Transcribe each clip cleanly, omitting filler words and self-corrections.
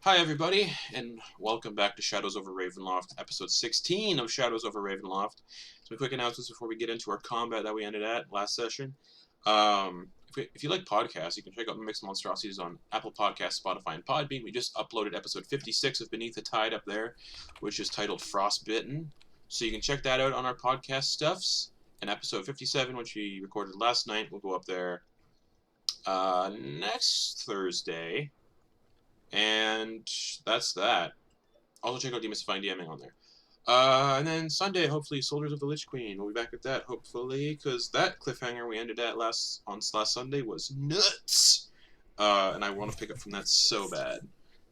Hi everybody, and welcome back to Shadows over Ravenloft, episode 16 of Shadows over Ravenloft. Some quick announcements before we get into our combat that we ended at last session. If you like podcasts, you can check out Mixed Monstrosities on Apple Podcasts, Spotify, and Podbean. We just uploaded episode 56 of Beneath the Tide up there, which is titled Frostbitten. So you can check that out on our podcast stuffs. And episode 57, which we recorded last night, will go up there next Thursday. And that's that. Also check out Demystifying DMing on there. And then Sunday, hopefully, Soldiers of the Lich Queen. We'll be back at that, hopefully, because that cliffhanger we ended at last Sunday was nuts. And I want to pick up from that so bad.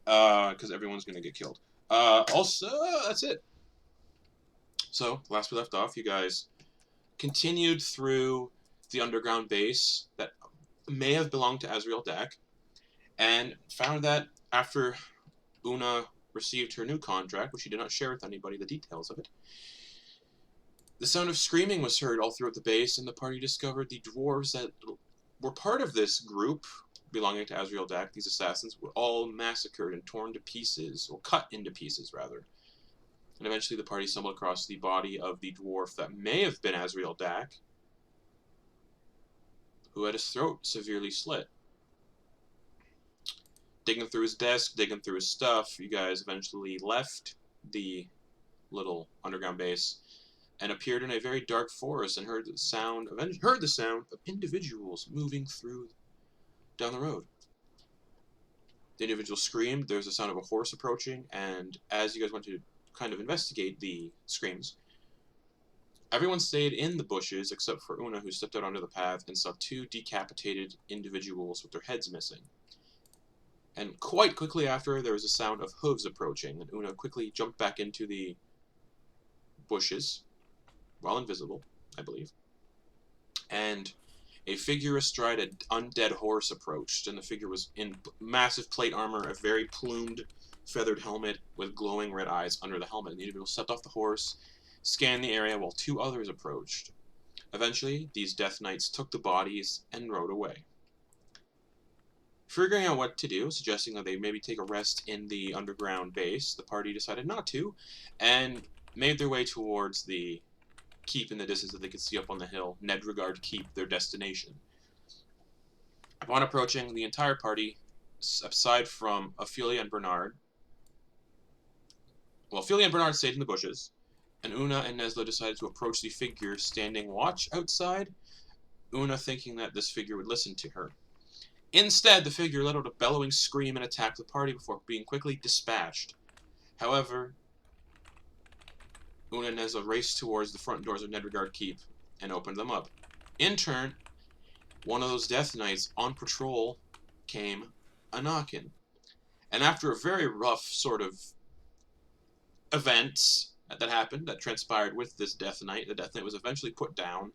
Because everyone's going to get killed. Also, that's it. So, last we left off, you guys continued through the underground base that may have belonged to Azrael Dak, and found that after Una received her new contract, which she did not share with anybody the details of it, the sound of screaming was heard all throughout the base, and the party discovered the dwarves that were part of this group belonging to Azrael Dak. These assassins were all massacred and torn to pieces, or cut into pieces, rather. And eventually the party stumbled across the body of the dwarf that may have been Azrael Dak, who had his throat severely slit. Digging through his desk, digging through his stuff, you guys eventually left the little underground base and appeared in a very dark forest and heard the sound of individuals moving through down the road. The individual screamed. There was the sound of a horse approaching, and as you guys went to kind of investigate the screams, everyone stayed in the bushes except for Una, who stepped out onto the path and saw two decapitated individuals with their heads missing. And quite quickly after, there was a sound of hooves approaching, and Una quickly jumped back into the bushes, while invisible, I believe. And a figure astride an undead horse approached, and the figure was in massive plate armor, a very plumed, feathered helmet with glowing red eyes under the helmet. And the individual stepped off the horse, scanned the area, while two others approached. Eventually, these Death Knights took the bodies and rode away. Figuring out what to do, suggesting that they maybe take a rest in the underground base, the party decided not to, and made their way towards the keep in the distance that they could see up on the hill, Nedragaard Keep, their destination. Upon approaching, the entire party, aside from Ophelia and Bernard, Ophelia and Bernard stayed in the bushes, and Una and Nesla decided to approach the figure standing watch outside, Una thinking that this figure would listen to her. Instead, the figure let out a bellowing scream and attacked the party before being quickly dispatched. However, Una and Nesla raced towards the front doors of Nedragaard Keep and opened them up. In turn, one of those Death Knights on patrol came a-knocking. And after a very rough sort of events that happened, that transpired with this Death Knight, the Death Knight was eventually put down,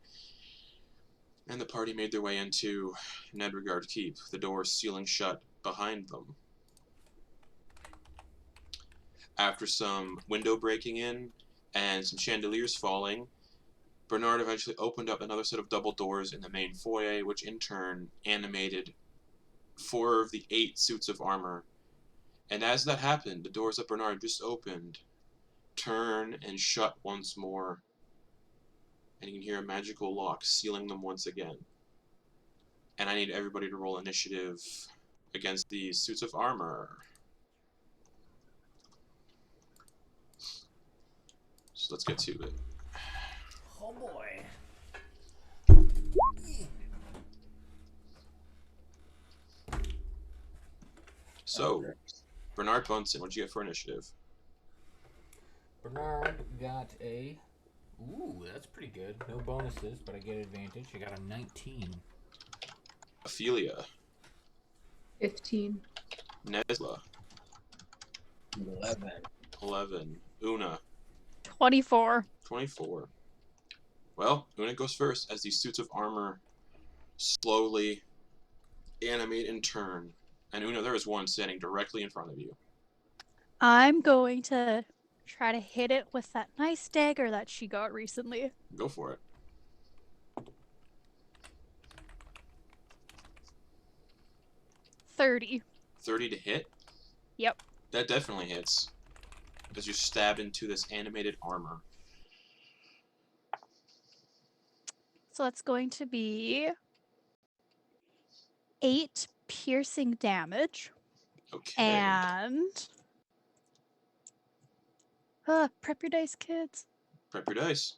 and the party made their way into Nedragaard Keep, the doors sealing shut behind them. After some window breaking in and some chandeliers falling, Bernard eventually opened up another set of double doors in the main foyer, which in turn animated 4 of the 8 suits of armor. And as that happened, the doors that Bernard just opened turn and shut once more, and you can hear a magical lock sealing them once again. And I need everybody to roll initiative against these suits of armor. So let's get to it. Oh boy. So, Okay. Bernard Bunsen, what'd you get for initiative? Bernard got a... Ooh, that's pretty good. No bonuses, but I get advantage. I got a 19. Ophelia. 15. Nesla. 11. 11. Una. 24. 24. Well, Una goes first as these suits of armor slowly animate and turn. And Una, there is one standing directly in front of you. I'm going to try to hit it with that nice dagger that she got recently. Go for it. 30. 30 to hit? Yep. That definitely hits. As you stab into this animated armor. So that's going to be 8 piercing damage. Okay. And prep your dice, kids. Prep your dice.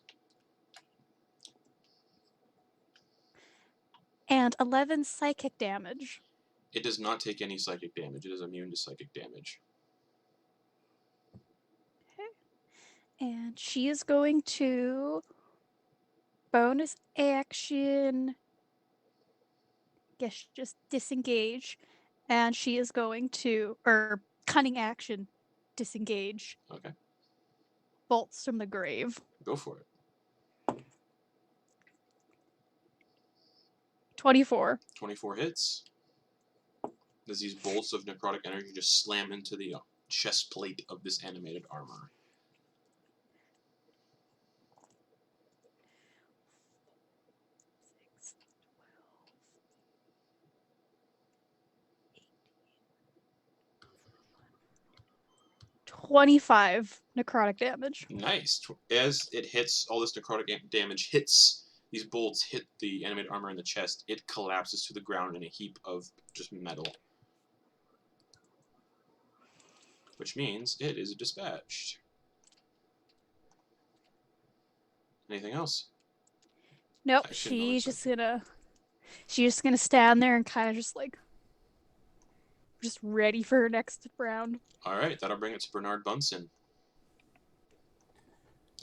And 11 psychic damage. It does not take any psychic damage. It is immune to psychic damage. And she is going to bonus action, guess just disengage. And she is going to, or cunning action, disengage. Okay. Bolts from the grave. Go for it. 24. 24 hits. As these bolts of necrotic energy just slam into the chest plate of this animated armor. $25 necrotic damage. Nice. As it hits, all this necrotic damage hits, these bolts hit the animated armor in the chest, it collapses to the ground in a heap of just metal. Which means it is dispatched. Anything else? Nope, Actually, she's just gonna stand there and kind of just ready for her next round. Alright, that'll bring it to Bernard Bunsen.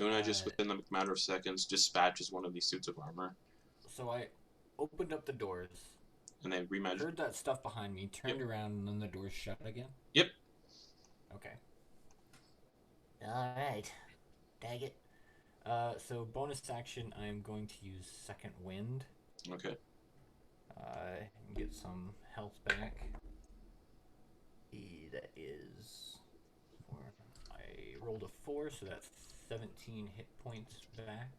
Una just within a matter of seconds dispatches one of these suits of armor. So I opened up the doors. And they remeasured. Heard that stuff behind me, turned around, and then the doors shut again? Yep. Okay. Alright. Dag it. So bonus action, I'm going to use Second Wind. Okay. And get some health back. That is 4. I rolled a 4, so that's 17 hit points back.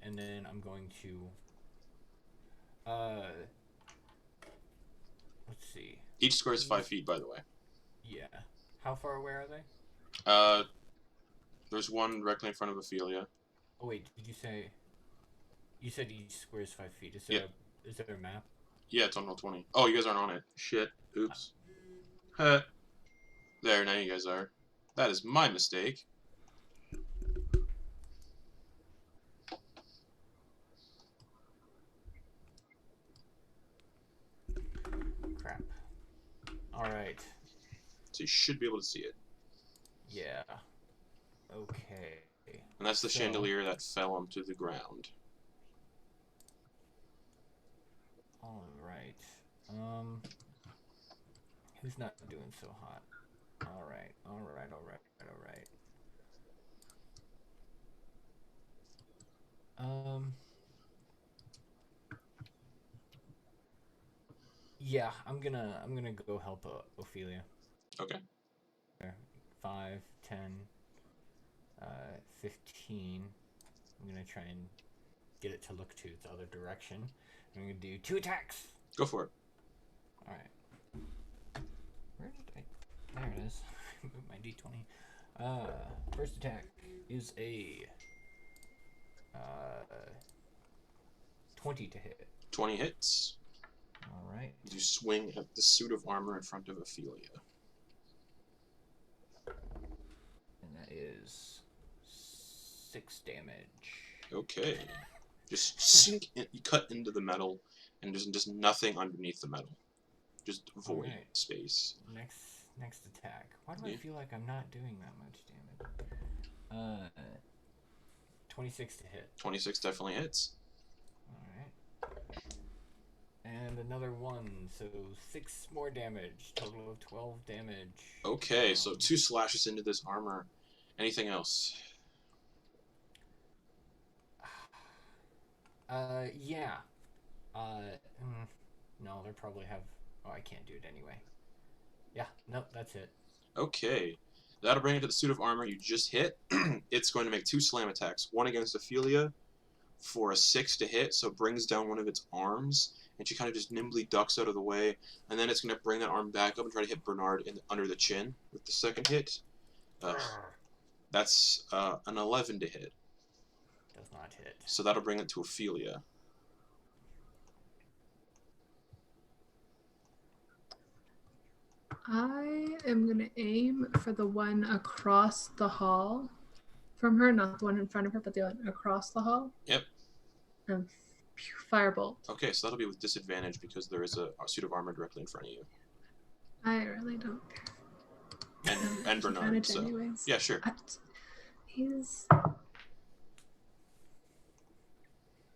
And then I'm going to let's see. Each square is 5 feet, by the way. Yeah. How far away are they? There's one directly in front of Ophelia. Oh wait, did you say? You said each square is 5 feet. Is there a map? Yeah, it's on Roll20. Oh, you guys aren't on it. Shit. Oops. Huh. There, now you guys are. That is my mistake. Crap. Alright. So you should be able to see it. Yeah. Okay. And that's the chandelier that fell onto the ground. Alright. Who's not doing so hot? Alright. Yeah, I'm gonna go help Ophelia. Okay. 5, 10, 15. I'm gonna try and get it to look to the other direction. I'm gonna do 2 attacks. Go for it. Alright. Where did I... There it is. Move my d20. First attack is a 20 to hit. 20 hits. Alright. You swing at the suit of armor in front of Ophelia. And that is 6 damage. Okay. Just sink in, you cut into the metal, and there's just nothing underneath the metal. Just void space. Next attack. Why do I feel like I'm not doing that much damage? 26 to hit. 26 definitely hits. Alright. And another 1, so 6 more damage. Total of 12 damage. Okay, so 2 slashes into this armor. Anything else? Yeah. No, they probably have... Oh, I can't do it anyway. Yeah, nope, that's it. Okay. That'll bring it to the suit of armor you just hit. It's going to make 2 slam attacks. One against Ophelia for a 6 to hit, so it brings down one of its arms, and she kind of just nimbly ducks out of the way, and then it's going to bring that arm back up and try to hit Bernard under the chin with the second hit. That's an 11 to hit. Does not hit. So that'll bring it to Ophelia. I am going to aim for the one across the hall from her, not the one in front of her, but the one across the hall. Yep. And firebolt. Okay, so that'll be with disadvantage because there is a suit of armor directly in front of you. I really don't care. And Bernard. So. Anyways. Yeah, sure.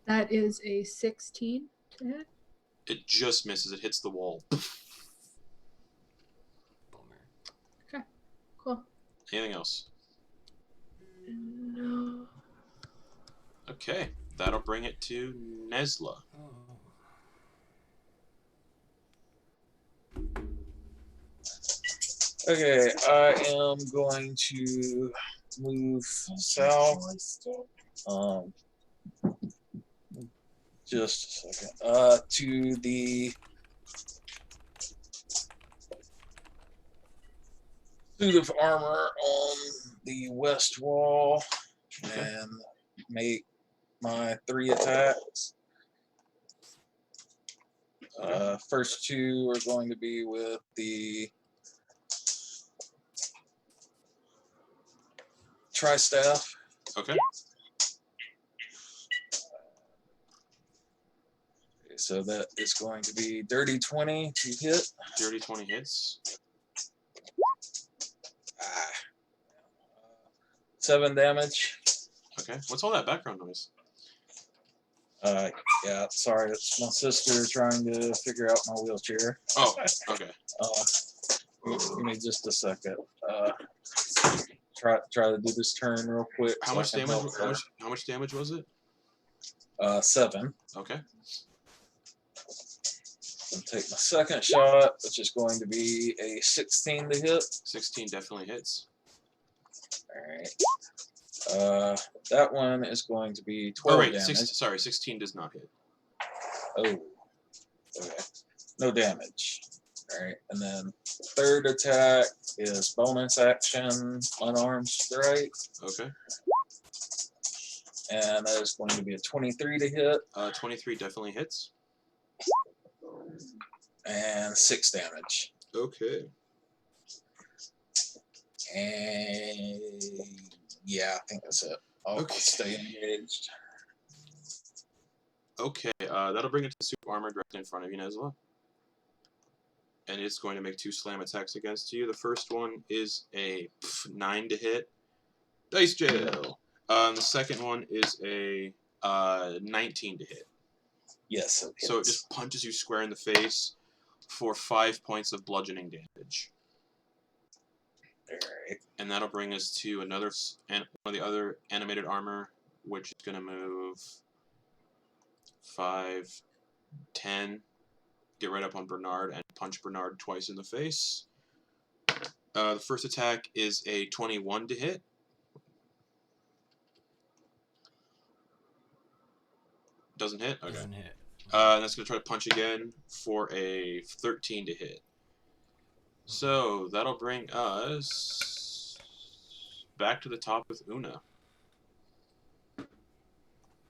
That is a 16 to hit. It just misses. It hits the wall. Okay, cool. Anything else? No. Okay, that'll bring it to Nesla. Okay, I am going to move south. Just a second. To the suit of armor on the west wall, and make my 3 attacks. First 2 are going to be with the tri-staff. Okay. So that is going to be dirty 20 to hit. Dirty 20 hits. 7 damage. Okay. What's all that background noise? Yeah, sorry, it's my sister trying to figure out my wheelchair. Oh, okay. Give me just a second. Try to do this turn real quick. How much damage? How much damage was it? 7. Okay. I'll take my second shot, which is going to be a 16 to hit. 16 definitely hits. Alright. That one is going to be 12 damage. 16 does not hit. Oh. Okay. No damage. Alright, and then third attack is bonus action, unarmed strike. Okay. And that is going to be a 23 to hit. 23 definitely hits. And 6 damage. Okay. And yeah, I think that's it. I'll stay engaged. Okay, that'll bring it to the suit of armor directly in front of you, Nesla. And it's going to make 2 slam attacks against you. The first one is a 9 to hit. Dice jail. The second one is a 19 to hit. Yes, it hits. So it just punches you square in the face for 5 points of bludgeoning damage. Alright. And that'll bring us to one of the other animated armor, which is going to move 5, 10, get right up on Bernard and punch Bernard twice in the face. The first attack is a 21 to hit. Doesn't hit? Okay. Doesn't hit. And that's going to try to punch again for a 13 to hit. So that'll bring us back to the top with Una.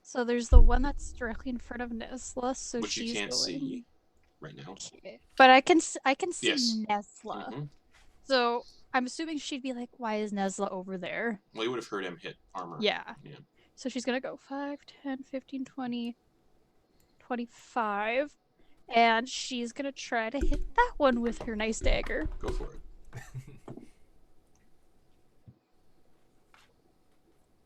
So there's the one that's directly in front of Nesla, so Which she's you can't going... see right now. Okay. But I can see Yes. Nesla. Mm-hmm. So I'm assuming she'd be like, why is Nesla over there? Well, you would have heard him hit armor. Yeah. Yeah. So she's going to go 5, 10, 15, 20, 25. And she's going to try to hit that one with her nice dagger. Go for it.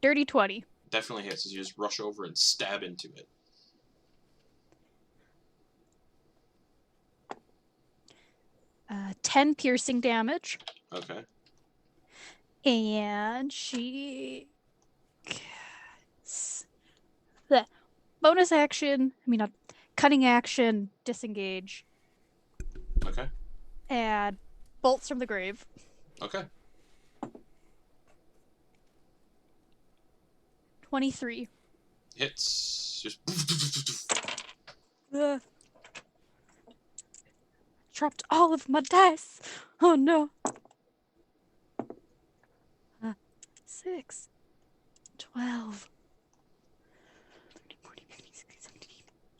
Dirty 20. Definitely hits as you just rush over and stab into it. Uh, 10 piercing damage. Okay. And she... The bonus action, cutting action, disengage, Okay. and bolts from the grave. Okay. 23. Hits. Just. Ugh. dropped all of my dice. Oh no. 6, 12. 13, 14, 15, 16, 17,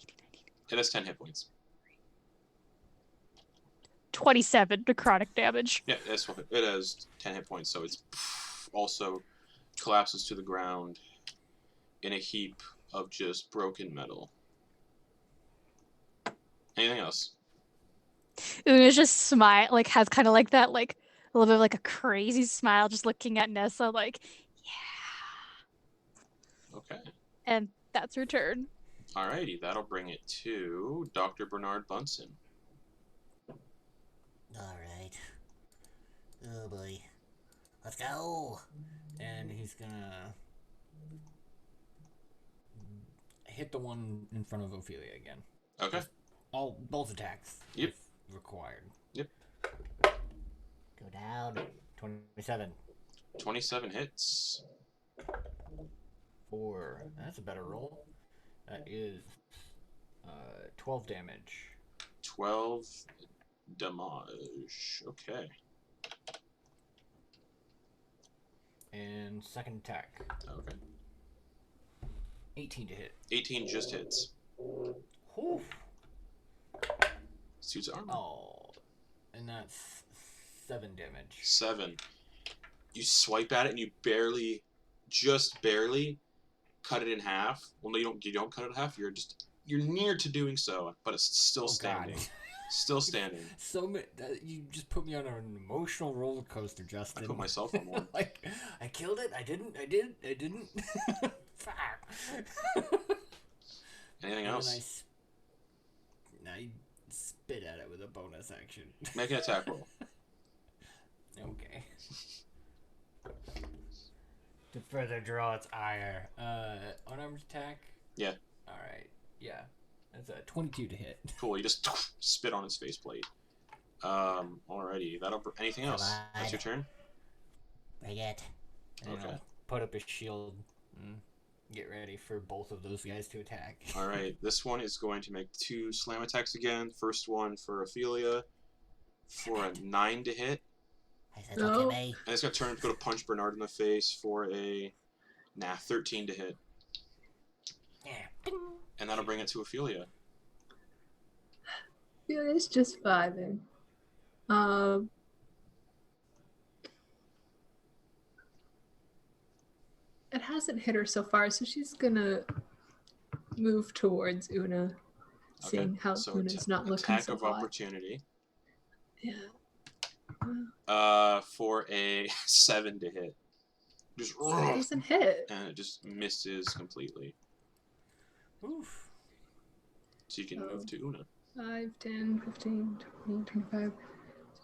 18, 19. It has 10 hit points. 27 necrotic damage. Yeah, it has 10 hit points, so it's also collapses to the ground in a heap of just broken metal. Anything else? Una's just smile, like has kind of like that, like a little bit of like a crazy smile, just looking at Nessa, like, yeah. Okay. And that's her turn. Alrighty, that'll bring it to Dr. Bernard Bunsen. Alright. Oh boy. Let's go! And he's gonna hit the one in front of Ophelia again. Okay. Both attacks. Yep. If required. Yep. Go down. 27. 27 hits. 4. That's a better roll. That is 12 damage. 12 damage. Okay. And second attack. Okay. 18 to hit. 18 just hits. Oof. Suits armor. Oh. And that's 7 damage. 7. You swipe at it and you just barely cut it in half. Well, no, you don't cut it in half. You're near to doing so, but it's still standing. God. Still standing. You just put me on an emotional roller coaster, Justin. I put myself on one. Like, I killed it. I didn't. Fuck. Anything And else? then I spit at it with a bonus action. Make an attack roll. Okay. To further draw its ire. Unarmed attack? Yeah. Alright. Yeah. That's a 22 to hit. Cool. You just spit on his faceplate. Alrighty. Anything else? That's your turn? Bring it. And Okay. I'll put up his shield and get ready for both of those guys to attack. Alright. This one is going to make 2 slam attacks again. First one for Ophelia for a 9 to hit. I said, No. okay, me. And it's going to turn to go to punch Bernard in the face for a 13 to hit. Yeah. And that'll bring it to Ophelia. Yeah, it's just vibing. It hasn't hit her so far, so she's gonna move towards Una, seeing how so Una's not looking attack so of hot. opportunity. Yeah. For a 7 to hit. Just It doesn't hit. and it just misses completely. Oof. So you can move to Una. 5, 10, 15, 20, 25.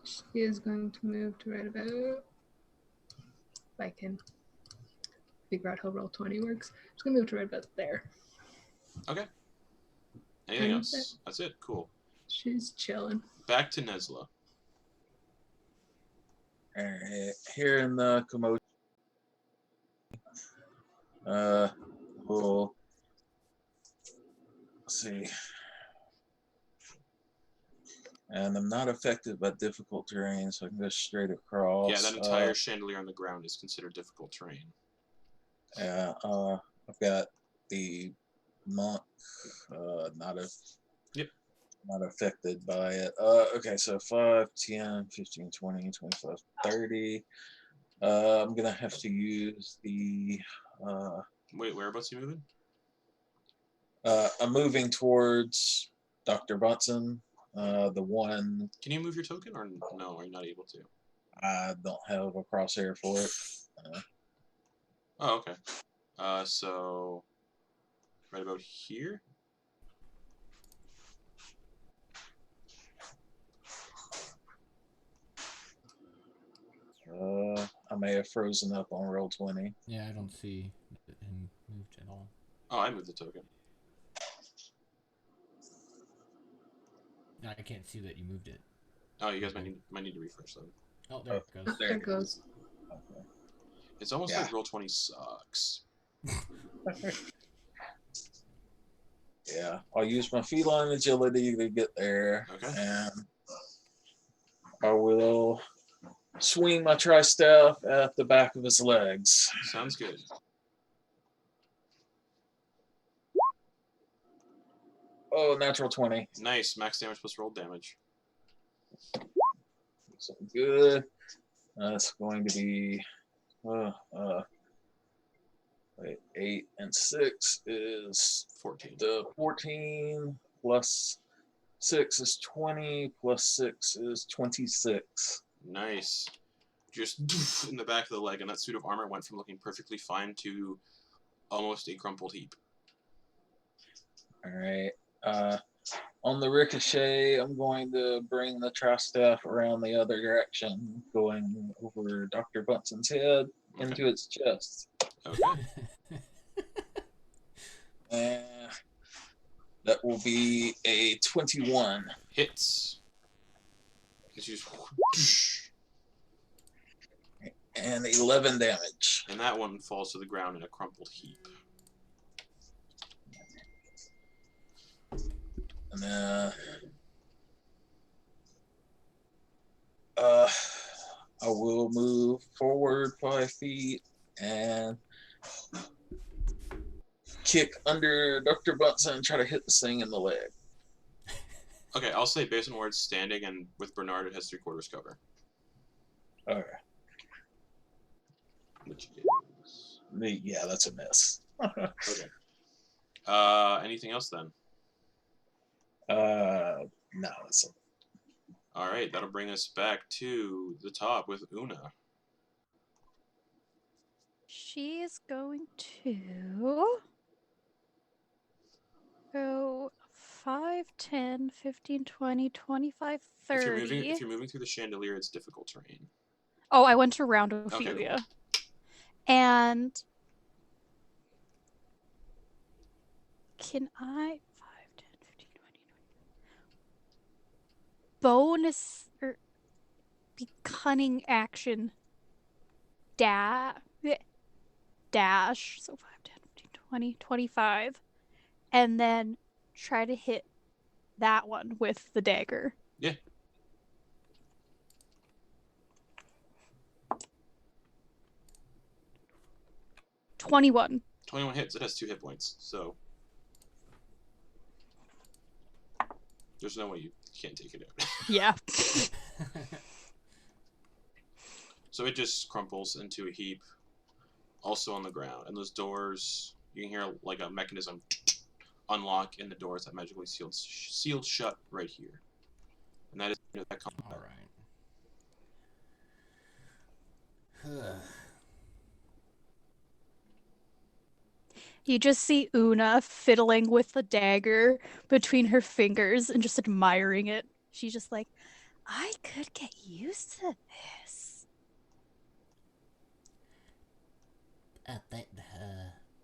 So she is going to move to right about. If I can figure out how roll 20 works. She's going to move to right about there. Okay. Anything And else? That's it. Cool. She's chilling. Back to Nesla. Alright, here in the commotion. We'll see. And I'm not affected by difficult terrain, so I can go straight across. Yeah, that entire chandelier on the ground is considered difficult terrain. Yeah, I've got the monk, not affected by it. Okay, so 5, 10, 15, 20, 25, 30. I'm gonna have to use the Wait, whereabouts are you moving? I'm moving towards Dr. Bunsen, the one. Can you move your token, or no? Are you not able to? I don't have a crosshair for it. Oh, okay. So right about here. I may have frozen up on roll 20. Yeah, I don't see him moved at all. Oh, I moved the token. No, I can't see that you moved it. Oh, you guys might need to refresh that. Oh, there it goes. There it goes. Okay. It's almost Yeah. like roll 20 sucks. Yeah, I'll use my feline agility to get there. Okay. And I will swing my tri-staff at the back of his legs. Sounds good. Oh, natural 20. Nice. Max damage plus roll damage. So good. That's going to be wait, 8 and 6 is 14. the 14 plus 6 is 20 plus 6 is 26. Nice. Just in the back of the leg, and that suit of armor went from looking perfectly fine to almost a crumpled heap. All right. On the ricochet, I'm going to bring the tri-staff around the other direction, going over Dr. Bunson's head into its chest. Okay. And that will be a 21. Hits. It's just And 11 damage. and that one falls to the ground in a crumpled heap. And then I will move forward 5 feet and kick under Dr. Bunsen and try to hit this thing in the leg. Okay, I'll say based on where it's standing, and with Bernard, it has 3/4 cover. Okay. Which is Yeah, that's a miss. okay. Anything else then? No, that's All right, that'll bring us back to the top with Una. She is going to go 5, 10, 15, 20, 25, 30. If you're moving through the chandelier, it's difficult terrain. Oh, I went around Okay, Ophelia. cool. And can I 5, 10, 15, 20, bonus or be cunning action dash so 5, 10, 15, 20, 25 and then try to hit that one with the dagger. Yeah. $21. 21 hits. It has 2 hit points, so there's no way you can't take it out. Yeah. So it just crumples into a heap, also on the ground. And those doors, you can hear like a mechanism unlock in the doors that magically sealed shut right here. And that is that combat. All right. You just see Una fiddling with the dagger between her fingers and just admiring it. She's just like, I could get used to this.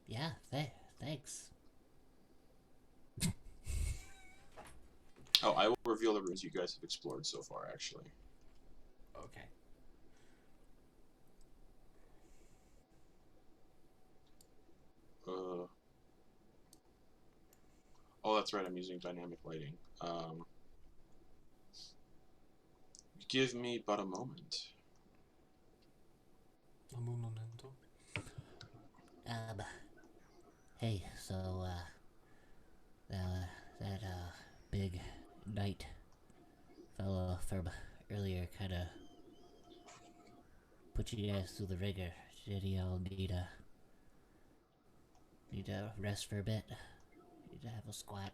Yeah, thanks. Oh, I will reveal the rooms you guys have explored so far, actually. Okay. Oh, that's right. I'm using dynamic lighting. Give me but a moment. Hey, so, that big knight fellow from earlier kinda put you guys through the ringer. Did y'all need to rest for a bit? Need to have a squat?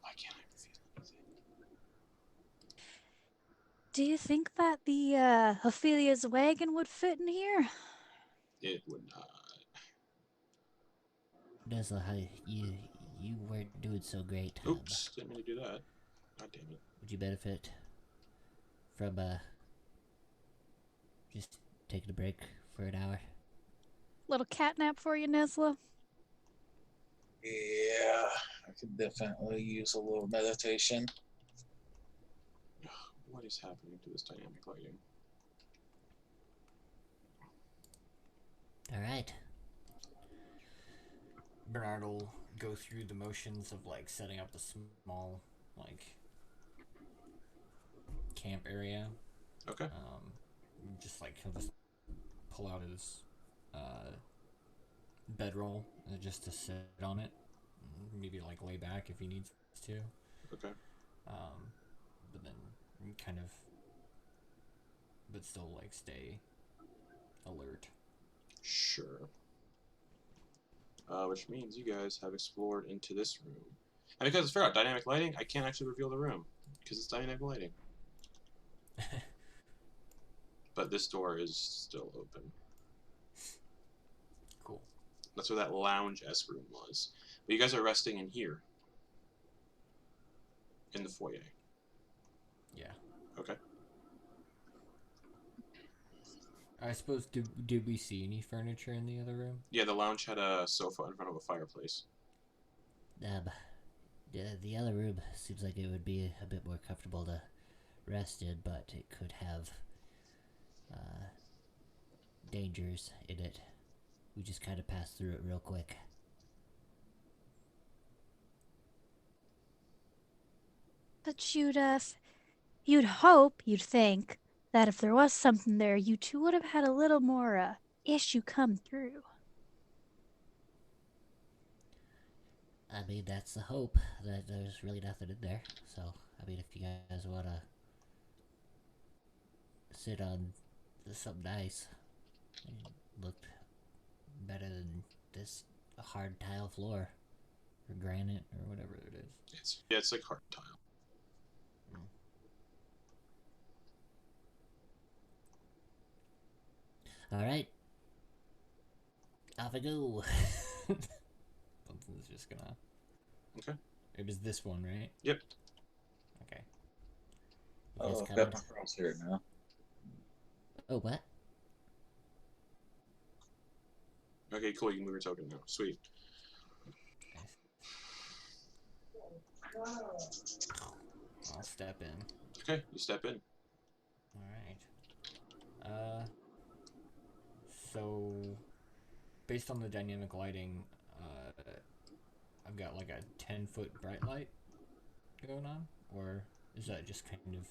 Why can't I reveal anything? Do you think that the Ophelia's wagon would fit in here? It would not. Nesla, how you weren't doing so great. Oops, didn't mean to do that. God damn it. Would you benefit from just taking a break for an hour? Little catnap for you, Nesla? Yeah, I could definitely use a little meditation. What is happening to this dynamic lighting? Alright. Bernard will go through the motions of like setting up the small like camp area. Okay. Just like he'll just pull out his bedroll just to sit on it. Maybe like lay back if he needs to. Okay. But then kind of, but still like stay alert. Sure. Which means you guys have explored into this room. And because it's fair out dynamic lighting, I can't actually reveal the room because it's dynamic lighting. But this door is still open. Cool. That's where that lounge-esque room was. But you guys are resting in here. In the foyer. Yeah. Okay. I suppose, did we see any furniture in the other room? Yeah, the lounge had a sofa in front of a fireplace. The other room seems like it would be a bit more comfortable to rest in, but it could have dangers in it. We just kind of passed through it real quick. But you'd hope, you'd think, that if there was something there, you two would have had a little more issue come through. I mean, that's the hope, that there's really nothing in there. So, I mean, if you guys want to sit on something nice, it looked better than this hard tile floor, or granite, or whatever it is. It's like hard tile. Alright. Off I go. Something's just gonna... Okay. It was this one, right? Yep. Okay. You guys Oh, I've coming? got my crosshair now. Oh, what? Okay, cool. You can move your token now. Sweet. I'll step in. Okay, you step in. Alright. So, based on the dynamic lighting, I've got like a 10-foot bright light going on? Or is that just kind of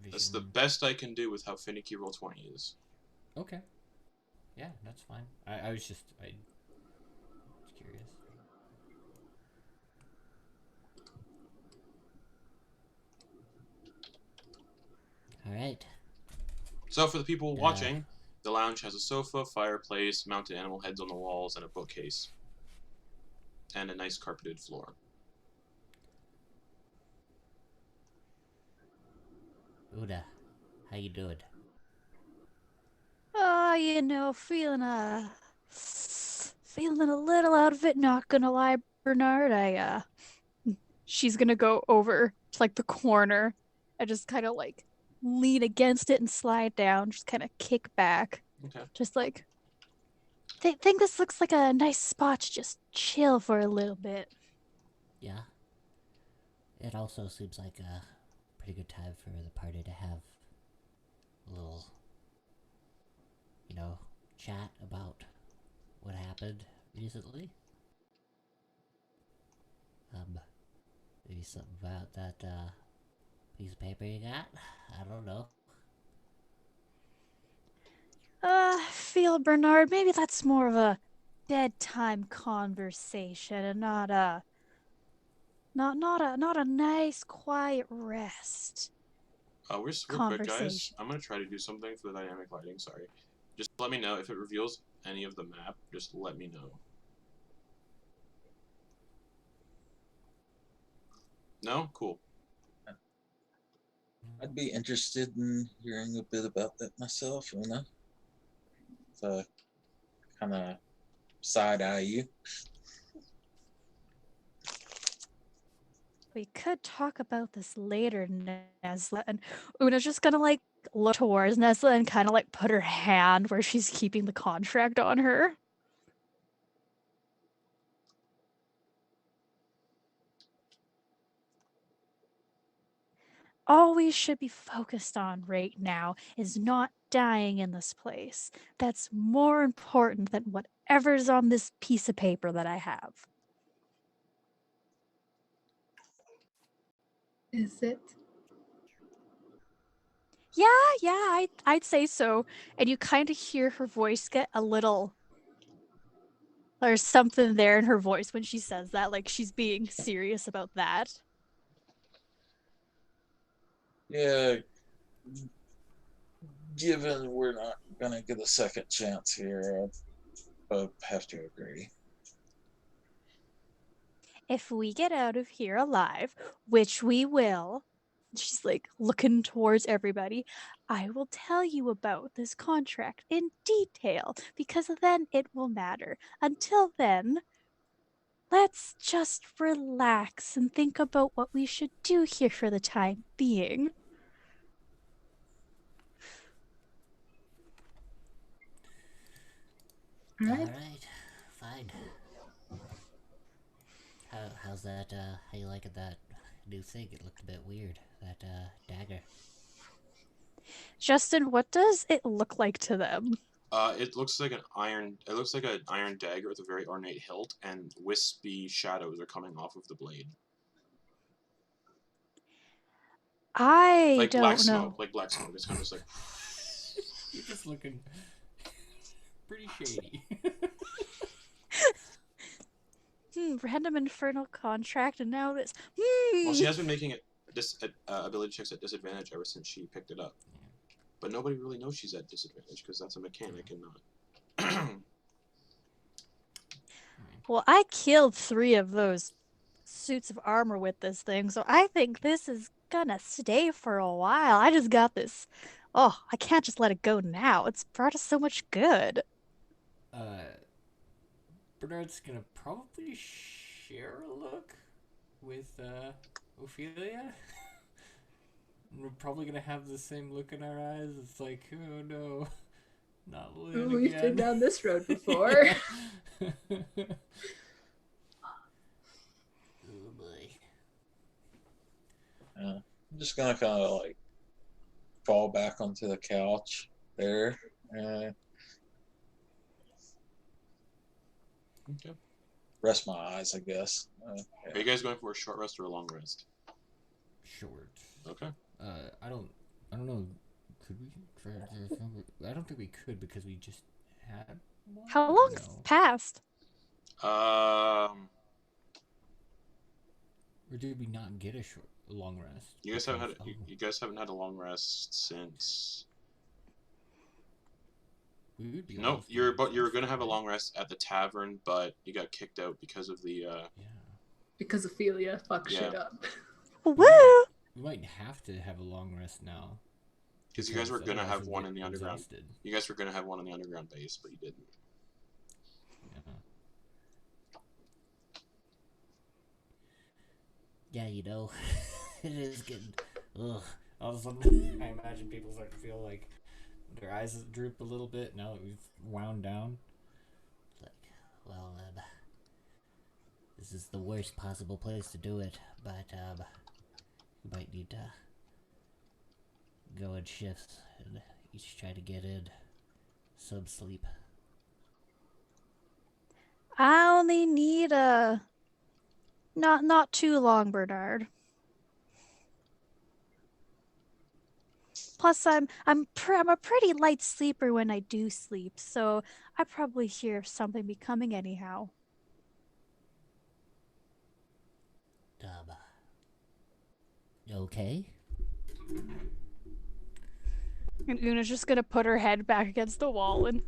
vision? That's the best I can do with how finicky Roll20 is. Okay. Yeah, that's fine. I was curious. Alright. So for the people watching, the lounge has a sofa, fireplace, mounted animal heads on the walls, and a bookcase. And a nice carpeted floor. Una, how you doing? Feeling a little out of it, not gonna lie, Bernard. She's gonna go over to like the corner and just kind of like lean against it and slide down, just kind of kick back. Okay. Just like, think this looks like a nice spot to just chill for a little bit. Yeah. It also seems like a pretty good time for the party to have a little, chat about what happened recently. Maybe something about that piece of paper you got? I don't know. Feel Bernard, maybe that's more of a bedtime conversation and not a nice quiet rest. Real quick, guys. I'm gonna try to do something for the dynamic lighting. Sorry. Just let me know if it reveals any of the map. Just let me know. No? Cool. I'd be interested in hearing a bit about that myself, Una. So, kind of side-eye you. We could talk about this later, Nesla. And Una's just gonna like look towards Nesla and kind of like put her hand where she's keeping the contract on her. All we should be focused on right now is not dying in this place. That's more important than whatever's on this piece of paper that I have. Is it? Yeah, I'd say so. And you kind of hear her voice get a little. There's something there in her voice when she says that, like she's being serious about that. Yeah, given we're not gonna get a second chance here, I have to agree. If we get out of here alive, which we will, she's like looking towards everybody, I will tell you about this contract in detail because then it will matter. Until then, let's just relax and think about what we should do here for the time being. All All right. right, fine. How's that? How you liking that new thing? It looked a bit weird. That dagger. Justin, what does it look like to them? It looks like an iron. It looks like an iron dagger with a very ornate hilt, and wispy shadows are coming off of the blade, I like black don't smoke. know. Like black smoke. It's kind of just like. You're just looking pretty shady. Random infernal contract, and now this. Well, she has been making it ability checks at disadvantage ever since she picked it up, but nobody really knows she's at disadvantage because that's a mechanic and not. Well, I killed 3 of those suits of armor with this thing, so I think this is gonna stay for a while. I just got this. Oh, I can't just let it go now. It's brought us so much good. Bernard's gonna probably share a look with Ophelia. We're probably gonna have the same look in our eyes. It's like, oh no, not Lynn We've again. been down this road before. Oh boy. I'm just gonna kind of like fall back onto the couch there. Okay. Rest my eyes, I guess. Are you guys going for a short rest or a long rest? Short. Okay. I don't know. Could we? I don't think we could because we just had one. How long No. passed? Or did we not get a long rest? You guys haven't had Because- you guys haven't had a long rest since. We would be Nope, almost you're doing gonna have a right? long rest at the tavern, but you got kicked out because of the. Yeah. Because Ophelia fucks Yeah. shit up. Woo! We might have to have a long rest now. Because you guys were gonna otherwise have we'll one get in the underground. exhausted. You guys were gonna have one in the underground base, but you didn't. Yeah. Yeah, you know, it is getting. Ugh. All of a sudden, I imagine people start to feel like their eyes droop a little bit now that we've wound down. Like, well, this is the worst possible place to do it, but we might need to go in shifts and each try to get in some sleep. I only need a not too long, Bernard. Plus, I'm a pretty light sleeper when I do sleep, so I probably hear something be coming anyhow. Okay. And Una's just gonna put her head back against the wall and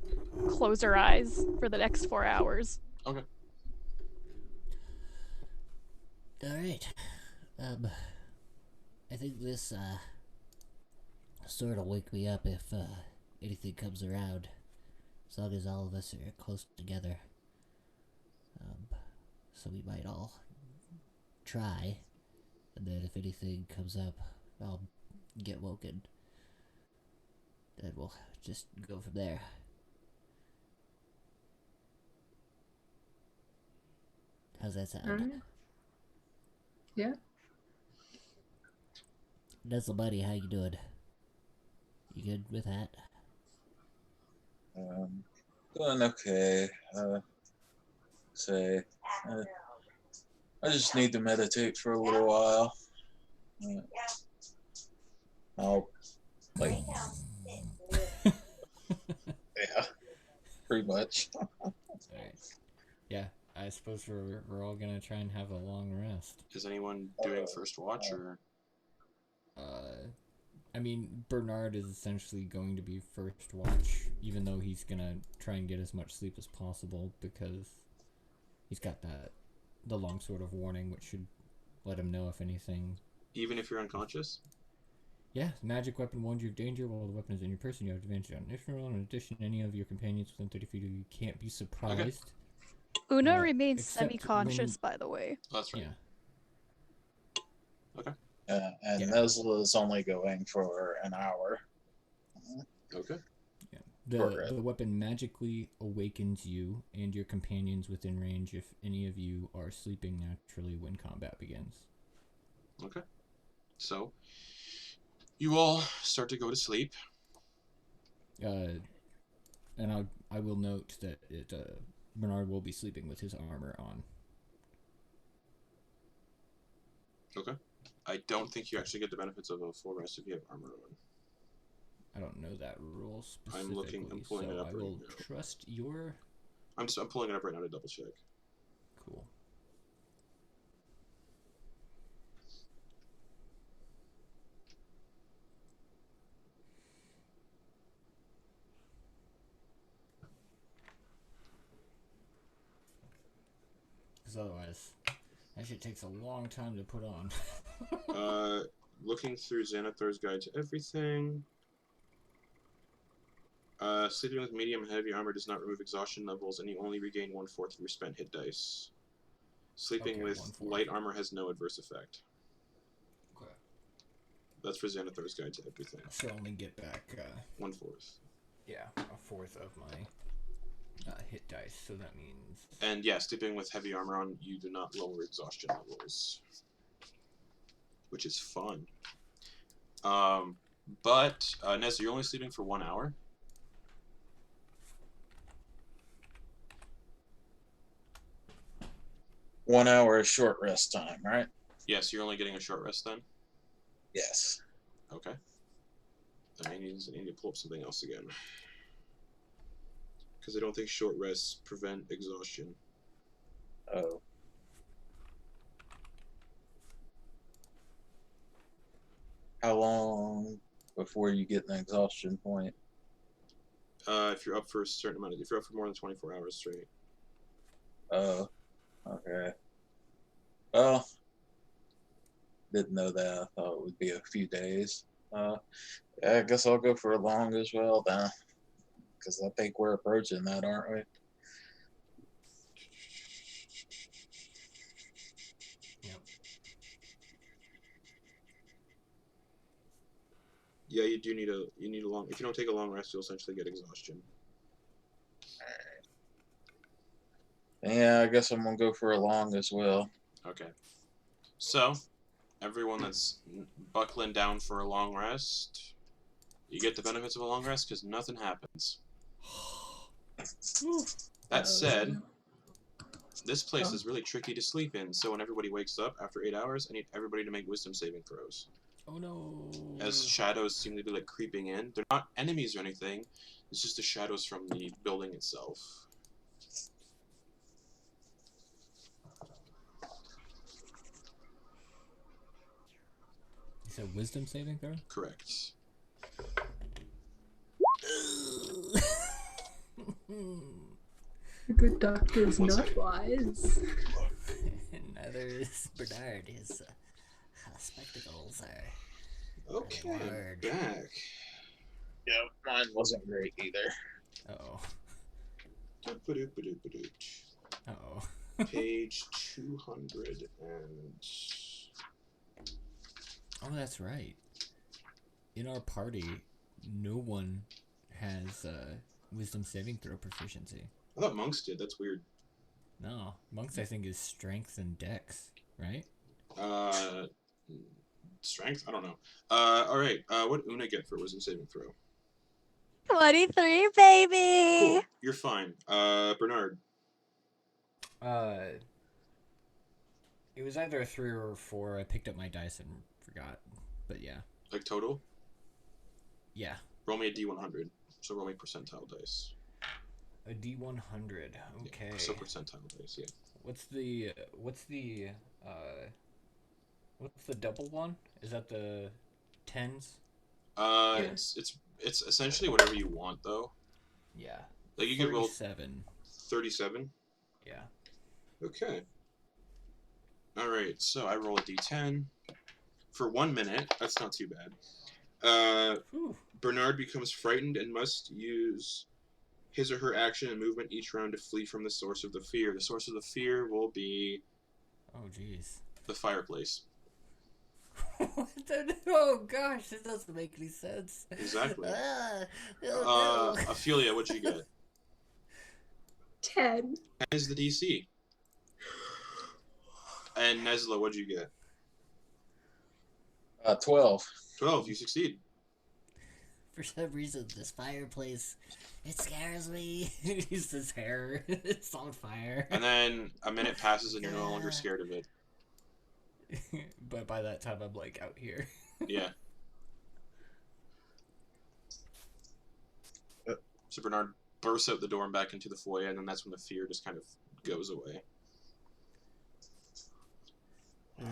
close her eyes for the next 4 hours. Okay. Alright. I think this, sort of wake me up if, anything comes around. As long as all of us are close together. So we might all try. And then if anything comes up, I'll get woken. Then we'll just go from there. How's that sound? Alright. Yeah. Nuzzle buddy, how you doing? You good with that? Doing okay. Say, I just need to meditate for a little while. I'll Like, yeah, pretty much. Alright. Yeah, I suppose we're all gonna try and have a long rest. Is anyone doing first watch or? I mean, Bernard is essentially going to be first watch, even though he's gonna try and get as much sleep as possible because he's got the long sword of warning, which should let him know if anything. Even if you're unconscious? Yeah, magic weapon warns you of danger while the weapon is in your person. You have advantage on initial roll. In addition, any of your companions within 30 feet of you can't be surprised. Una remains except semi-conscious, by the way. Oh, that's right. Yeah. Okay. And Yeah. Nezla's only going for an hour. Okay. The weapon magically awakens you and your companions within range if any of you are sleeping naturally when combat begins. Okay. So, you all start to go to sleep. And I will note that Bernard will be sleeping with his armor on. Okay. I don't think you actually get the benefits of a full rest if you have armor on. I don't know that rule specifically. I'm pulling it up I right will now. trust your. I'm pulling it up right now to double check. Cool. Because otherwise, that shit takes a long time to put on. Looking through Xanathar's Guide to Everything. Sleeping with medium and heavy armor does not remove exhaustion levels, and you only regain 1/4 of your spent hit dice. Sleeping Okay, with 1/4. light armor has no adverse effect. Okay. That's for Xanathar's Guide to Everything. So only get back 1/4. yeah, a fourth of my hit dice. So that means. And yeah, sleeping with heavy armor on, you do not lower exhaustion levels, which is fun. But Nessa, you're only sleeping for 1 hour. One hour is short rest time, right? Yes, you're only getting a short rest then. Yes. Okay. I need to pull up something else again. Because I don't think short rests prevent exhaustion. Oh. How long before you get an exhaustion point? If you're up for a certain amount if you're up for more than 24 hours straight. Oh. Okay. Well, didn't know that. I thought it would be a few days. Yeah, I guess I'll go for a long as well then. Because I think we're approaching that, aren't we? Yep. Yeah, you do need a long. If you don't take a long rest, you'll essentially get exhaustion. Yeah, I guess I'm gonna go for a long as well. Okay. So, everyone that's buckling down for a long rest, you get the benefits of a long rest because nothing happens. That said, this place is really tricky to sleep in, so when everybody wakes up after 8 hours, I need everybody to make wisdom saving throws. Oh no. As shadows seem to be like creeping in. They're not enemies or anything, it's just the shadows from the building itself. You said wisdom saving throw? Correct. A good doctor is One not second. wise. Neither is Bernard. His spectacles are. Okay, I'm Large. back. Yeah, mine wasn't great either. Uh-oh. Doop-a-doop-a-doop-a-doop. Uh-oh. Page 200 and... Oh, that's right. In our party, no one has wisdom saving throw proficiency. I thought monks did, that's weird. No. Monks, I think, is strength and dex, right? Strength? I don't know. Alright, what Una get for wisdom saving throw? 23, baby! Cool, you're fine. Bernard. It was either a 3 or a 4. I picked up my dice and forgot. But yeah. Like total? Yeah. Roll me a D100. So roll me percentile dice. A D100. Okay. Yeah, so percentile dice, yeah. What's the double one? Is that the tens? Yeah. It's essentially whatever you want though. Yeah. Like you could roll 37. 37. Yeah. Okay. All right. So I roll a D10 for 1 minute. That's not too bad. Whew. Bernard becomes frightened and must use his or her action and movement each round to flee from the source of the fear. The source of the fear will be Oh jeez. the fireplace. Oh gosh, this doesn't make any sense. Exactly. Oh, no. Ophelia, what'd you get? 10. 10 is the DC. And Nesla, what'd you get? 12. 12. You succeed. For some reason, this fireplace, it scares me. He's his hair. It's on fire. And then a minute passes and you're no longer scared of it. But by that time, I'm like out here. Yeah. So Bernard bursts out the door and back into the foyer, and then that's when the fear just kind of goes away.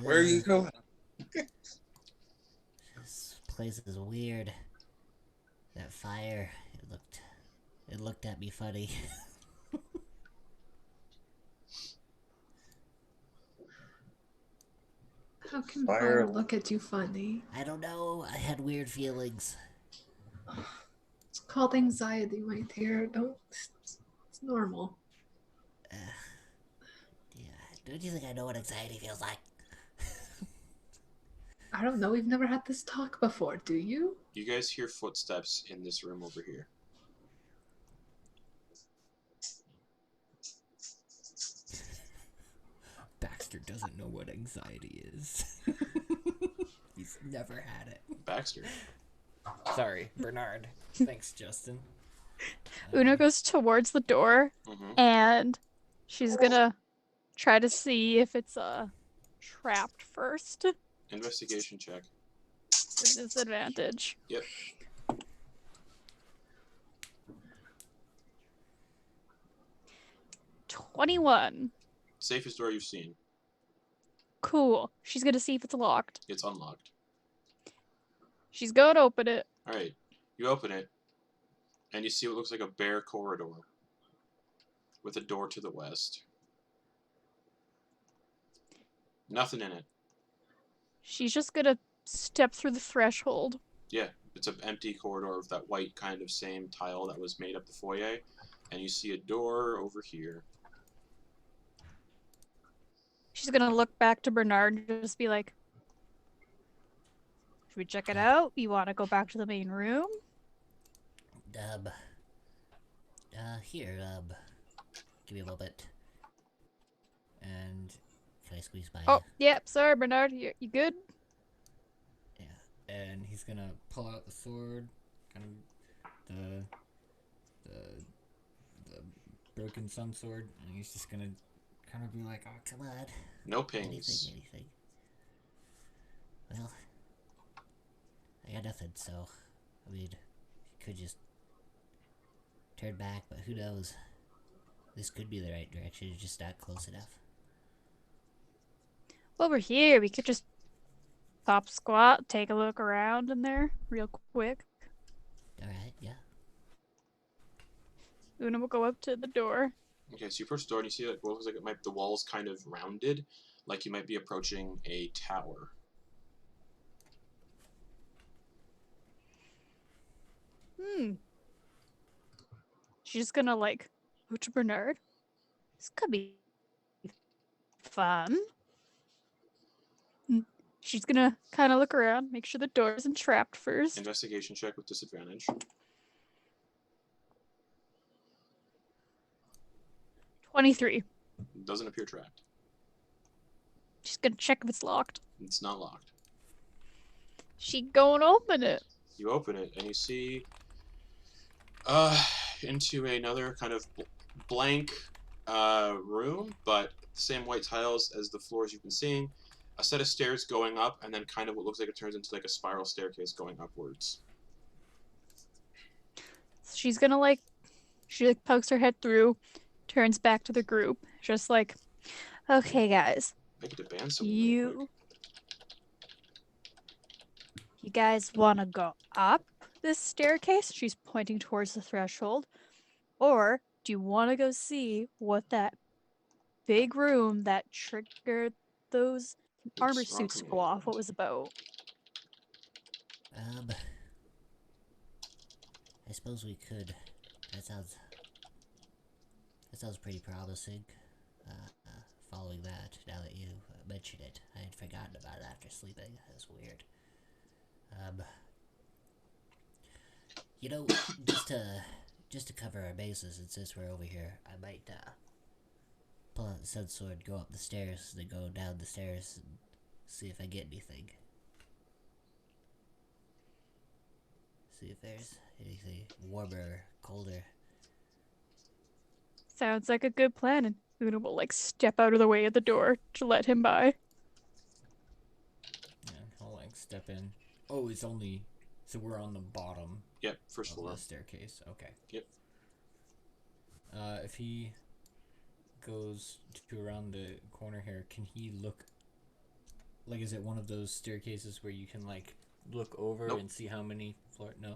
Where are you going? This place is weird. That fire, it looked at me funny. How can Fire. fire look at you funny? I don't know. I had weird feelings. It's called anxiety, my dear. Don't. It's normal. Yeah, don't you think I know what anxiety feels like? I don't know. We've never had this talk before, do you? You guys hear footsteps in this room over here. Baxter doesn't know what anxiety is. He's never had it. Baxter. Sorry, Bernard. Thanks, Justin. Una goes towards the door Mm-hmm. and she's gonna try to see if it's trapped first. Investigation check. With disadvantage. Yep. $21. Safest door you've seen. Cool. She's gonna see if it's locked. It's unlocked. She's gonna open it. Alright. You open it, and you see what looks like a bare corridor with a door to the west. Nothing in it. She's just gonna step through the threshold. Yeah, it's an empty corridor with that white kind of same tile that was made up the foyer, and you see a door over here. She's gonna look back to Bernard and just be like, should we check it out? You wanna go back to the main room? Here, give me a moment. And can I squeeze by? Oh, yep, sorry Bernard, you good? Yeah. And he's gonna pull out the sword, kind of the broken sun sword, and he's just gonna kind of be like, Oh, come on. No pings. Anything. Well, I got nothing, so, I mean, you could just turn back, but who knows? This could be the right direction, it's just not close enough. Over here, we could just pop squat, take a look around in there real quick. Alright, yeah. Una will go up to the door. Okay, so you approach the door and you see like what looks like it might the walls kind of rounded, like you might be approaching a tower. She's just gonna like go to Bernard. This could be fun. She's gonna kind of look around, make sure the door isn't trapped first. Investigation check with disadvantage. 23. Doesn't appear trapped. She's gonna check if it's locked. It's not locked. She gonna open it. You open it and you see into another kind of blank room, but the same white tiles as the floors you've been seeing. A set of stairs going up, and then kind of what looks like it turns into like a spiral staircase going upwards. she's gonna like, she like pokes her head through, turns back to the group, just like, okay, guys, I get to ban someone real quick. you guys want to go up this staircase? She's pointing towards the threshold. Or do you want to go see what that big room that triggered those armor It's wrong suits to go command. off? What was about? I suppose we could. That sounds pretty promising. Following that, now that you mention it, I had forgotten about it after sleeping. That's weird. You know, just to cover our bases, and since we're over here, I might pull out the sun sword, go up the stairs, then go down the stairs, and see if I get anything. See if there's anything warmer or colder. Sounds like a good plan, and Una will like step out of the way of the door to let him by. Yeah, I'll like step in. Oh, it's only. So we're on the bottom Yep, first of floor. the staircase. Okay. Yep. If he goes to around the corner here, can he look? Like, is it one of those staircases where you can like look over Nope. and see how many floor? No.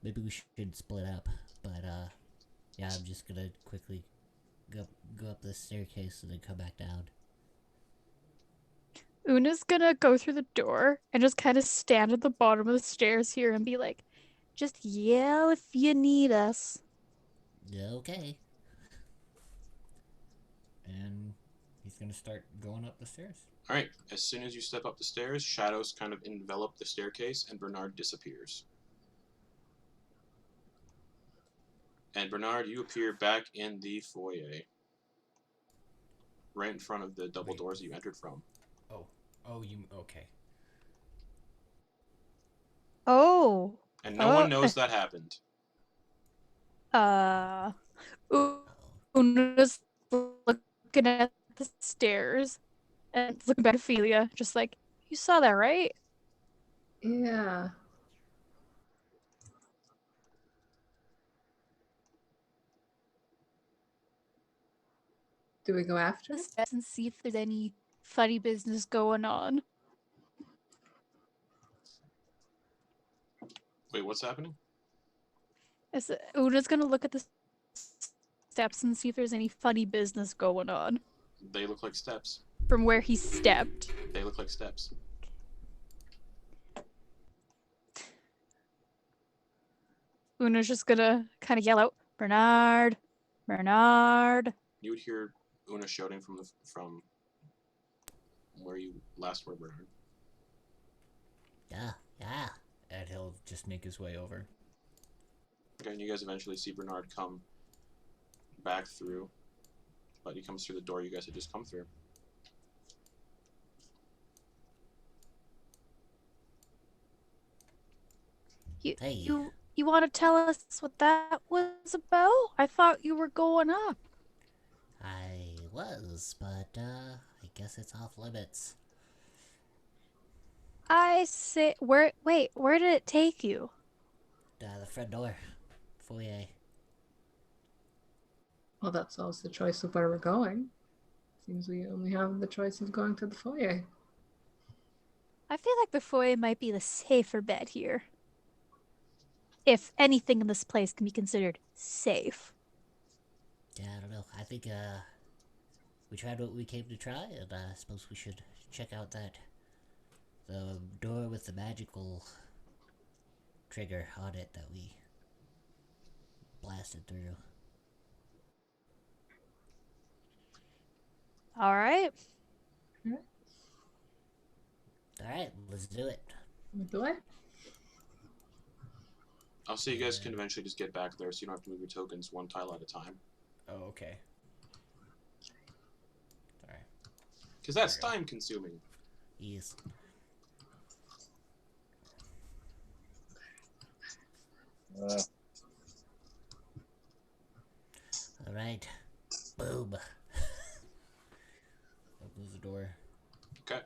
Maybe we should split up, but yeah, I'm just gonna quickly go up the staircase and then come back down. Una's gonna go through the door and just kind of stand at the bottom of the stairs here and be like, just yell if you need us. Okay. And he's gonna start going up the stairs. All right. As soon as you step up the stairs, shadows kind of envelop the staircase, and Bernard disappears. And Bernard, you appear back in the foyer, right in front of the double Wait. doors you entered from. Oh, you okay? Oh. And no one knows that happened. Una's looking at the stairs and looking back at Ophelia, just like, you saw that, right? Yeah. Do we go after The him? steps and see if there's any funny business going on. Wait, what's happening? Una's gonna look at the steps and see if there's any funny business going on They look like steps. from where he stepped. They look like steps. Una's just gonna kind of yell out, Bernard, Bernard. You would hear Una shouting from where you last were, Bernard. Yeah. And he'll just make his way over. Okay, and you guys eventually see Bernard come back through, but he comes through the door you guys had just come through. You want to tell us what that was about? I thought you were going up. I was, but I guess it's off limits. I say, where did it take you? The front door. Foyer. Well, that's always the choice of where we're going. Seems we only have the choice of going to the foyer. I feel like the foyer might be the safer bet here. If anything in this place can be considered safe. Yeah, I don't know. I think we tried what we came to try, and I suppose we should check out the door with the magical trigger on it that we blasted through. All right. Alright, let's do it. Do I? I'll say you guys can eventually just get back there so you don't have to move your tokens one tile at a time. Oh, okay. Sorry. Because that's time consuming. Yes. Alright. Boom. Opens the door. Okay.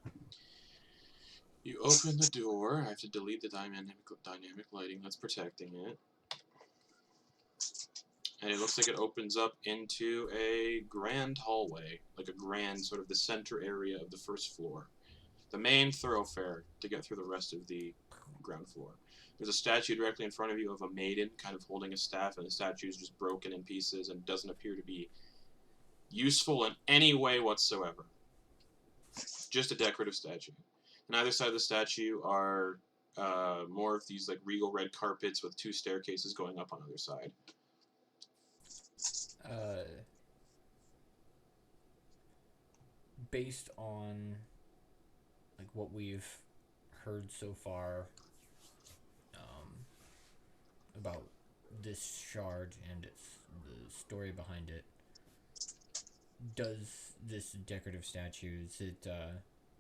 You open the door. I have to delete the dynamic lighting that's protecting it. And it looks like it opens up into a grand hallway, like a grand sort of the center area of the first floor. The main thoroughfare to get through the rest of the ground floor. There's a statue directly in front of you of a maiden kind of holding a staff, and the statue is just broken in pieces and doesn't appear to be useful in any way whatsoever. Just a decorative statue. On either side of the statue are more of these like regal red carpets with 2 staircases going up on either side. Based on like what we've heard so far about this shard and the story behind it, does this decorative statue, does it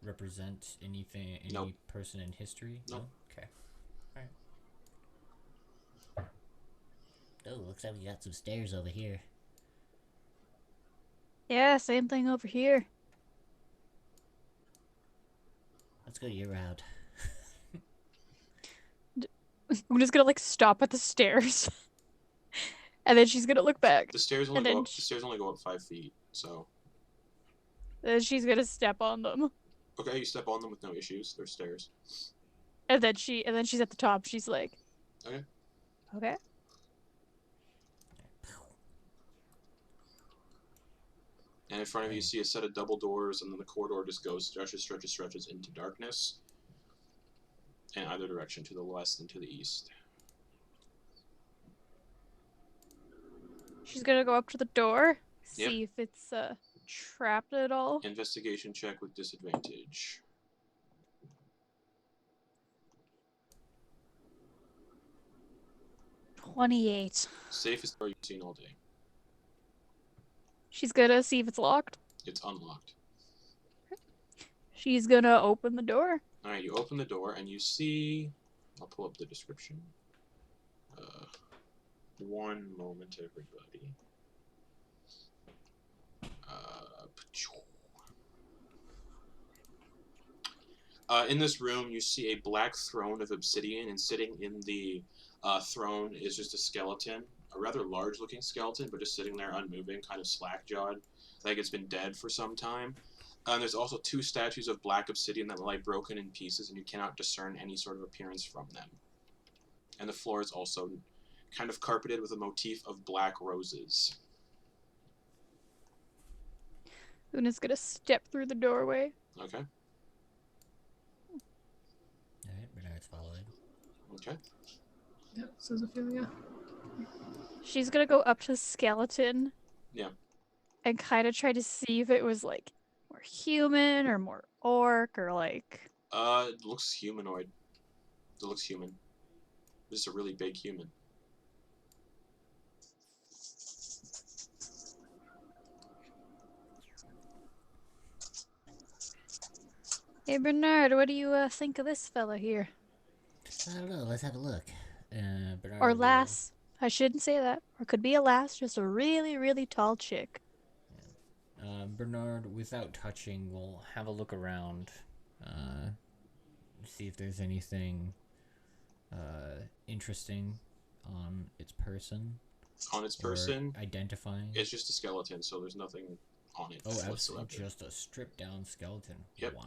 represent anything, any Nope. person in history? Nope. No? Okay. Oh, looks like we got some stairs over here. Yeah, same thing over here. Let's go your route. I'm just gonna like stop at the stairs. And then she's gonna look back. The stairs only And then go up. The stairs only go up 5 feet. So Then she's gonna step on them. okay, you step on them with no issues. They're stairs. And then she's at the top. She's like, Okay. Okay. And in front of you, you see a set of double doors, and then the corridor just goes stretches into darkness. In either direction, to the west and to the east. She's gonna go up to the door, Yep. see if it's trapped at all. Investigation check with disadvantage. 28. Safest door you've seen all day. She's gonna see if it's locked. It's unlocked. She's gonna open the door. Alright, you open the door and you see... I'll pull up the description. One moment, everybody. In this room, you see a black throne of obsidian, and sitting in the throne is just a skeleton. A rather large-looking skeleton, but just sitting there unmoving, kind of slack-jawed, like it's been dead for some time. And there's also 2 statues of black obsidian that lie broken in pieces, and you cannot discern any sort of appearance from them. And the floor is also kind of carpeted with a motif of black roses. Una's gonna step through the doorway. Okay? Alright, Bernard's following. Okay. Yep, says Ophelia. She's gonna go up to the skeleton. Yeah. And kind of try to see if it was like more human or more orc or like. It looks humanoid. It looks human. Just a really big human. Hey Bernard, what do you think of this fella here? I don't know, let's have a look. Bernard Or will- lass? I shouldn't say that. Or could be a lass, just a really, really tall chick. Bernard, without touching, will have a look around, see if there's anything interesting on its person. On its or person, identifying. it's just a skeleton, so there's nothing on it Oh, whatsoever. absolutely, just a stripped down skeleton. Yep. Wow.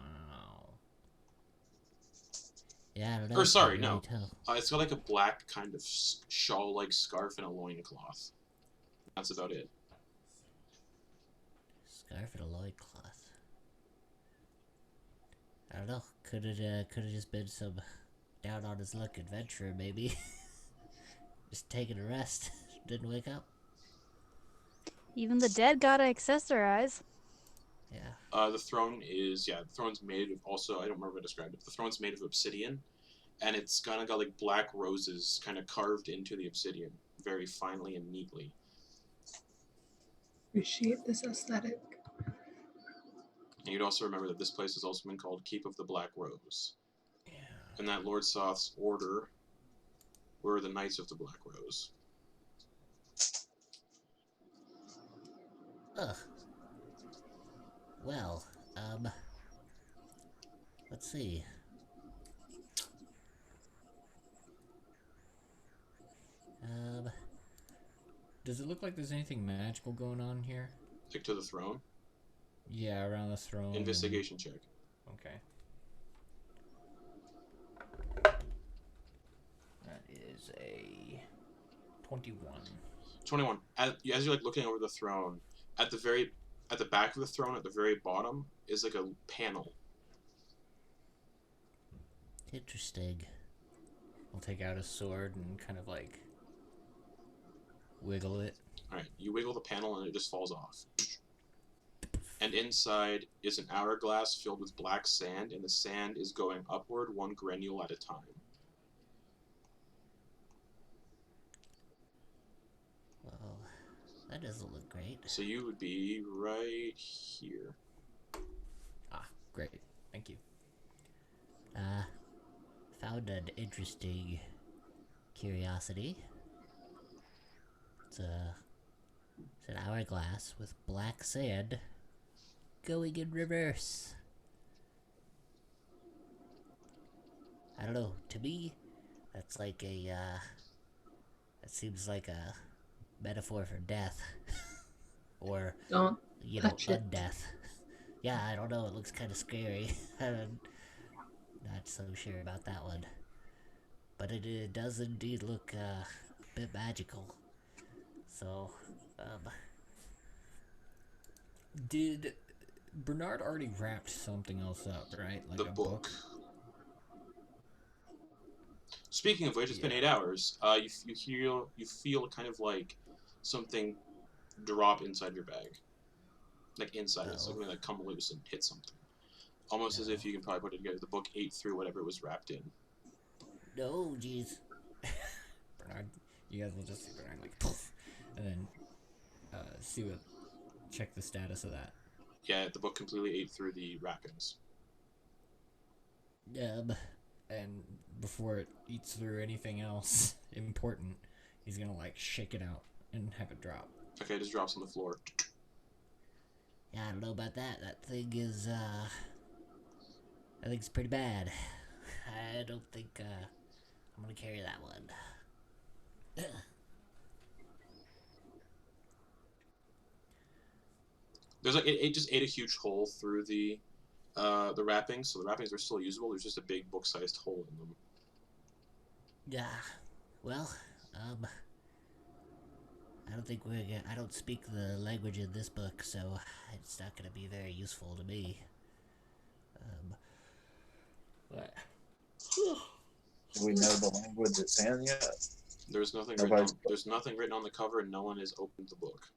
Yeah, I don't know. Or sorry, can't really no. tell. It's got like a black kind of shawl-like scarf and a loincloth. That's about it. Scarf and a loincloth. I don't know. Could it just been some down on his luck adventurer, maybe? Just taking a rest. Didn't wake up. Even the dead gotta accessorize. Yeah. The throne is, the throne's made of, also, I don't remember what I described it, the throne's made of obsidian, and it's kind of got like black roses kind of carved into the obsidian, very finely and neatly. Appreciate this aesthetic. And you'd also remember that this place has also been called Keep of the Black Rose. Yeah. And that Lord Soth's order were the Knights of the Black Rose. Ugh. Well, let's see. Does it look like there's anything magical going on here? Stick to the throne. Yeah, around the throne. Investigation check. Okay. That is a 21. 21. As you're like looking over the throne, at the back of the throne, at the very bottom, is like a panel. Interesting. I'll take out a sword and kind of like wiggle it. Alright, you wiggle the panel and it just falls off. And inside is an hourglass filled with black sand, and the sand is going upward one granule at a time. Well, that doesn't look great. So you would be right here. Ah, great. Thank you. Found an interesting curiosity. It's an hourglass with black sand going in reverse. I don't know, to me, that's like that seems like a metaphor for death. Or, Don't undeath. touch it. Yeah, I don't know, it looks kind of scary. I'm not so sure about that one. But it does indeed look a bit magical. So, Did Bernard already wrapped something else up, right? Like The a book. Speaking of which, it's been Yeah. 8 hours. You feel kind of like something drop inside your bag, like inside it, Oh. something like come loose and hit something, almost as if you can probably put it together. The book ate through whatever it was wrapped in. No, jeez. Bernard, you guys will just see Bernard like, and then check the status of that. Yeah, the book completely ate through the wrappings. And before it eats through anything else important, he's gonna like shake it out and have it drop. Okay, it just drops on the floor. Yeah, I don't know about that. That thing is, I think it's pretty bad. I don't think, I'm gonna carry that one. There's like it just ate a huge hole through the wrappings, so the wrappings are still usable. There's just a big book-sized hole in them. Yeah, well, I don't think I don't speak the language in this book, so it's not gonna be very useful to me. But Do we know the language it's in yet? There's nothing Nobody's- there's nothing written on the cover, and no one has opened the book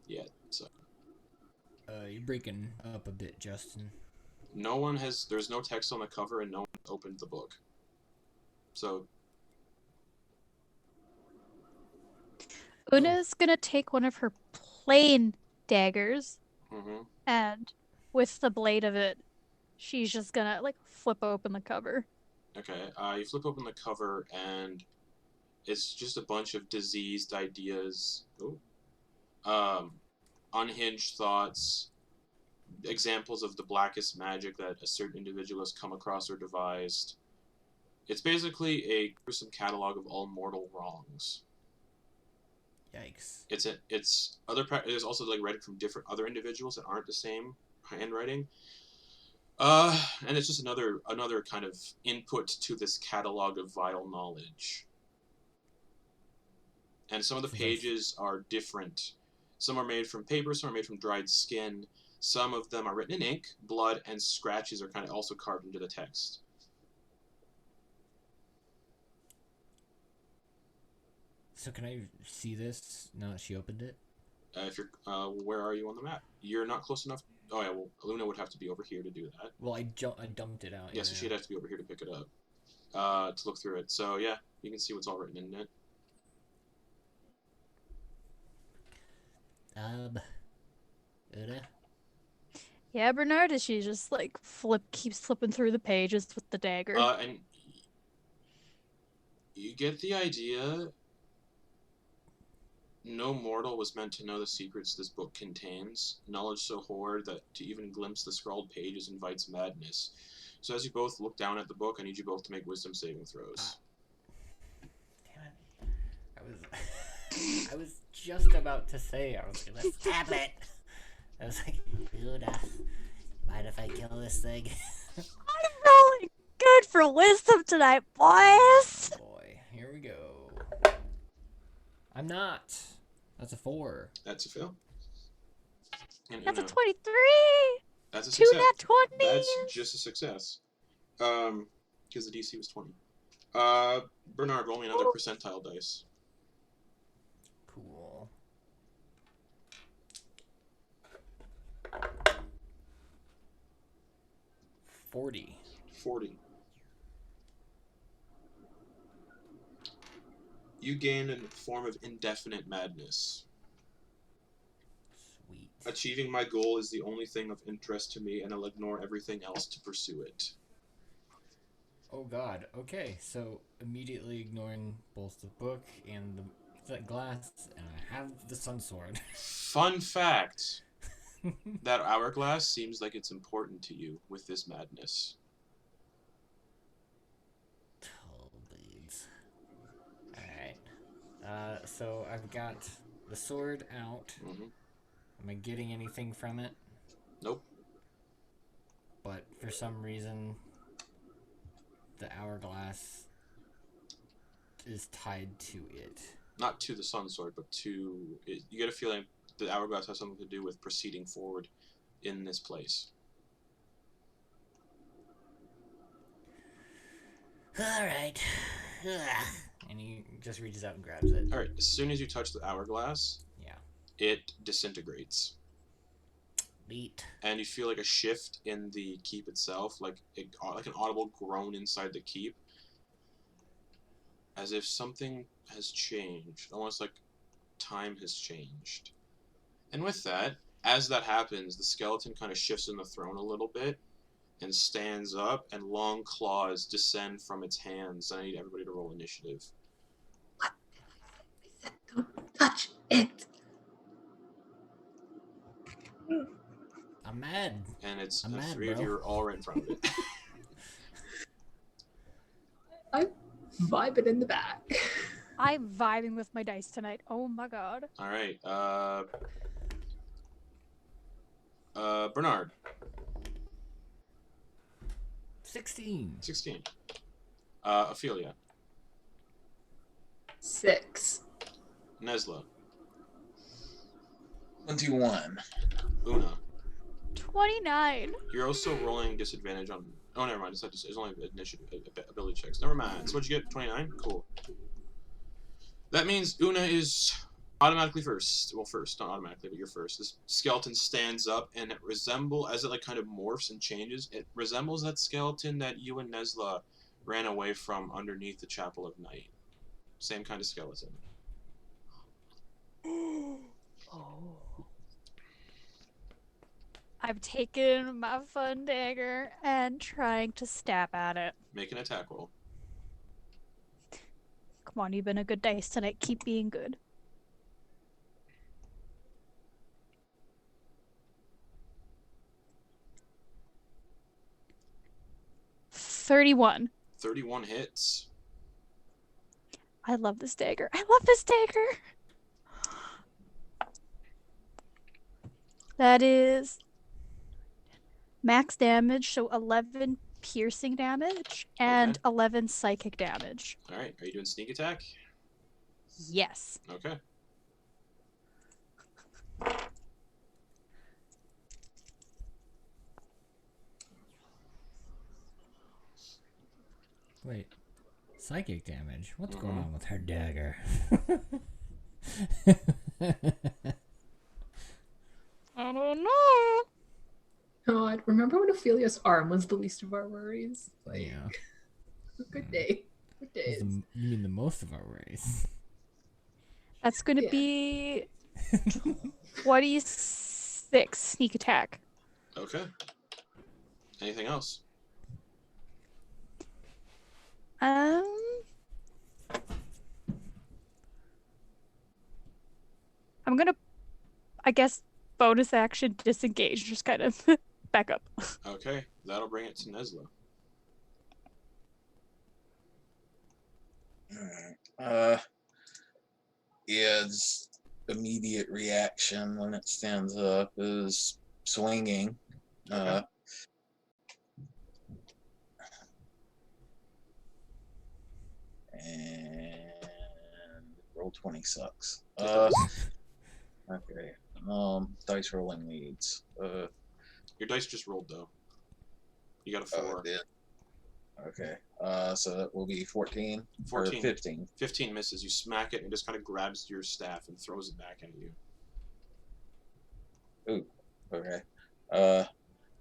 yet. So you're breaking up a bit, Justin. there's no text on the cover, and no one opened the book. So Una's gonna take one of her plain daggers, and with the blade of it, she's just gonna like flip open the cover. okay, you flip open the cover, and it's just a bunch of diseased ideas. Unhinged thoughts, examples of the blackest magic that a certain individual has come across or devised. It's basically a gruesome catalog of all mortal wrongs. Yikes. There's also like read from different other individuals that aren't the same handwriting. And it's just another kind of input to this catalog of vile knowledge. And some of the pages are different. Some are made from paper, some are made from dried skin. Some of them are written in ink, blood, and scratches are kind of also carved into the text. So can I see this now that she opened it? If you're, where are you on the map? You're not close enough. Oh yeah, well, Luna would have to be over here to do that. Well, I dumped it out. Yeah, so she'd have to be over here to pick it up, to look through it. So yeah, you can see what's all written in it. Una? Yeah, Bernard, is she just like keeps flipping through the pages with the dagger. And you get the idea. No mortal was meant to know the secrets this book contains. Knowledge so hoard that to even glimpse the scrawled pages invites madness. So as you both look down at the book, I need you both to make wisdom saving throws. I was just about to say I was gonna stab it. I was like, Una, mind if I kill this thing? I'm rolling good for wisdom tonight, boys. Boy, here we go. I'm not. That's a 4. That's a fail. And That's a Una, 23. that's a 2 success. nat 20s. That's just a success. Because the DC was 20. Bernard, roll me another percentile dice. Cool. $40. 40. You gain a form of indefinite madness. Sweet. Achieving my goal is the only thing of interest to me, and I'll ignore everything else to pursue it. Oh god. Okay, so immediately ignoring both the book and the glass, and I have the sun sword. Fun fact. That hourglass seems like it's important to you with this madness. Tall beads. Alright. So I've got the sword out. Mm-hmm. Am I getting anything from it? Nope. But for some reason, the hourglass is tied to it. Not to the sun sword, but to it. You get a feeling the hourglass has something to do with proceeding forward in this place. Alright. And he just reaches out and grabs it. All right. As soon as you touch the hourglass, Yeah. it disintegrates, Neat. and you feel like a shift in the keep itself, like an audible groan inside the keep, as if something has changed, almost like time has changed. And with that, as that happens, the skeleton kind of shifts in the throne a little bit and stands up, and long claws descend from its hands. I need everybody to roll initiative. I said don't touch it. I'm mad. And it's I'm the mad, three of bro. you are all right in front of it. I'm vibing in the back. I'm vibing with my dice tonight. Oh my god. All right. Bernard, 16. 16. Ophelia, 6. Nesla, 21. Una. 29. You're also rolling disadvantage on. Oh, never mind. It's only initiative ability checks. Never mind. So what'd you get? 29. Cool. That means Una is automatically first. Well, first, not automatically, but you're first. This skeleton stands up, and it as it like kind of morphs and changes. It resembles that skeleton that you and Nesla ran away from underneath the Chapel of Night. Same kind of skeleton. Oh. I've taken my fun dagger and trying to stab at it. Make an attack roll. Come on, you've been a good dice tonight. Keep being good. $31. 31 hits. I love this dagger. I love this dagger. That is max damage, so 11 piercing damage and 11 psychic damage. All right. Are you doing sneak attack? Yes. Okay. Wait. Psychic damage? What's going on with her dagger? I don't know. God, remember when Ophelia's arm was the least of our worries? Like, Yeah. good day. Good Is days. you mean the most of our worries? That's going to Yeah. be 26 sneak attack. Okay. Anything else? I'm gonna, I guess, bonus action disengage, just kind of back up. Okay. That'll bring it to Nesla. Yeah, its immediate reaction when it stands up is swinging. Okay. And roll 20 sucks. It does. Okay. Dice rolling leads. Your dice just rolled though. You got a Oh, 4. it did. Okay. So that will be 14. 14. Or 15. 15 misses. You smack it and it just kind of grabs your staff and throws it back at you. Ooh. Okay.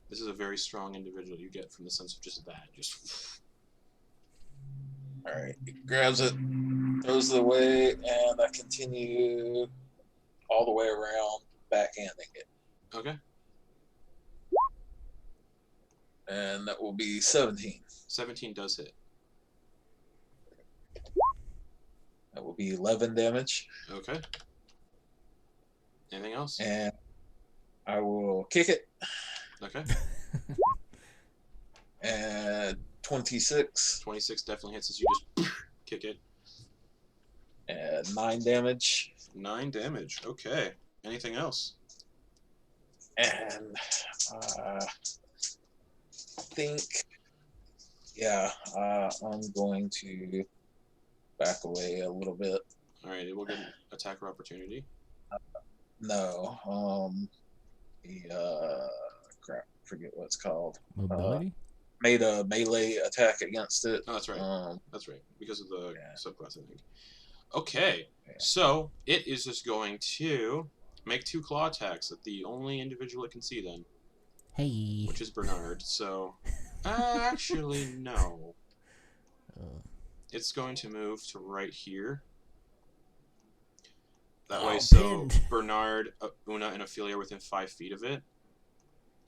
This is a very strong individual. You get from the sense of just that. Just. All right. He grabs it, throws it away, and I continue all the way around, backhanding it. Okay. And that will be 17. 17 does hit. That will be 11 damage. Okay. Anything else? And I will kick it. Okay. And 26. 26 definitely hits as you just kick it. And 9 damage. 9 damage. Okay. Anything else? And think, yeah, I'm going to back away a little bit. All right. It will get an attacker opportunity. No, crap, forget what it's called. Mobility? Made a melee attack against it. Oh, that's right. That's right. Because of the Yeah. subclass, I think. Okay. Yeah. So it is just going to make 2 claw attacks at the only individual it can see then, Hey. which is Bernard. So, actually, no. It's going to move to right here. That way, so pinned. Bernard, Una, and Ophelia are within 5 feet of it.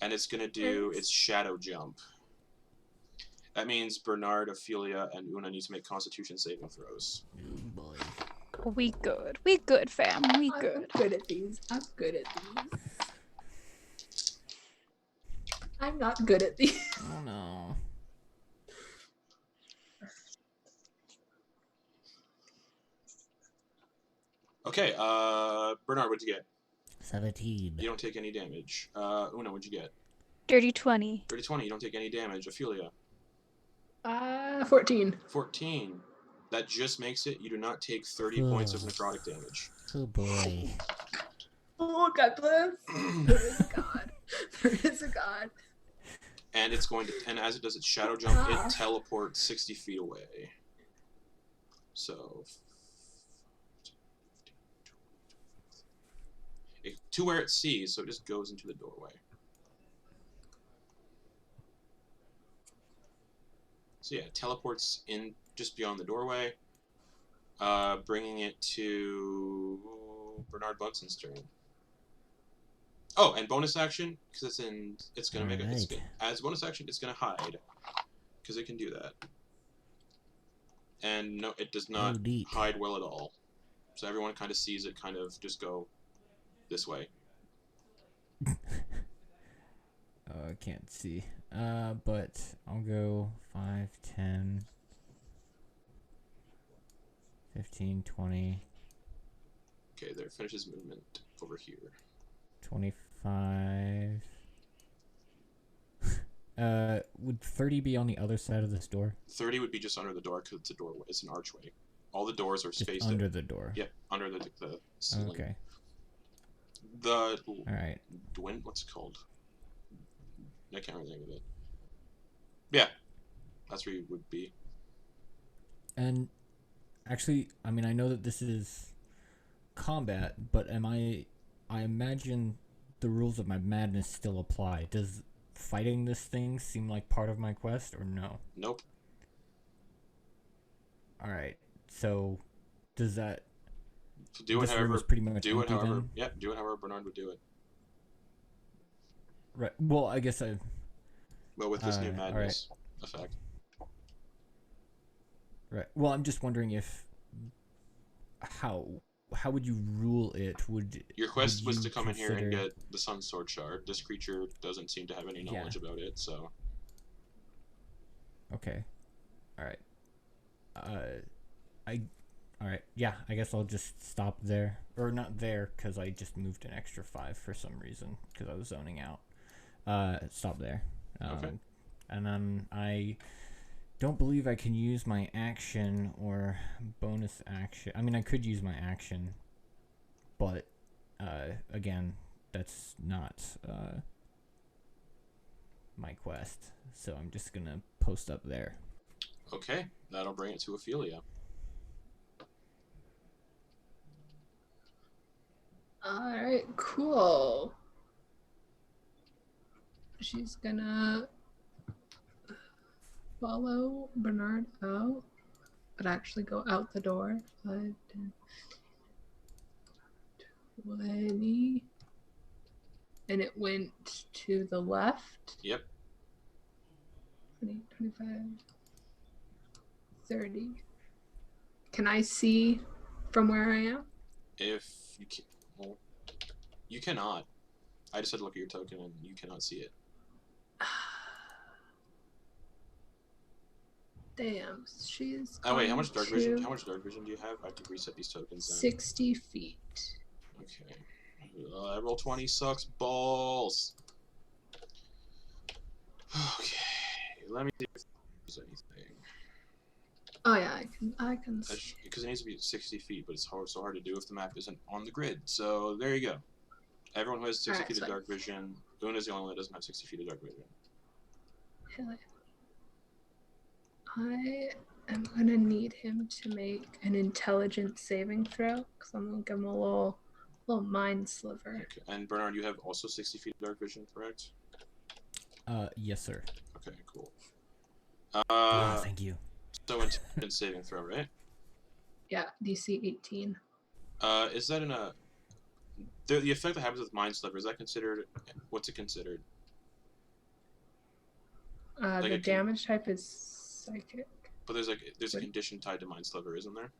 And it's going to do its shadow jump. That means Bernard, Ophelia, and Una need to make Constitution saving throws. Oh boy. We good. We good, fam. We good. I'm good at these. I'm good at these. I'm not good at these. Oh no. Okay, Bernard, what'd you get? 17. You don't take any damage. Una, what'd you get? Dirty 20. 30-20, you don't take any damage. Ophelia, 14. 14. That just makes it. You do not take 30 points of necrotic damage. Oh boy. Oh, God bless. There is a God. There is a God. And it's going to, and as it does its shadow jump, it teleports 60 feet away. So, to where it sees, so it just goes into the doorway. So yeah, it teleports in just beyond the doorway, bringing it to Bernard Bunson's turn. Oh, and bonus action, because it's gonna make it. As bonus action, it's gonna hide, because it can do that. And no, it does not hide well at all. So everyone kind of sees it, kind of just go this way. I can't see. But I'll go 5, 10, 15, 20, Okay, there finishes movement over here. 25. Would 30 be on the other side of this door? 30 would be just under the door because it's a doorway. It's an archway. All the doors are Just spaced under the door. Yep, under the ceiling. Okay. The All right. what's it called? I can't really think of it. Yeah, that's where you would be. And actually, I mean, I know that this is combat, but I imagine the rules of my madness still apply. Does fighting this thing seem like part of my quest, or no? Nope. All right. So, does that? So do it this room however. is pretty much Do it empty however. then? Yeah, do it however Bernard would do it. Right. Well, I guess I. Well, with this new all madness effect. Right. Well, I'm just wondering if how would you rule it? Your quest was you to come in here and consider- get the Sun Sword Shard. This creature doesn't seem to have any knowledge about it, so. Okay. All right. Alright, yeah, I guess I'll just stop there. Or not there, because I just moved an extra 5 for some reason, because I was zoning out. Stop there. Okay. And then I don't believe I can use my action or bonus action. I mean, I could use my action, but, again, that's not, my quest. So I'm just gonna post up there. Okay, that'll bring it to Ophelia. Alright, cool. She's gonna follow Bernard out, but actually go out the door. 5, 10, 20. And it went to the left. Yep. 20, 25, 30. Can I see from where I am? If you can, well, you cannot. I just had to look at your token and you cannot see it. Damn, she's. Oh wait, how much dark vision? to How much dark vision do you have? I have to reset these tokens. Then. 60 feet. Okay. Roll 20 sucks balls. Okay. Let me see if there's anything. Oh yeah, I can. Because it needs to be 60 feet, but it's so hard to do if the map isn't on the grid. So there you go. Everyone who has 60 feet of dark vision. Una's the only one that doesn't have 60 feet of dark vision. Hell yeah. I am gonna need him to make an intelligence saving throw because I'm gonna give him a little mind sliver. Okay. And Bernard, you have also 60 feet of dark vision, correct? Yes, sir. Okay, cool. Thank you. So intelligence saving throw, right? Yeah, DC 18. Is that in a the effect that happens with mind sliver? Is that considered? What's it considered? The damage type is psychic. But there's a condition tied to mind sliver, isn't there?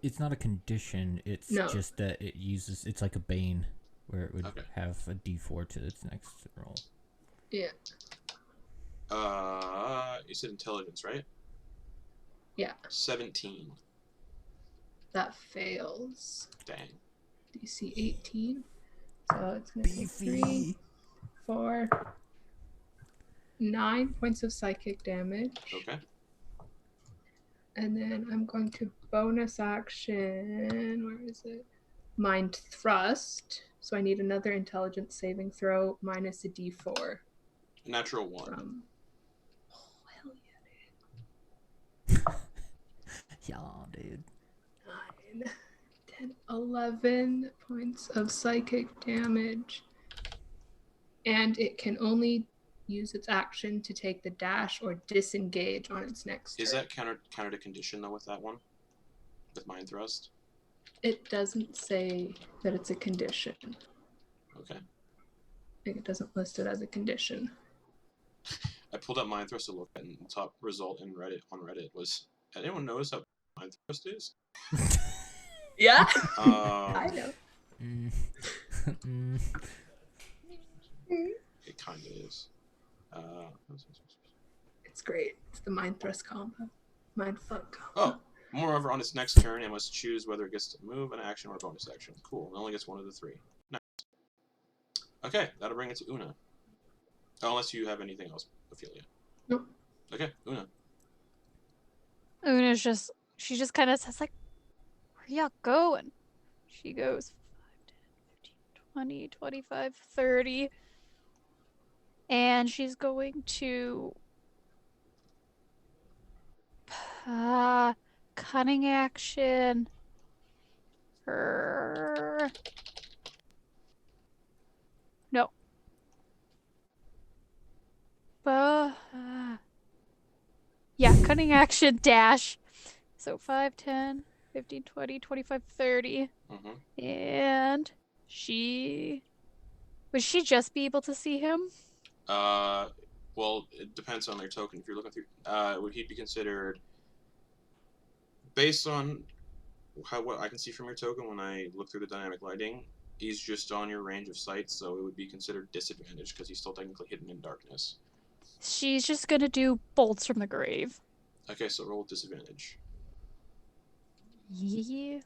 It's not a condition. It's just that it uses. It's like a bane, where it would have a D4 to its next roll. Yeah. You said intelligence, right? Yeah. 17. That fails. Dang. DC 18. So it's gonna be 3, 4, 9 points of psychic damage. Okay. And then I'm going to bonus action. Where is it? Mind thrust. So I need another intelligence saving throw minus a D4. Natural 1. Oh, hell yeah, Yeah, dude. 9, 10, 11 points of psychic damage. And it can only use its action to take the dash or disengage on its next turn. Is that counter to condition though with that one? With mind thrust? It doesn't say that it's a condition. Okay. I think it doesn't list it as a condition. I pulled up mind thrust to look at, and the top result in Reddit was, anyone notice how mind thrust is? Yeah. I know. It kind of is. It's great. It's the mind thrust combo. Mind fuck combo. Oh, moreover, on its next turn, it must choose whether it gets to move, an action, or a bonus action. Cool. It only gets one of the 3. Nice. Okay, that'll bring it to Una. Oh, unless you have anything else, Ophelia. Nope. Okay, Una. Una's she just kind of says like, where y'all going? She goes 5, 10, 15, 20, 25, 30. And she's going to cunning action. No. Yeah, cunning action dash. So 5, 10, 15, 20, 25, 30. Mm-hmm. And would she just be able to see him? Well, it depends on their token. If you're looking through, would he be considered, based on what I can see from your token when I look through the dynamic lighting, he's just on your range of sight, so it would be considered disadvantaged because he's still technically hidden in darkness. She's just gonna do bolts from the grave. Okay, so roll with disadvantage. Yeah.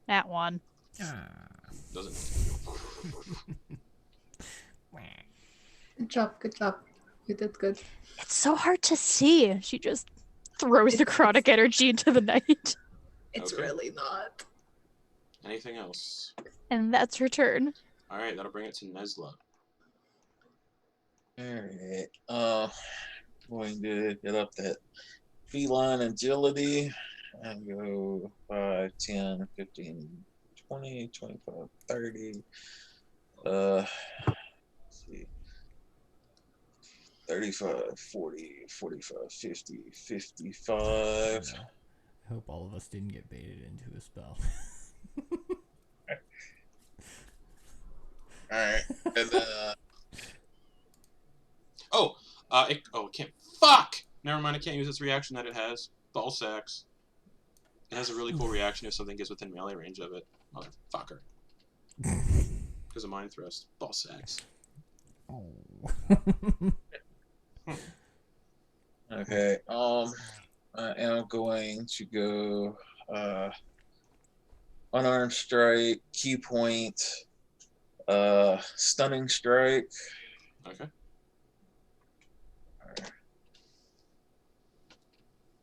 That one. Doesn't. Good job. Good job. You did good. It's so hard to see. She just throws the chronic energy into the night. It's Okay. really not. Anything else? And that's her turn. All right, that'll bring it to Nesla. Alright. Going to hit up that feline agility and go 5, 10, 15, 20, 25, 30. Let's see. 35, 40, 45, 50, 55. I hope all of us didn't get baited into a spell. Alright. And then It can't. Fuck! Never mind, I can't use its reaction that it has. Ball sacks. It has a really cool reaction if something gets within melee range of it. Motherfucker. Because of mind thrust. Ball sacks. Oh. okay. I am going to go unarmed strike, key point, stunning strike. Okay.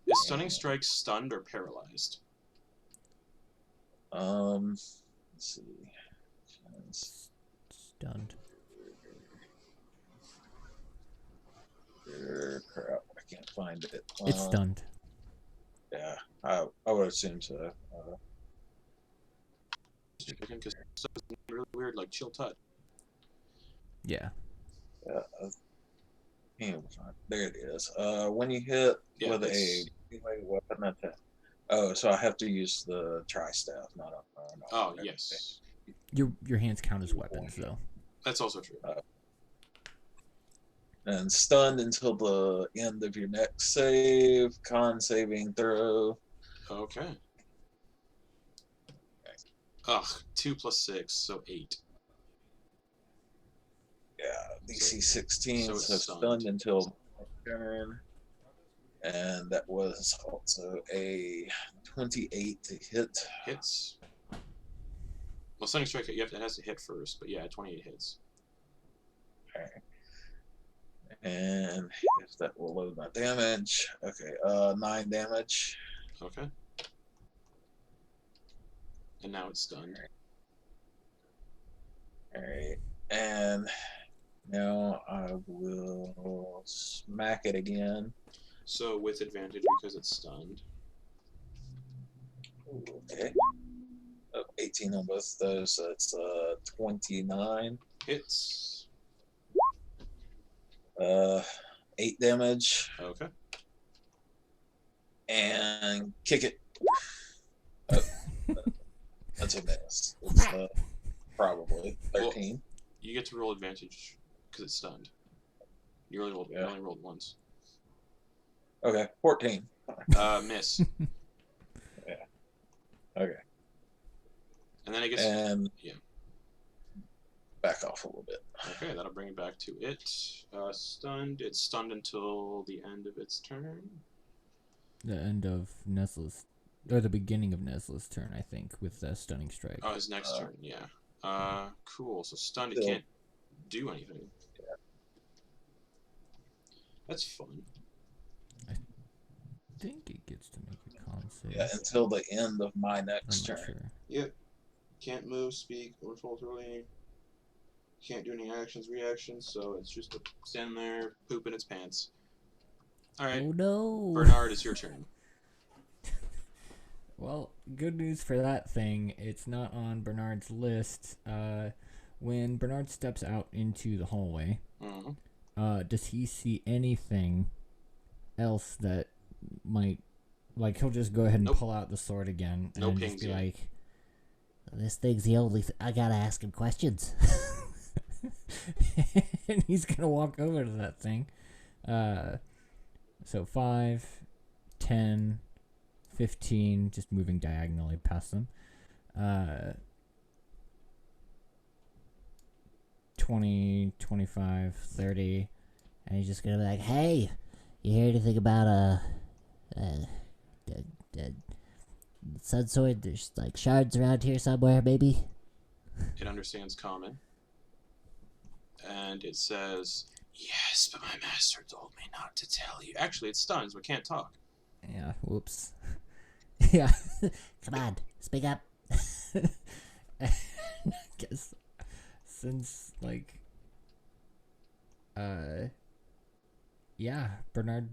Is stunning strike stunned or paralyzed? Let's see. Stunned. Crap, I can't find it. It's stunned. Yeah, I would assume so. Because it's really weird, like chill touch. Yeah. Yeah, there it is. When you hit with a melee weapon attack. Oh, so I have to use the tri-staff, not a. Oh, yes. Your hands count as weapons, though. That's also true. And stunned until the end of your next save. Con saving throw. Okay. Ugh, 2 plus 6, so 8. Yeah, DC 16, so so it's stunned until turn. And that was also a 28 to hit. Hits. Well, stunning strike, it has to hit first, but yeah, 28 hits. Okay. And if that will load my damage. Okay, 9 damage. Okay. And now it's stunned. Alright, and now I will smack it again. So with advantage because it's stunned. Ooh, okay. 18 on both those, so it's 29. Hits. 8 damage. Okay. And kick it. That's a miss. It's probably 13. Well, you get to roll advantage because it's stunned. You only rolled once. Okay, 14. Miss. Yeah. Okay. And then I guess. And yeah. Back off a little bit. Okay, that'll bring it back to it. Stunned. It's stunned until the end of its turn. The end of Nesla's, or the beginning of Nesla's turn, I think, with the stunning strike. Oh, his next turn. Yeah. Cool. So stunned, it can't do anything. Yeah. That's fun. I think it gets to make a con save. Yeah, until the end of my next I'm turn. not sure. Yep. Can't move, speak, or falterly. Can't do any actions, reactions, so it's just standing there pooping its pants. Alright. Oh no! Bernard, it's your turn. Well, good news for that thing. It's not on Bernard's list. When Bernard steps out into the hallway, does he see anything else that might, like, he'll just go ahead and pull out the sword again and just be like, this thing's the only I gotta ask him questions. and he's gonna walk over to that thing. So 5, 10, 15, just moving diagonally past them. 20, 25, 30, And he's just gonna be like, "Hey, you hear anything about sun sword? There's like shards around here somewhere, maybe." It understands common. And it says, "Yes, but my master told me not to tell you." Actually, it stuns, but can't talk. Yeah. Whoops. Yeah. Come on, speak up. I guess since like, yeah, Bernard,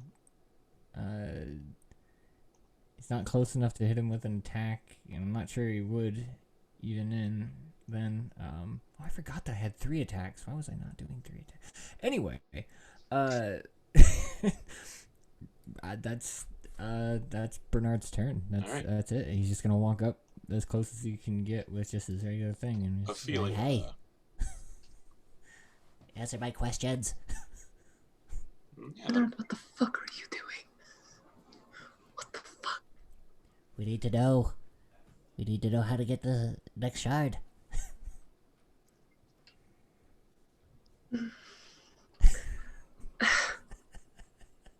he's not close enough to hit him with an attack, and I'm not sure he would, even then. Oh, I forgot that I had 3 attacks. Why was I not doing 3 attacks? Anyway, that's Bernard's turn. Alright. That's it. He's just gonna walk up as close as he can get with just his regular thing, and just be like, Ophelia. "Hey, answer my questions. Yeah, Bernard, what the fuck are you doing? What the fuck? We need to know. We need to know how to get the next shard."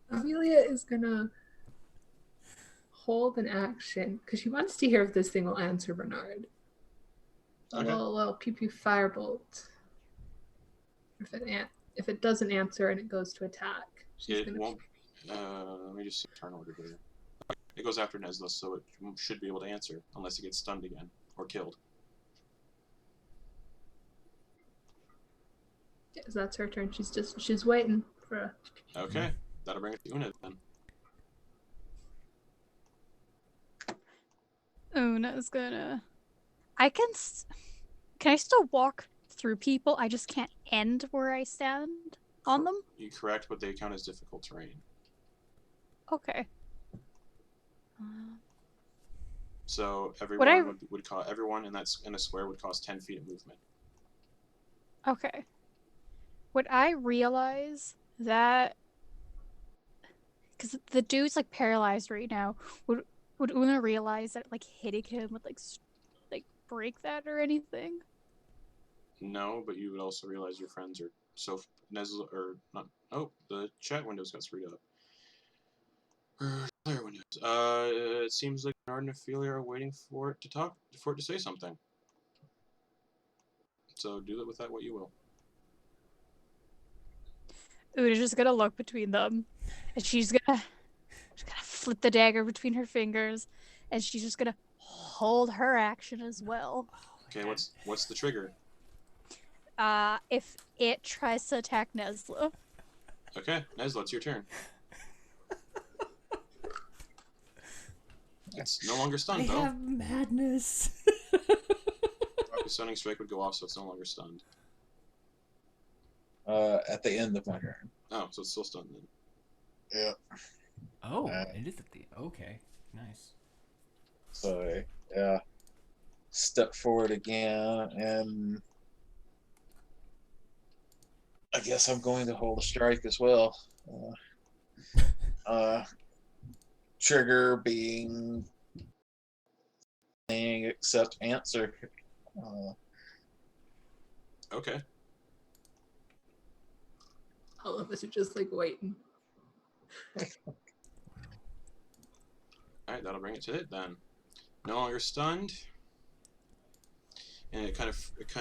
Amelia is gonna hold an action because she wants to hear if this thing will answer Bernard. A Okay. little pew pew firebolt. If it doesn't answer and it goes to attack, she's it gonna. won't. Let me just see turn order here. It goes after Nesla, so it should be able to answer, unless it gets stunned again or killed. Yeah, so that's her turn. She's waiting for a. Okay, that'll bring it to Una then. Una's gonna. Can I still walk through people? I just can't end where I stand on them? You correct, but they count as difficult terrain. Okay. So I- everyone would cost everyone in a square would cost 10 feet of movement. Okay. Would I realize that? Because the dude's like paralyzed right now. Would Una realize that like hitting him would like break that or anything? No, but you would also realize your friends are so Nesla or not. Oh, the chat windows got screwed up. Player windows. It seems like Bernard and Ophelia are waiting for it to say something. So do it with that what you will. Una's just gonna look between them, and she's gonna flip the dagger between her fingers, and she's just gonna hold her action as well. Okay, what's the trigger? If it tries to attack Nesla. Okay, Nesla, it's your turn. It's no longer I stunned though. have madness. The stunning strike would go off, so it's no longer stunned. At the end of my turn. Oh, so it's still stunned then. Yeah. Oh, it is at the okay, nice. So yeah, step forward again, and I guess I'm going to hold a strike as well. Trigger being except answer. Okay. All of us are just like waiting. Alright, that'll bring it to it then. No longer stunned. And it kind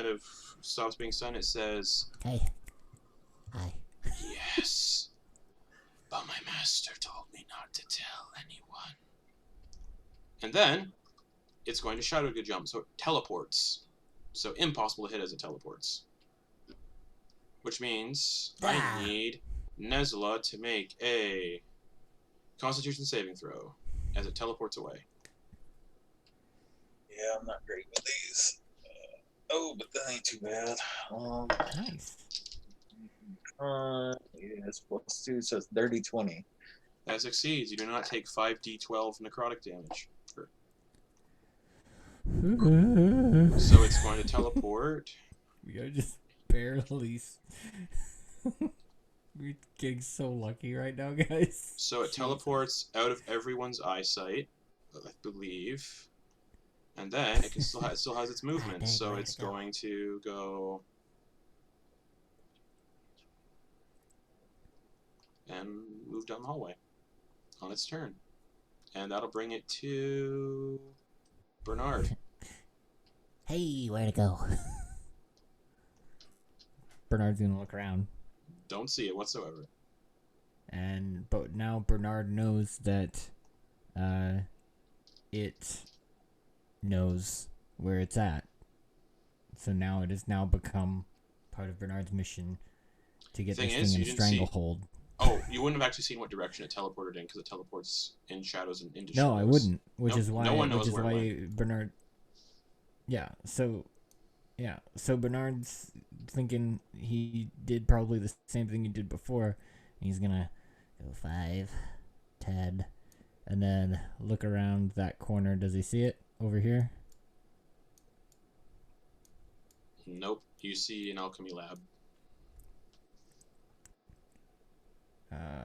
of stops being stunned. It says, "Hey, hi." "Yes, but my master told me not to tell anyone." And then it's going to shadow good jump, so it teleports. So impossible to hit as it teleports. Which means I need Nesla to make a Constitution saving throw as it teleports away. Yeah, I'm not great with these. But that ain't too bad. Nice. Yes, plus 2, so it's dirty 20. That succeeds. You do not take 5d12 necrotic damage. So it's going to teleport. We are just barely. We're getting so lucky right now, guys. So it teleports out of everyone's eyesight, I believe. And then it still has its movement, so it's going to go and move down the hallway on its turn. And that'll bring it to Bernard. Hey, where to go? Bernard's gonna look around. Don't see it whatsoever. But now Bernard knows that it knows where it's at. So now it has now become part of Bernard's mission to get Thing this is, thing you in didn't see- stranglehold. Oh, you wouldn't have actually seen what direction it teleported in because it teleports in shadows and into shadows. No, I wouldn't. Which Nope, is why. no one knows which is where it why Bernard. Yeah. So Bernard's thinking he did probably the same thing he did before. He's gonna Go 5, 10. and then look around that corner. Does he see it over here? Nope. You see an alchemy lab.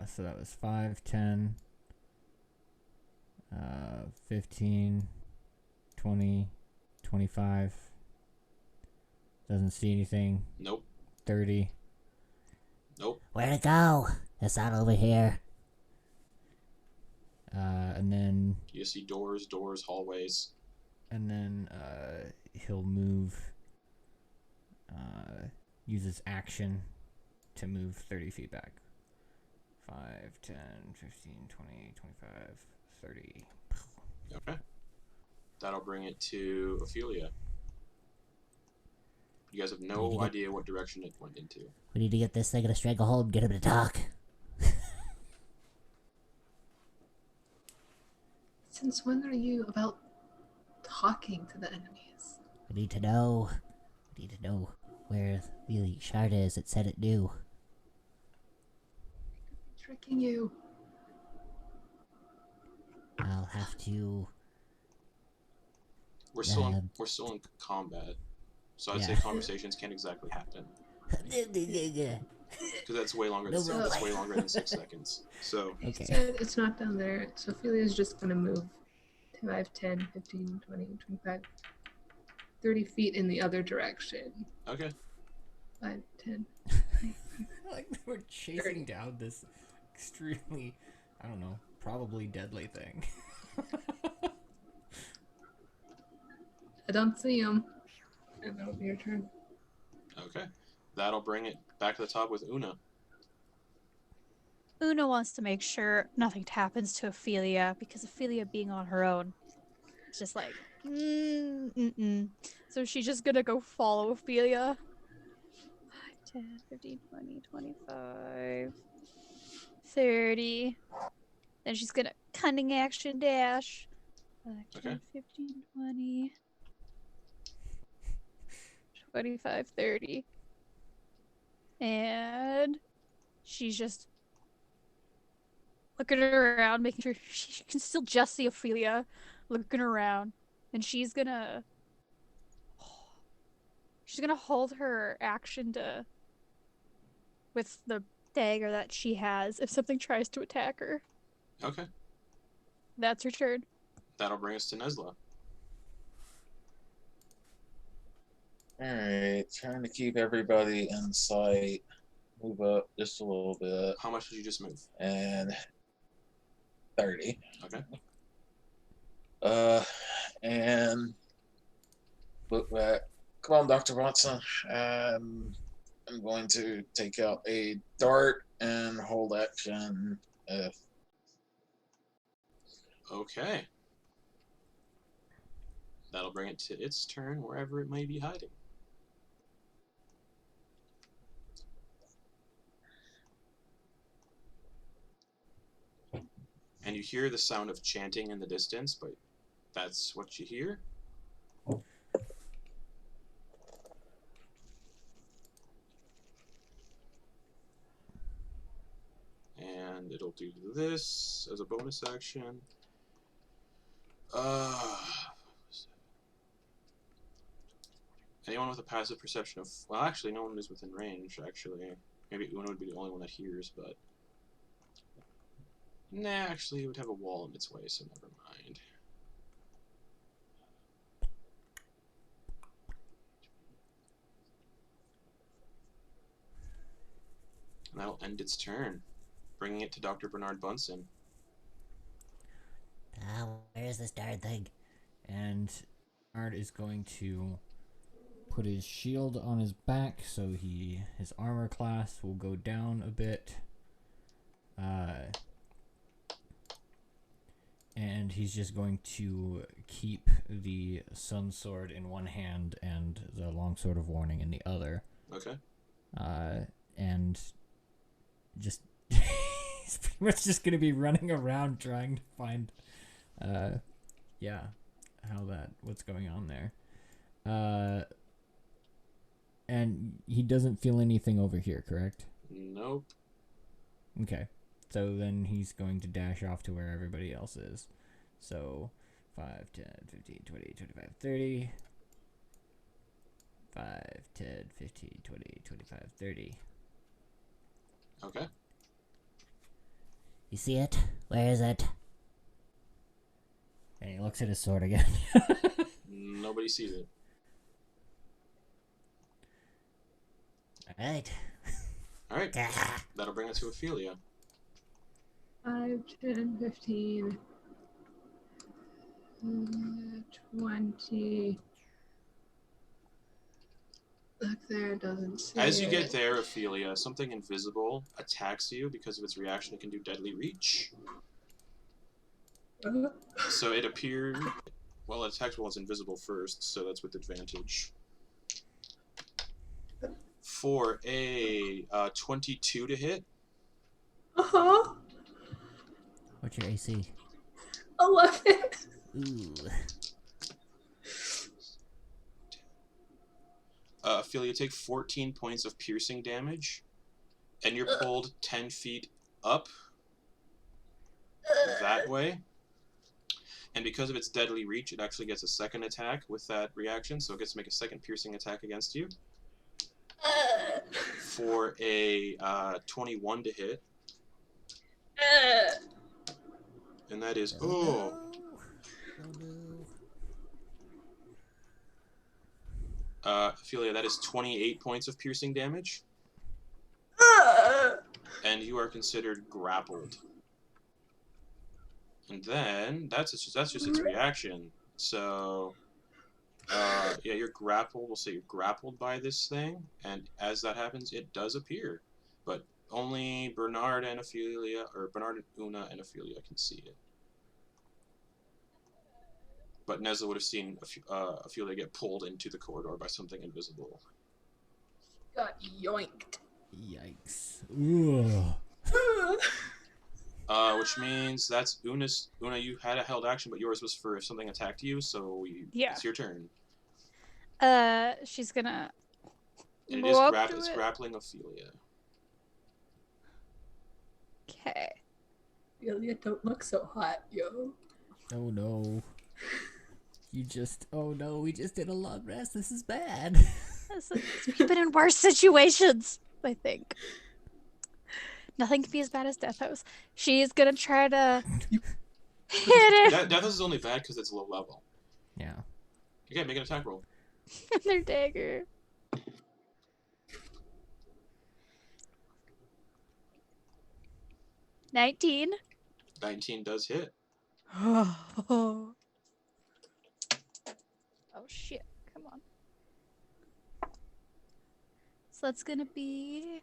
So that was 5, 10, 15, 20, 25. Doesn't see anything. Nope. 30. Nope. Where to go? It's not over here. And then You see doors, hallways. he'll move. Use his action to move 30 feet back. 5, 10, 15, 20, 25, 30. Okay. That'll bring it to Ophelia. You guys have no idea what direction it went into. We need to get this thing in a stranglehold and get him to talk. Since when are you about talking to the enemies? We need to know. We need to know where the shard is. It said it knew. Tricking you. I'll have to. We're still in combat, so I'd say Yeah. conversations can't exactly happen because that's way longer. No, That's way longer than 6 seconds. So He Okay. said it's not down there. So Ophelia's just going to move 5, 10, 15, 20, 25, 30 feet in the other direction. okay. 5, 10. Like we're chasing down this extremely, I don't know, probably deadly thing. I don't see him. And that'll be your turn. Okay. That'll bring it back to the top with Una. Una wants to make sure nothing happens to Ophelia because Ophelia being on her own, it's just like, So she's just gonna go follow Ophelia. 5, 10, 15, 20, 25, 30. Then she's gonna cunning action dash. 5, 10, Okay. 15, 20, 25, 30. And she's just looking around, making sure she can still just see Ophelia, looking around, and she's gonna hold her action to with the dagger that she has if something tries to attack her. Okay. That's her turn. That'll bring us to Nesla. Alright, trying to keep everybody in sight. Move up just a little bit. How much did you just move? And 30. Okay. And look back. Come on, Dr. Watson. I'm going to take out a dart and hold action. Okay. That'll bring it to its turn wherever it may be hiding. And you hear the sound of chanting in the distance, but that's what you hear. And it'll do this as a bonus action. Anyone with a passive perception of... Well, actually, no one is within range, actually. Maybe Una would be the only one that hears, but... Nah, actually, it would have a wall in its way, so never mind. And that'll end its turn. bringing it to Dr. Bernard Bunsen. Where is this darn thing? And Bernard is going to put his shield on his back, so his armor class will go down a bit. And he's just going to keep the sun sword in one hand and the long sword of warning in the other. Okay. And just he's pretty much just gonna be running around trying to find what's going on there. And he doesn't feel anything over here, correct? Nope. Okay. So then he's going to dash off to where everybody else is. So 5, 10, 15, 20, 25, 30. 5, 10, 15, 20, 25, 30. Okay. You see it? Where is it? And he looks at his sword again. Nobody sees it. Alright. Alright. That'll bring us to Ophelia. 5, 10, 15, 20. Look there, it doesn't see As you it. get there, Ophelia, something invisible attacks you. Because of its reaction, it can do deadly reach. So it appeared... Well, it attacks while it's invisible first, so that's with advantage. For a 22 to hit. Uh-huh. What's your AC? 11. Ooh. Ophelia, take 14 points of piercing damage, and you're pulled 10 feet up that way. And because of its deadly reach, it actually gets a second attack with that reaction, so it gets to make a second piercing attack against you. For a 21 to hit. And that is... Oh! Ophelia, that is 28 points of piercing damage. And you are considered grappled. And then, that's just its reaction. So, yeah, you're grappled. We'll say you're grappled by this thing. And as that happens, it does appear. But only Bernard and Ophelia, or Bernard and Una and Ophelia can see it. But Nezla would have seen Ophelia get pulled into the corridor by something invisible. Got yoinked. Yikes. Ooh. Which means that's Una's. Una, you had a held action, but yours was for if something attacked you, so it's your turn. She's gonna And go up to it's it. grappling Ophelia. Okay. Ophelia, don't look so hot, yo. Oh no. Oh no, we just did a long rest. This is bad. We've been in worse situations, I think. Nothing can be as bad as Death House. She's gonna try to hit it. Death House is only bad because it's low level. Yeah. Okay, make an attack roll. Their dagger. $19. 19 does hit. Oh shit! Come on. So that's gonna be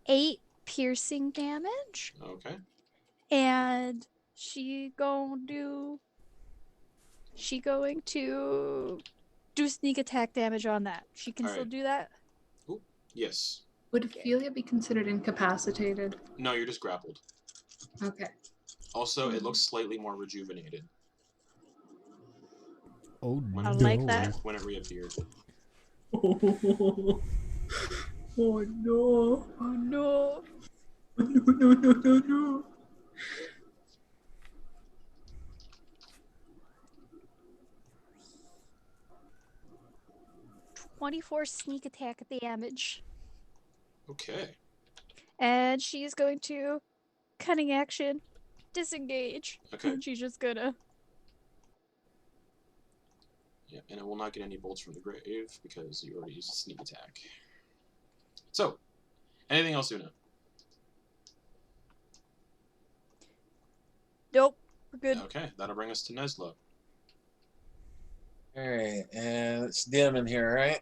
8 piercing damage, Okay. and she going to do sneak attack damage on that. She can still Alright. do that. Ooh, yes. Would Ophelia be considered incapacitated? No, you're just grappled. Okay. Also, it looks slightly more rejuvenated Oh when no. I like that. when it reappeared. Oh no. Oh no! No, no. 24 sneak attack damage. Okay. And she's going to cunning action disengage. Okay. And she's just gonna Yeah, and it will not get any bolts from the grave because you already used a sneak attack. So, anything else, Una? Nope. We're good. Okay, that'll bring us to Neslo. All right, and it's dim in here, right?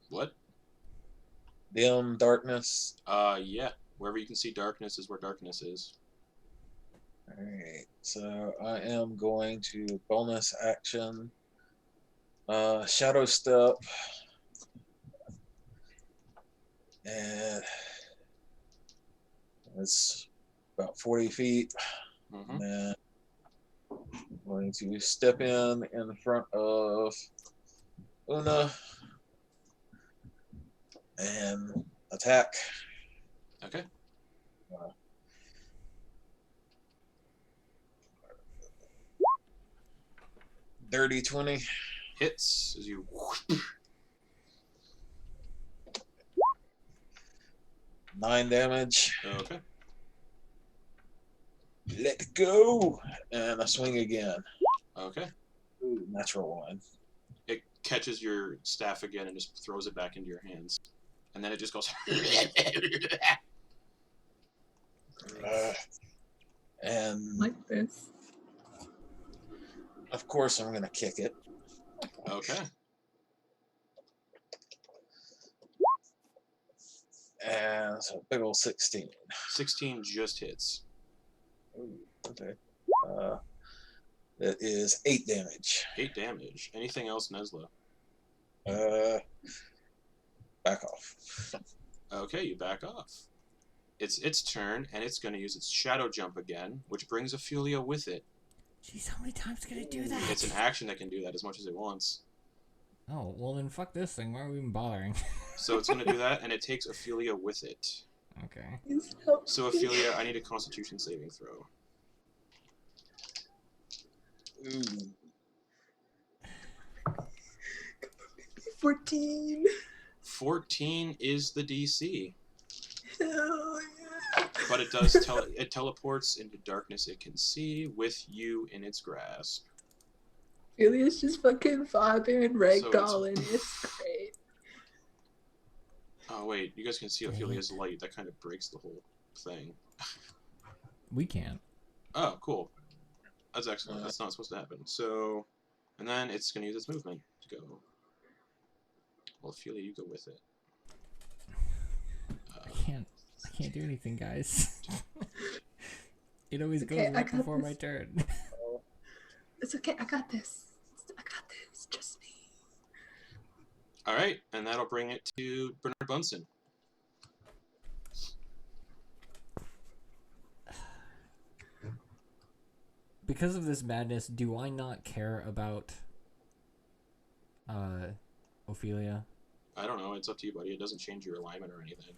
What? Dim, darkness. Yeah. Wherever you can see darkness is where darkness is. All right, so I am going to bonus action, shadow step, and it's about 40 feet. Mm-hmm. And then I'm going to step in front of Una and attack. Okay. Dirty 20. Hits as you. 9 damage. Okay. Let go. And I swing again. Okay. Ooh, natural 1. It catches your staff again and just throws it back into your hands. And then it just goes. And Like this. of course, I'm going to kick it. Okay. And so big old 16. 16 just hits. Ooh, okay. That is 8 damage. 8 damage. Anything else, Neslo? Back off. Okay, you back off. It's its turn, and it's going to use its shadow jump again, which brings Ophelia with it. Jeez, how many times can it do that? It's an action that can do that as much as it wants. Oh, well then fuck this thing. Why are we even bothering? So it's going to do that, and it takes Ophelia with it. Okay. Please help So me. Ophelia, I need a Constitution saving throw. Ooh. 14. 14 is the DC, Hell yeah. but it does it teleports into darkness it can see with you in its grasp. Opelia's just fucking vibing and it's- ragdolling. It's great. Oh wait, you guys can see Ophelia's light. That kind of breaks the whole thing. We can't. Oh, cool. That's excellent. That's not supposed to happen. So, and then it's going to use its movement to go. Well, Ophelia, you go with it. I can't do anything, guys. It always Okay, goes I right got before my this. turn. It's okay. I got this. I got this. Just me. All right, and that'll bring it to Bernard Bunsen. Because of this madness, do I not care about Ophelia? I don't know. It's up to you, buddy. It doesn't change your alignment or anything.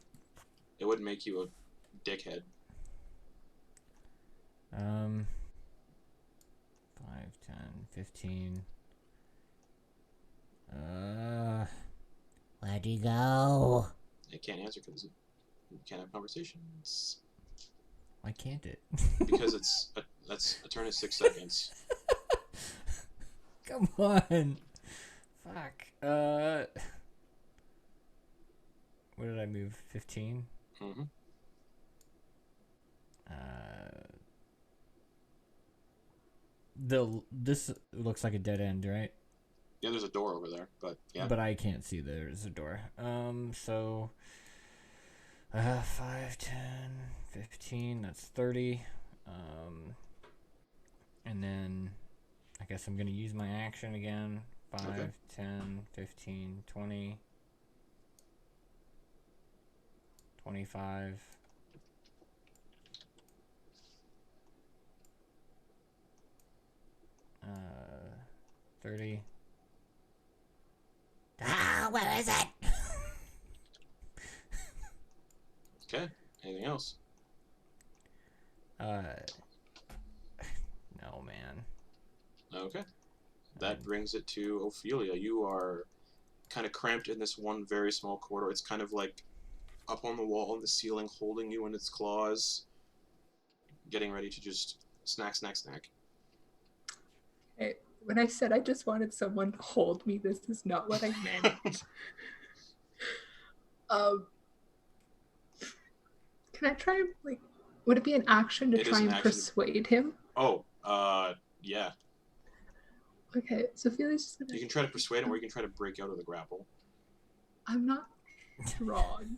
It wouldn't make you a dickhead. 5, 10, 15. Where'd you go? It can't answer because you can't have conversations. Why can't it? Because that's a turn is 6 seconds. Come on. Fuck. Where did I move? 15? Mm-hmm. This looks like a dead end, right? Yeah, there's a door over there, but yeah. But I can't see there's a door. So 5, 10, 15, that's 30. And then I guess I'm gonna use my action again. 5, Okay. 10, 15, 20, 25. Uh, 30. Ah, where is it? Okay. Anything else? No, man. Okay. That brings it to Ophelia. You are kind of cramped in this one very small corridor. It's kind of like up on the wall in the ceiling, holding you in its claws, getting ready to just snack. Hey, when I said I just wanted someone to hold me, this is not what I meant. Can I try and Would it be an action to It is try an and action. persuade him? Oh, yeah. Okay, so Ophelia's just gonna. You can try to persuade him, or you can try to break out of the grapple. I'm not strong.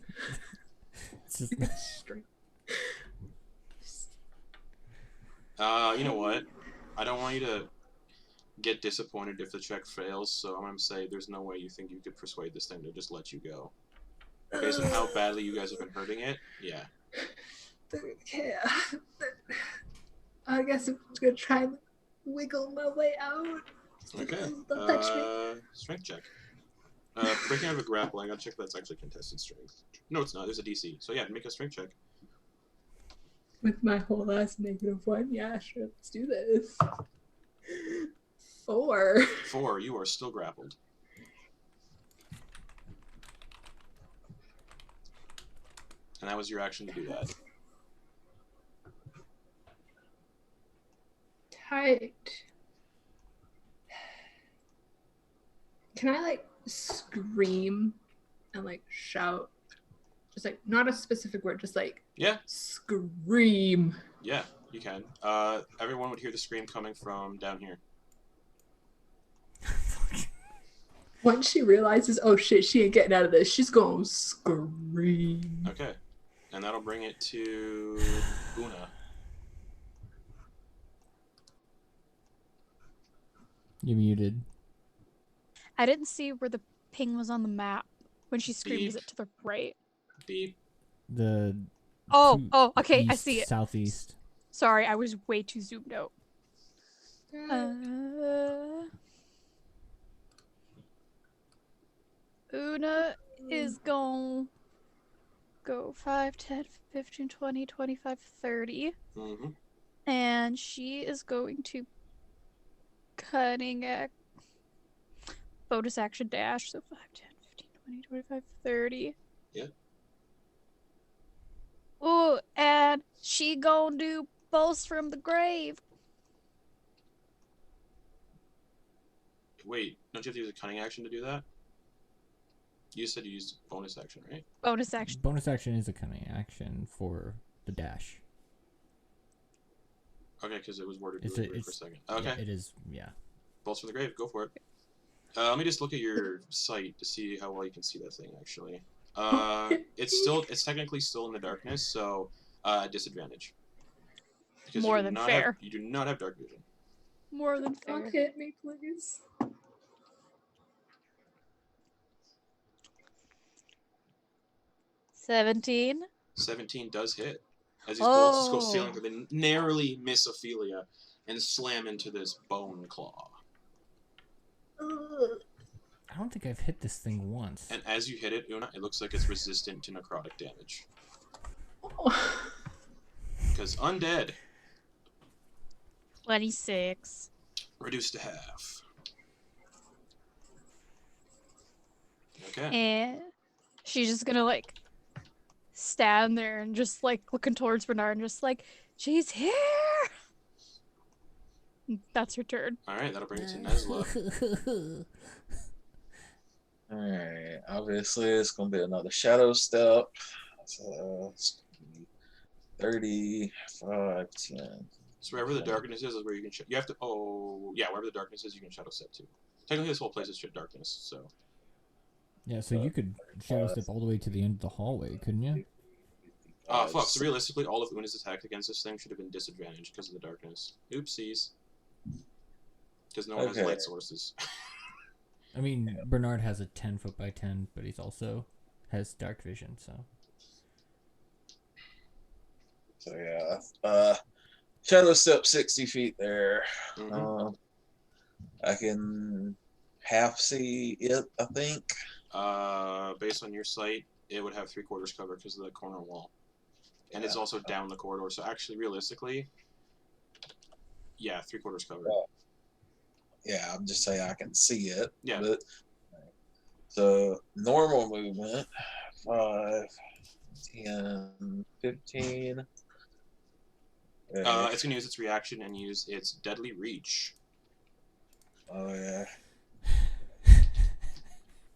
It's just Strength. You know what? I don't want you to get disappointed if the check fails, so I'm gonna say there's no way you think you could persuade this thing to just let you go. Based on how badly you guys have been hurting it, yeah. Okay. I guess I'm just gonna try and wiggle my way out. Okay. Don't touch me. Strength check. Breaking out of a grapple, I gotta check if that's actually contested strength. No, it's not. There's a DC. So yeah, make a strength check. With my whole ass -1, yeah, sure, let's do this. 4. 4, you are still grappled. And that was your action to do that. Tight. Can I like scream and like shout? Just like not a specific word, just like Yeah. Scream. Yeah, you can. Everyone would hear the scream coming from down here. Once she realizes, oh shit, she ain't getting out of this, she's gonna scream. Okay. And that'll bring it to Una. You muted. I didn't see where the ping was on the map when she screamed. Beep. Was it to the right? Beep. The Oh, okay, I east, see it. Southeast. Sorry, I was way too zoomed out. Una is going go 5, 10, 15, 20, 25, 30. Mm-hmm. And she is going to cunning act bonus action dash. So 5, 10, 15, 20, 25, 30. Yeah. Oh, and she gonna do boast from the grave. Wait, don't you have to use a cunning action to do that? You said you used bonus action, right? Bonus action. Bonus action is a cunning action for the dash. Okay, because it was worded It's really a- weird for a it's- second. Okay. Yeah, it is. Yeah. Bolts from the grave, go for it. Let me just look at your sight to see how well you can see that thing, actually. It's technically still in the darkness, so disadvantage. Because More than fair. You do not have dark vision. More than fair. Don't hit me, please. 17. 17 does hit. As these bolts just go Oh. sailing through, they narrowly miss Ophelia and slam into this bone claw. I don't think I've hit this thing once. And as you hit it, Una, it looks like it's resistant to necrotic damage. Because undead, 26. reduced to half. Okay. And she's just gonna like stand there and just like looking towards Bernard and just like, she's here. That's her turn. Alright, that'll bring it to Nesla. Alright, obviously it's gonna be another shadow step. So it's gonna be 35, 10. So wherever the darkness is where you can... you have to... Oh, yeah, wherever the darkness is, you can shadow step too. Technically, this whole place is darkness, so... Yeah, so you could shadow step all the way to the end of the hallway, couldn't you? Fuck, so realistically, all of Una's attack against this thing should have been disadvantaged because of the darkness. Oopsies. Because no one has Okay. light sources. I mean, Bernard has a 10 foot by 10, but he's also has dark vision, so. So yeah, shadow step 60 feet there. Mhm. I can half see it, I think. Based on your sight, it would have 3/4 cover because of the corner wall. And it's Yeah. also down the corridor, so actually, realistically, yeah, 3/4 cover. Yeah, I'm just saying I can see it. Yeah. But, so normal movement, 5, 10, 15. It's going to use its reaction and use its deadly reach. Oh yeah.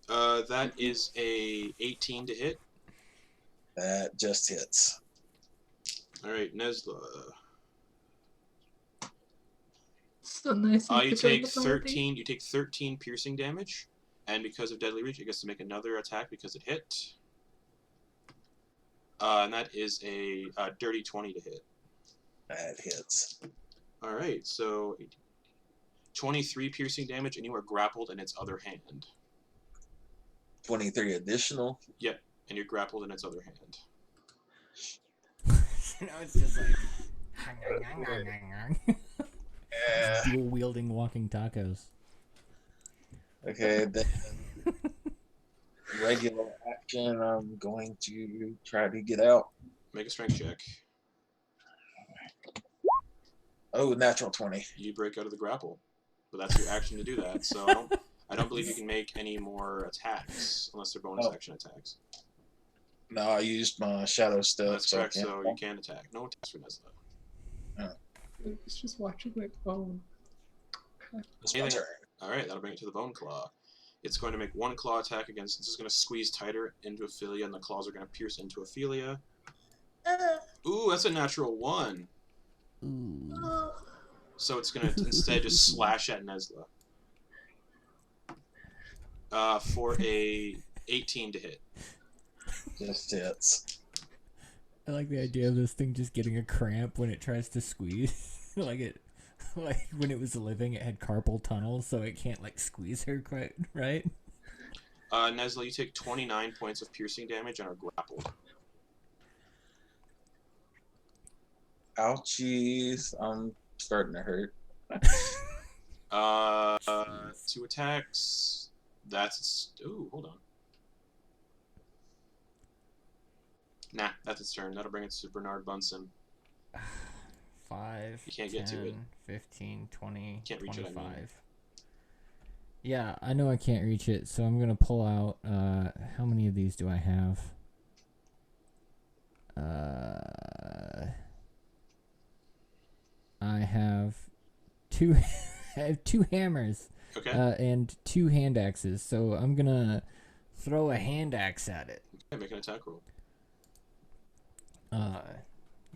That is a 18 to hit. That just hits. All right, Nesla. So nice. You take 13. You take 13 piercing damage, and because of deadly reach, it gets to make another attack because it hit. And that is a dirty 20 to hit. That hits. All right, so 23 piercing damage, and you are grappled in its other hand. 23 additional. Yep, and you're grappled in its other hand. So now it's just like Yeah. dual wielding walking tacos. Okay, then regular action. I'm going to try to get out. Make a strength check. Oh, natural 20. You break out of the grapple, but that's your action to do that. So I don't believe you can make any more attacks unless they're bonus action attacks. No, I used my shadow stuff. That's correct. So you can attack. No attacks for Nesla. It's just watching my phone. It's my turn. All right, that'll bring it to the bone claw. It's going to make one claw attack against. This is going to squeeze tighter into Ophelia, and the claws are going to pierce into Ophelia. Ooh, that's a natural 1. Ooh. So it's going to instead just slash at Nesla. For a 18 to hit. Just hits. I like the idea of this thing just getting a cramp when it tries to squeeze. like when it was living, it had carpal tunnel, so it can't like squeeze her quite right. Nesla, you take 29 points of piercing damage and are grappled. Ouchies. I'm starting to hurt. 2 attacks. That's ooh, hold on. Nah, that's its turn. That'll bring it to Bernard Bunsen. 5, You can't 10, get to it. 15, 20, Can't reach it, I 25. mean. Yeah, I know I can't reach it, so I'm going to pull out, how many of these do I have? I have two hammers. Okay. And 2 hand axes, so I'm going to throw a hand axe at it. Okay, make an attack roll.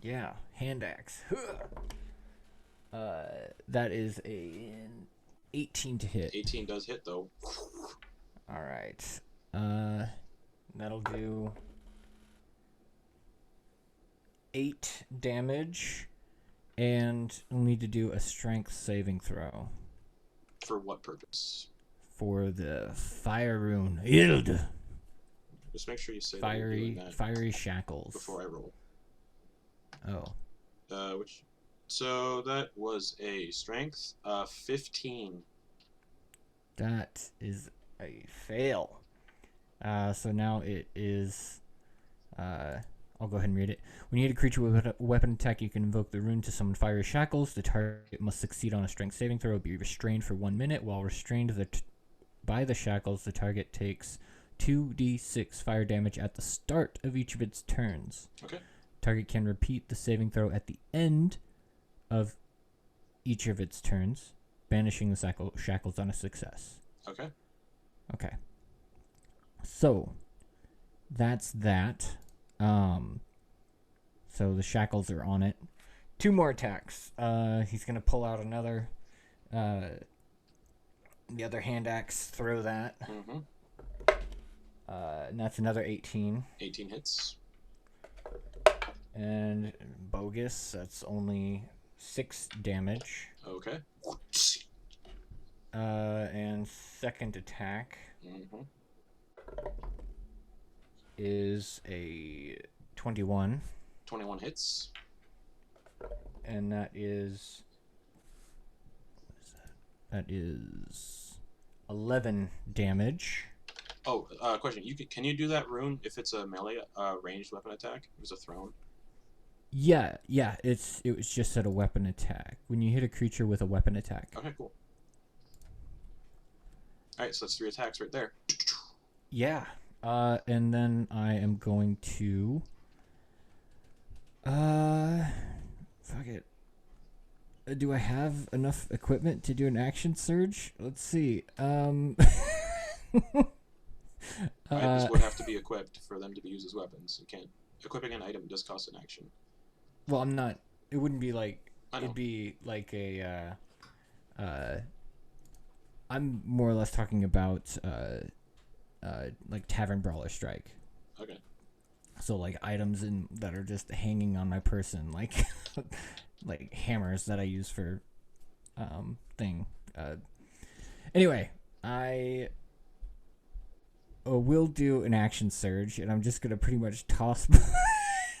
Yeah, hand axe. That is an 18 to hit. 18 does hit though. All right. That'll do 8 damage, and we'll need to do a strength saving throw. For what purpose? For the fire rune. Ild. Just make sure you say that you're doing that Fiery shackles. before I roll. Oh. So that was a strength 15. That is a fail. So now it is. I'll go ahead and read it. When you hit a creature with a weapon attack, you can invoke the rune to summon fiery shackles. The target must succeed on a strength saving throw. Be restrained for 1 minute. While restrained by the shackles, the target takes 2d6 fire damage at the start of each of its turns. Okay. Target can repeat the saving throw at the end of each of its turns, banishing the shackles on a success. Okay. Okay. So, that's that. So the shackles are on it. 2 more attacks. He's gonna pull out another, the other hand axe, throw that. Mm-hmm. And that's another 18. 18 hits. And bogus, that's only 6 damage. Okay. And second attack Mm-hmm. is a 21. 21 hits. And that is... what is that? That is 11 damage. Oh, question. Can you do that rune if it's a melee ranged weapon attack? If it's a thrown? Yeah. It was just at a weapon attack. When you hit a creature with a weapon attack. Okay, cool. Alright, so that's 3 attacks right there. Yeah. And then I am going to... fuck it. Do I have enough equipment to do an action surge? Let's see. This would have to be equipped for them to be used as weapons. You can't. Equipping an item does cost an action. Well, I'm not. It wouldn't be like. I know. It'd be like a. I'm more or less talking about like Tavern Brawler Strike. Okay. So like items that are just hanging on my person, like like hammers that I use for thing. Anyway, I will do an action surge, and I'm just gonna pretty much toss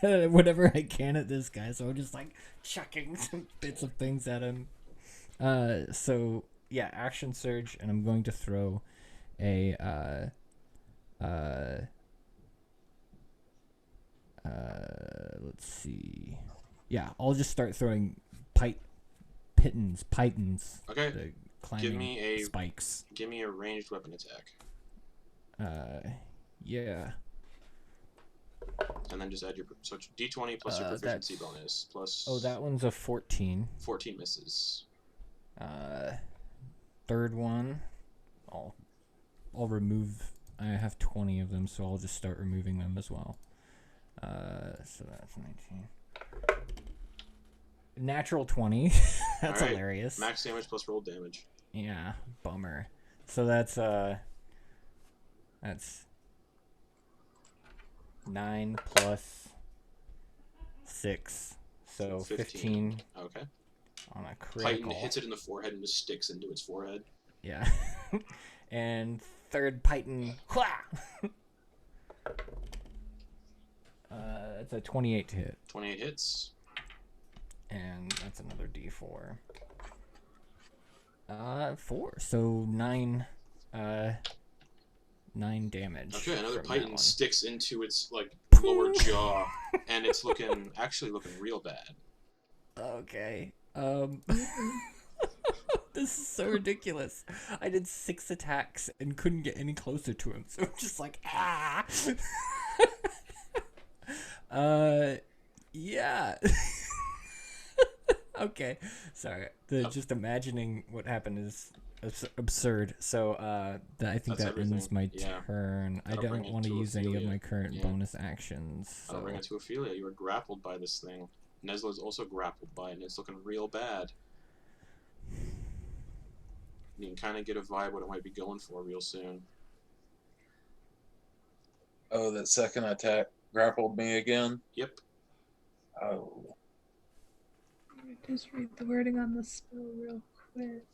whatever I can at this guy. So I'm just like chucking some bits of things at him. So yeah, action surge, and I'm going to throw a let's see. Yeah, I'll just start throwing pitons. Okay. The climbing spikes. Give me a ranged weapon attack. Yeah. And then just add your d20 plus your proficiency bonus plus. Oh, that one's a 14. 14 misses. Third one, I'll remove. I have 20 of them, so I'll just start removing them as well. So that's 19. Natural 20. That's right. hilarious. Max damage plus roll damage. Yeah, bummer. So that's 9 plus 6, so 15. Okay. On a critical. Titan hits it in the forehead and just sticks into its forehead. Yeah. And third Python. It's a 28 to hit. 28 hits. And that's another D4. 4. So 9 damage. Okay, another from Python that sticks into its like lower jaw, and it's actually looking real bad. Okay. This is so ridiculous. I did 6 attacks and couldn't get any closer to him, so I'm just like, ah. Yeah. Okay. Sorry. Just imagining what happened is absurd. So, I think that ends my turn. I don't want to use any of my current bonus actions. So. I'll bring it to Ophelia. You are grappled by this thing. Nesla is also grappled by it, and it's looking real bad. You can kind of get a vibe what it might be going for real soon. Oh, that second attack grappled me again? Yep. Oh. Let me just read the wording on the spell real quick.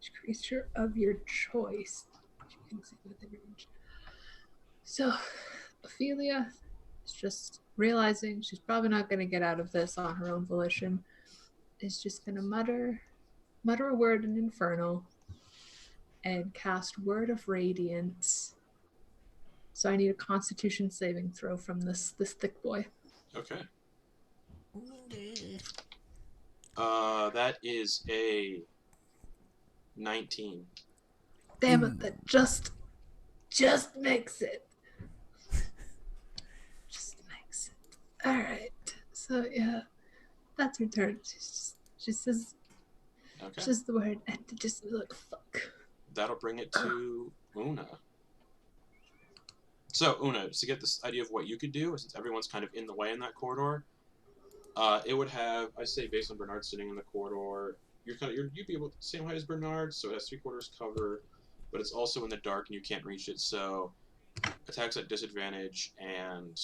Each creature of your choice. You can see within range. So, Ophelia is just realizing she's probably not going to get out of this on her own volition. Is just going to mutter a word in Infernal and cast Word of Radiance. So I need a Constitution saving throw from this thick boy. Okay. That is a 19. Damn it, that just makes it. Just makes it. Alright. So yeah. That's her turn. She says the word and just look fuck. That'll bring it to Una. So, Una, to get this idea of what you could do, since everyone's kind of in the way in that corridor, it would have, I say, based on Bernard sitting in the corridor, you'd be able to same height as Bernard, so it has 3/4 cover, but it's also in the dark and you can't reach it. So, attacks at disadvantage, and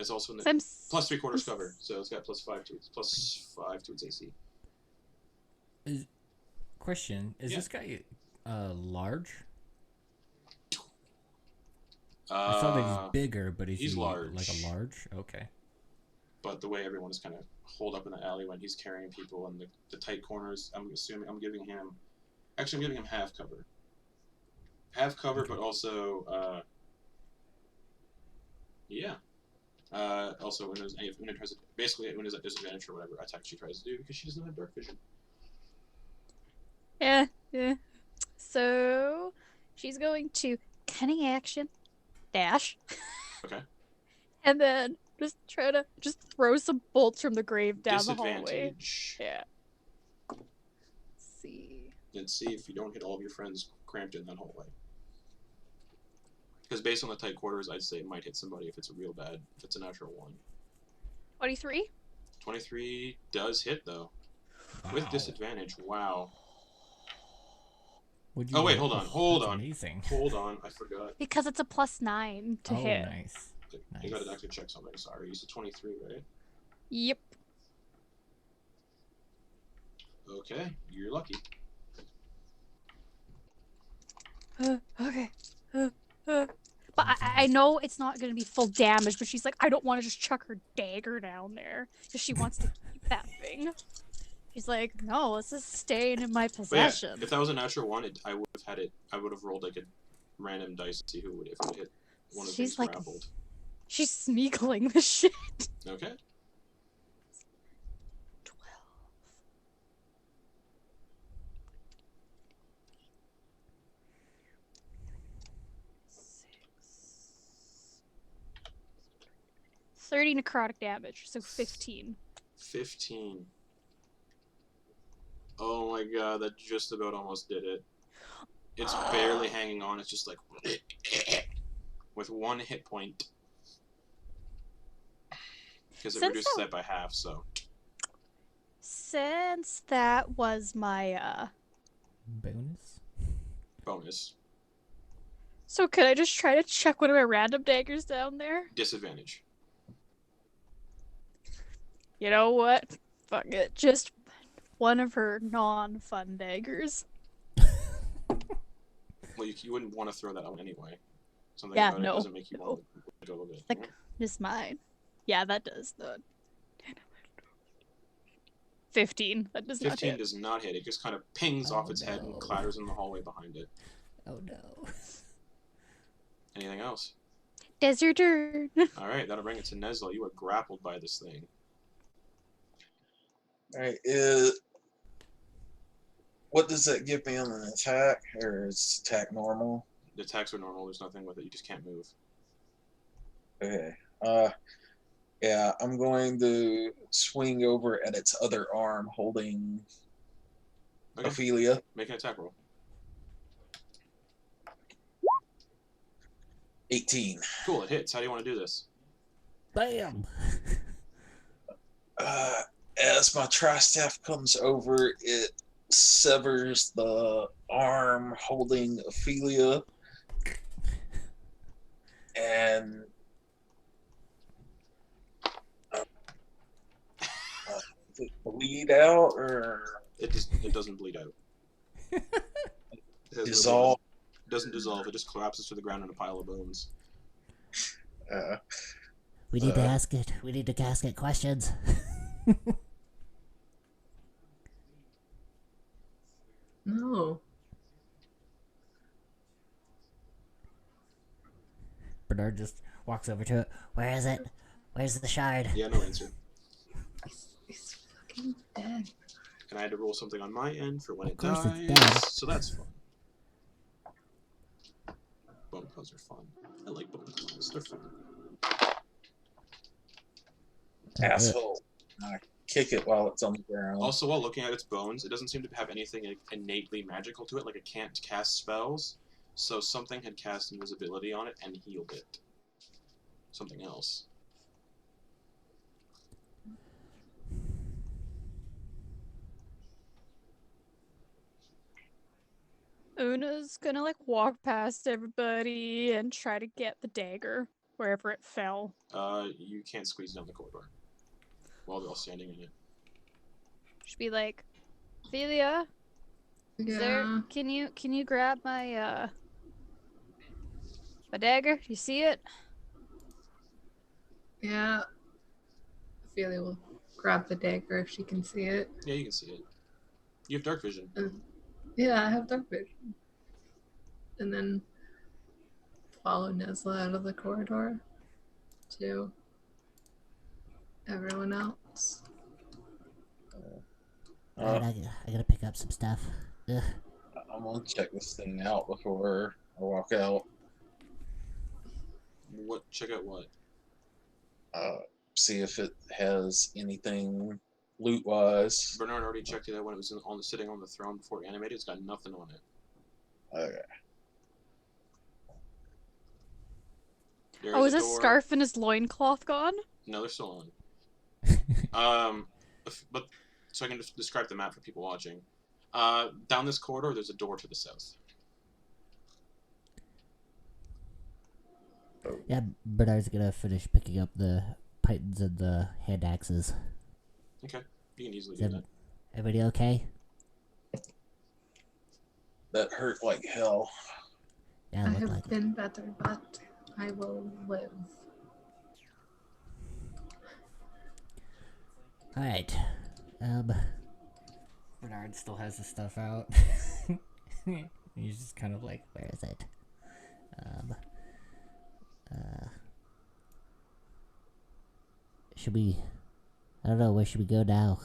it's also in the plus 3/4 cover, so it's got +5 to its AC. Question: Is this guy large? I saw that he's bigger, but he's large. Like a large? Okay. But the way everyone is kind of holed up in the alley when he's carrying people and the tight corners, I'm giving him half cover. Half cover, okay. But also, also Una's at disadvantage for whatever attack she tries to do because she doesn't have dark vision. Yeah. So she's going to cunning action, dash. Okay. And then just try to throw some bolts from the grave down the hallway. Yeah. Let's see. And see if you don't hit all of your friends cramped in that hallway. Because based on the tight quarters, I'd say it might hit somebody if it's a real bad, if it's a natural 1. 23? 23 does hit, though. With disadvantage. Wow. Would you Oh, wait, roll? hold That's on. Amazing. Hold on, I forgot. Because it's a +9 to Oh, hit. nice. I gotta actually check something, sorry. You said 23, right? Yep. Okay, you're lucky. Okay. But I know it's not going to be full damage, but she's like, I don't want to just chuck her dagger down there because she wants to keep that thing. She's like, no, let's just stay in my But yeah, possession. if that was a natural 1, I would have rolled like a random dice to see who would, if it would hit one of the She's things like, grappled. she's sneakling the shit. Okay. 12. 30 necrotic damage, so 15. 15. Oh my god, that just about almost did it. It's barely hanging on, it's just like... with 1 hit point. Because it reduces that by half, so... Since that was my, Bonus. So could I just try to chuck one of my random daggers down there? Disadvantage. You know what? Fuck it. Just one of her non-fun daggers. Well, you wouldn't want to throw that out anyway. Something Yeah, about it no. doesn't make you want to go with it. Like, just mine. Yeah, that does. 15. That does not 15 hit. does not hit. It just kind of pings off its head and clatters in the hallway behind it. Oh no. Anything else? Desert turn. Alright, that'll bring it to Nesla. You are grappled by this thing. Alright, what does that give me on an attack? Or is attack normal? The attacks are normal, there's nothing with it, you just can't move. Okay. Yeah, I'm going to swing over at its other arm holding Okay. Ophelia. Make an attack roll. 18. Cool, it hits. How do you want to do this? Bam! As my tri-staff comes over, it severs the arm holding Ophelia, and does it bleed out, or It doesn't bleed out. It has dissolve? It doesn't dissolve, it just collapses to the ground in a pile of bones. We need to ask it. We need to ask it questions. No. Bernard just walks over to it. Where is it? Where's the shard? Yeah, no answer. He's fucking dead. And I had to roll something on my end for when Of it course dies, it's dead. so that's fun. Bone puzzles are fun. I like bone puzzles, they're fun. Asshole. I kick it while it's on the ground. Also, while looking at its bones, it doesn't seem to have anything innately magical to it, like it can't cast spells, so something had cast invisibility on it and healed it. Something else. Una's gonna like walk past everybody and try to get the dagger wherever it fell. You can't squeeze down the corridor while they're all standing in it. Should be like, Ophelia, is there, Yeah. can you grab my my dagger? You see it? Yeah. Ophelia will grab the dagger if she can see it. Yeah, you can see it. You have dark vision. Yeah, I have dark vision. And then follow Nesla out of the corridor to everyone else. Alright, I gotta pick up some stuff. Ugh. I'm gonna check this thing out before I walk out. What? Check out what? See if it has anything loot-wise. Bernard already checked it out when it was sitting on the throne before it animated. It's got nothing on it. Okay. There Oh, is is a his door. scarf and his loincloth gone? No, they're still on. But so I can just describe the map for people watching. Down this corridor, there's a door to the south. Yeah, Bernard's gonna finish picking up the pythons and the hand axes. Okay, you can easily Is do that. everybody okay? That hurt like hell. Yeah, I it looked have like it. been better, but I will live. Alright. Bernard still has his stuff out. He's just kind of like, where is it? Should we... I don't know, where should we go now?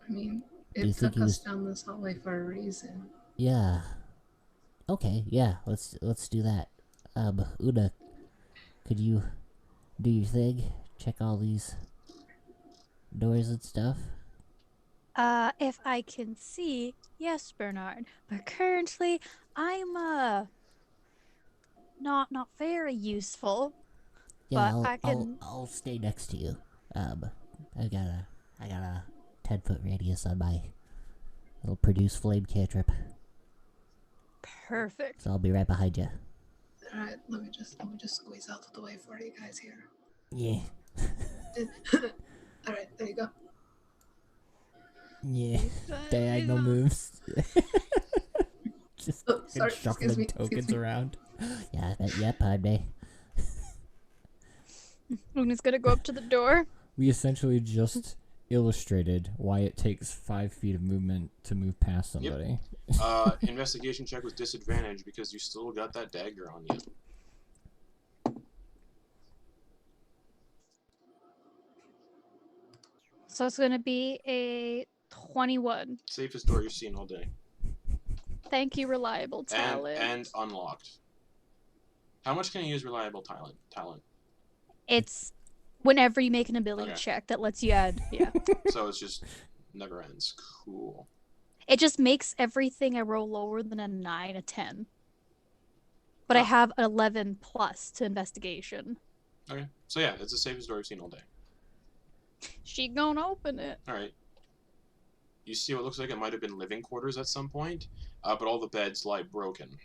I mean, Do you it think took he us was... down this hallway for a reason. Yeah. Okay, yeah, let's do that. Una, could you do your thing? Check all these doors and stuff? If I can see, yes, Bernard. But currently, I'm not very useful. Yeah, But I can. I'll stay next to you. I got a 10-foot radius on my little produce flame cantrip, Perfect. so I'll be right behind you. All right, let me just squeeze out of the way for you guys here. Yeah, All right, there you go. yeah. Diagonal moves. Just Oh, sorry, shuffling excuse tokens me. around. Yeah, yep, I'm day. Luna's gonna go up to the door. We essentially just illustrated why it takes 5 feet of movement to move past somebody. Investigation check with disadvantage because you still got that dagger on you. So it's gonna be a 21. Safest door you've seen all day. Thank you, reliable talent. And unlocked. How much can you use reliable talent? It's whenever you make an ability Okay. check that lets you add. Yeah. So it's just never ends. Cool. It just makes everything I roll lower than a 9 a 10. But I Oh. have an 11 plus to investigation. Okay. So yeah, it's the safest door you've seen all day. She gonna open it. Alright. You see what looks like it might have been living quarters at some point, but all the beds lie broken.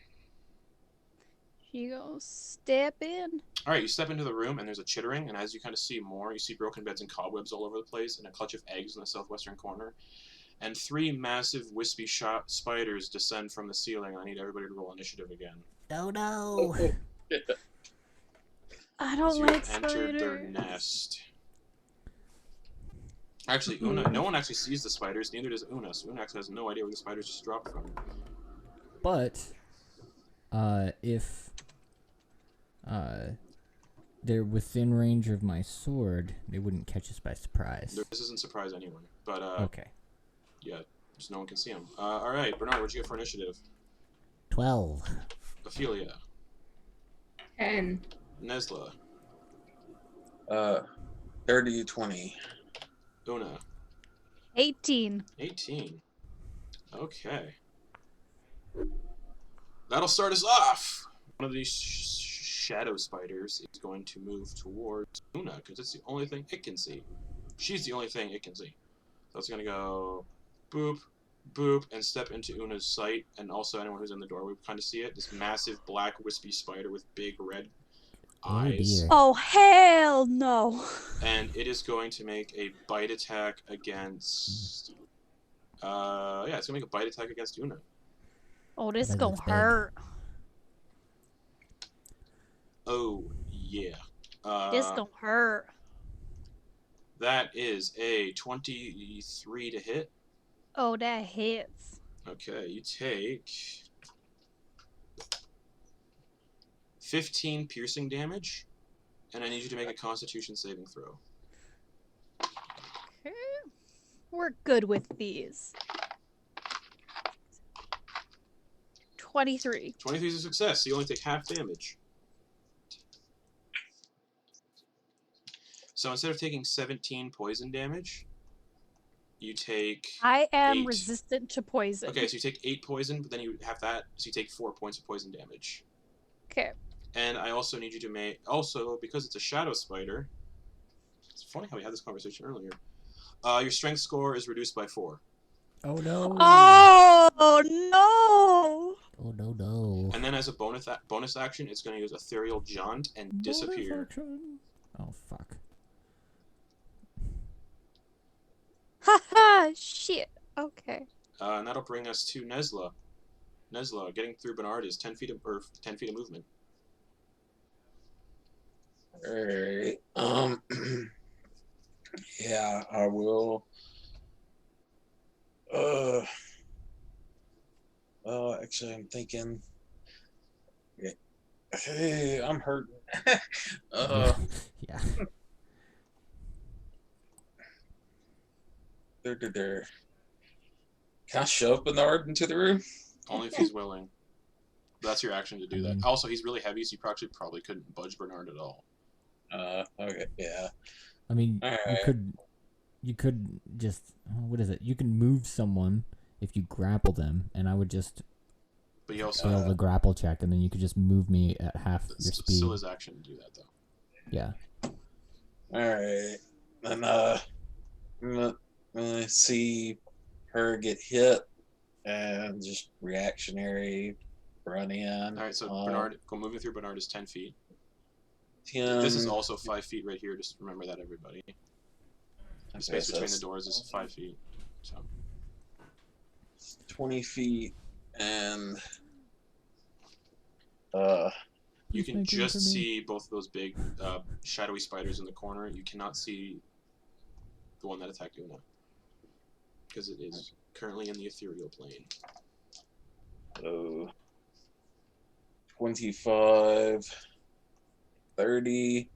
She gonna step in. Alright, you step into the room and there's a chittering, and as you kind of see more, you see broken beds and cobwebs all over the place, and a clutch of eggs in the southwestern corner. And 3 massive wispy spiders descend from the ceiling. I need everybody to roll initiative again. Oh no! I As don't you like have entered their spiders. nest. Actually, Una, no one actually sees the spiders, neither does Una, so Una actually has no idea where the spiders just dropped from. But, if they're within range of my sword, they wouldn't catch us by surprise. This doesn't surprise anyone, but Okay. yeah, just no one can see them. Alright, Bernard, what'd you get for initiative? 12. Ophelia. 10. Nesla. 30-20. Una. 18. 18. Okay. That'll start us off! One of these shadow spiders is going to move towards Una, because it's the only thing it can see. She's the only thing it can see. So it's going to go boop, boop, and step into Una's sight, and also anyone who's in the doorway kind of see it. This massive black wispy spider with big red Oh eyes. dear. Oh, hell no. And it is going to make a bite attack against... yeah, it's going to make a bite attack against Una. Oh, this bet gonna it's big. hurt. Oh, yeah. This gonna hurt. That is a 23 to hit. Oh, that hits. Okay, you take 15 piercing damage, and I need you to make a Constitution saving throw. Okay. We're good with these. 23. 23 is a success, so you only take half damage. So instead of taking 17 poison damage, You take I am 8. resistant to poison. Okay, so you take 8 poison, but then you have that, so you take 4 points of poison damage. Okay. And I also need you to make, also, because it's a shadow spider, it's funny how we had this conversation earlier, your strength score is reduced by 4. Oh no. Oh no! Oh no no. And then as a bonus action, it's going to use Ethereal Jaunt and disappear. Oh fuck. Haha! Shit. Okay. And that'll bring us to Nesla. Nesla, getting through Bernard is 10 feet of movement. Alright. Yeah, I will. Actually, I'm thinking. Hey, I'm hurting. Yeah. There. Can I shove Bernard into the room? Only if he's willing. That's your action to do that. Also, he's really heavy, so you probably couldn't budge Bernard at all. Okay, yeah. I mean, Alright. you could just, what is it? You can move someone if you grapple them, and I would just But you also fail the grapple check, and then you could just move me at half your speed. Still his action to do that, though. Yeah. Alright. And I'm gonna see her get hit and just reactionary run in. Alright, so Bernard, moving through Bernard is 10 feet. 10, This is also 5 feet right here, just remember that, everybody. The space between the doors is 5 feet. So 20 feet, and you can just see both of those big shadowy spiders in the corner. You cannot see the one that attacked Una, because it is currently in the ethereal plane. 25, 30,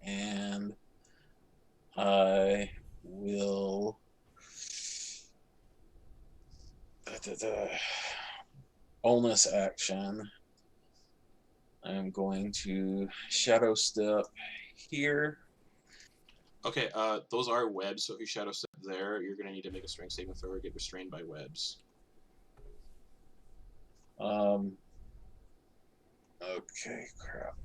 and I will bonus action. I'm going to shadow step here. Okay, those are webs, so if you shadow step there, you're going to need to make a strength saving throw or get restrained by webs. Okay, crap.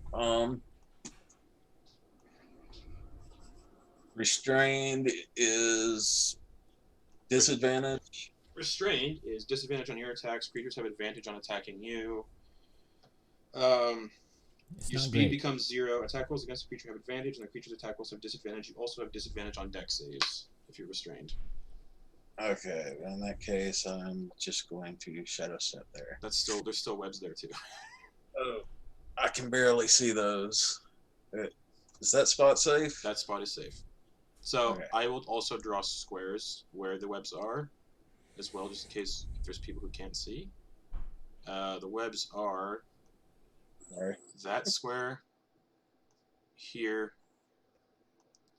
Restrained is disadvantage. Restrained is disadvantage on your attacks. Creatures have advantage on attacking you. Your speed becomes 0. Attack rolls against the creature have advantage, and the creature's attack rolls have disadvantage. You also have disadvantage on dex saves if you're restrained. Okay, in that case, I'm just going to shadow step there. There's still webs there too. Oh, I can barely see those. Is that spot safe? That spot is safe. So okay. I will also draw squares where the webs are, as well, just in case there's people who can't see. The webs are that square, here,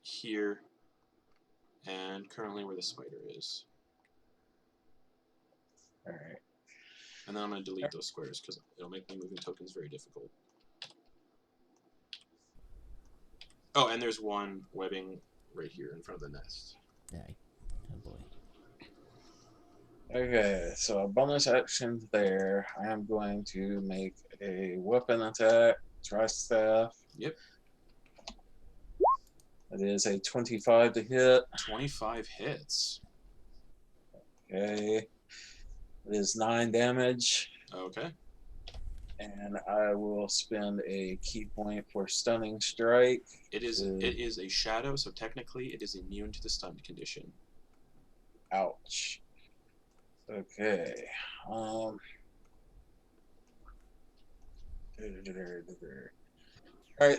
here, and currently where the spider is. Alright. And then I'm going to delete those squares because it'll make my moving tokens very difficult. Oh, and there's one webbing right here in front of the nest. Yeah. Oh boy. Okay, so a bonus action there. I am going to make a weapon attack, tri-staff. Yep. It is a 25 to hit. 25 hits. Okay. It is 9 damage. Okay. And I will spend a key point for stunning strike. It is a shadow, so technically it is immune to the stunned condition. Ouch. Okay. Alright,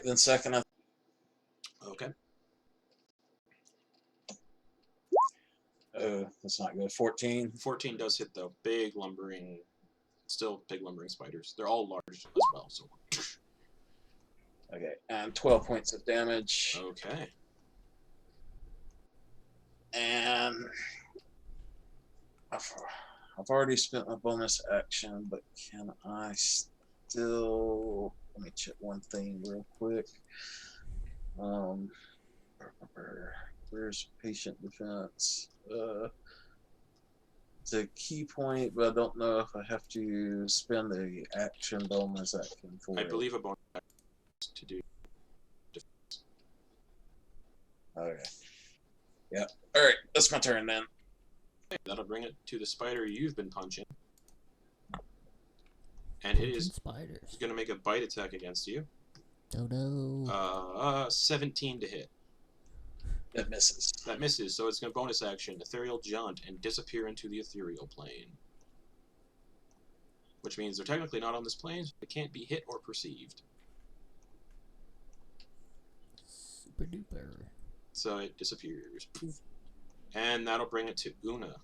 then second. Okay. Oh, that's not good. 14. 14 does hit though. Still big lumbering spiders. They're all large as well, so. Okay, and 12 points of damage. Okay. And I've already spent my bonus action, but can I still... Let me check one thing real quick. Where's patient defense? It's a key point, but I don't know if I have to spend the action bonus action for I it. believe a bonus to do. Okay. Yeah. All right. That's my turn then. That'll bring it to the spider you've been punching. And it is spiders. going to make a bite attack against you. Dodo. 17 to hit. That misses. That misses, so it's going to bonus action, ethereal jaunt, and disappear into the ethereal plane. Which means they're technically not on this plane, so they can't be hit or perceived. Super duper. So it disappears. Poof. And that'll bring it to Una.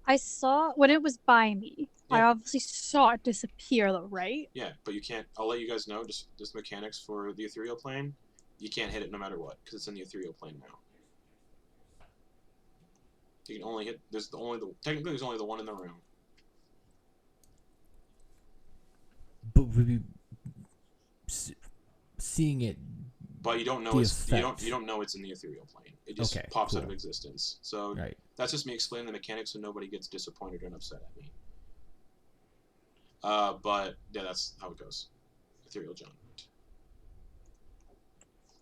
I saw when it was by me. I Yeah. obviously saw it disappear, though, right? Yeah, but you can't. I'll let you guys know just mechanics for the ethereal plane. You can't hit it no matter what because it's in the ethereal plane now. You can only hit. Technically there's only the one in the room. But seeing it. But you don't know The it's you effect. don't know it's in the ethereal plane. It just Okay, pops out cool. of existence. So Right. that's just me explaining the mechanics so nobody gets disappointed and upset at me. But yeah, that's how it goes. Ethereal jaunt.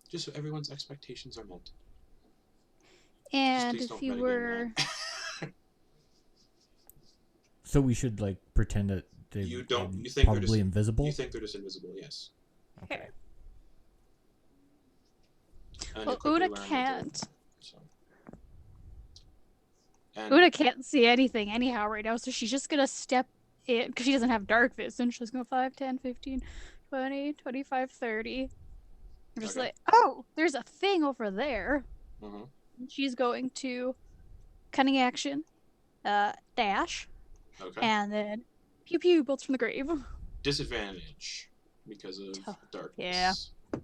Just so everyone's expectations are met. And Just please if don't you metagame were, that. So we should like pretend that they You don't- are you think they're probably just- invisible. You think they're just invisible? Yes. okay. And Well, you quickly Una learn that they're- can't. So. And Una can't see anything anyhow right now, so she's just gonna step in because she doesn't have dark vision. She's gonna 5, 10, 15, 20, 25, 30. I'm just Okay. like, oh, there's a thing over there. Mhm. And she's going to cunning action, dash, Okay. and then pew pew bolts from the grave. Disadvantage because of Oh, darkness. yeah.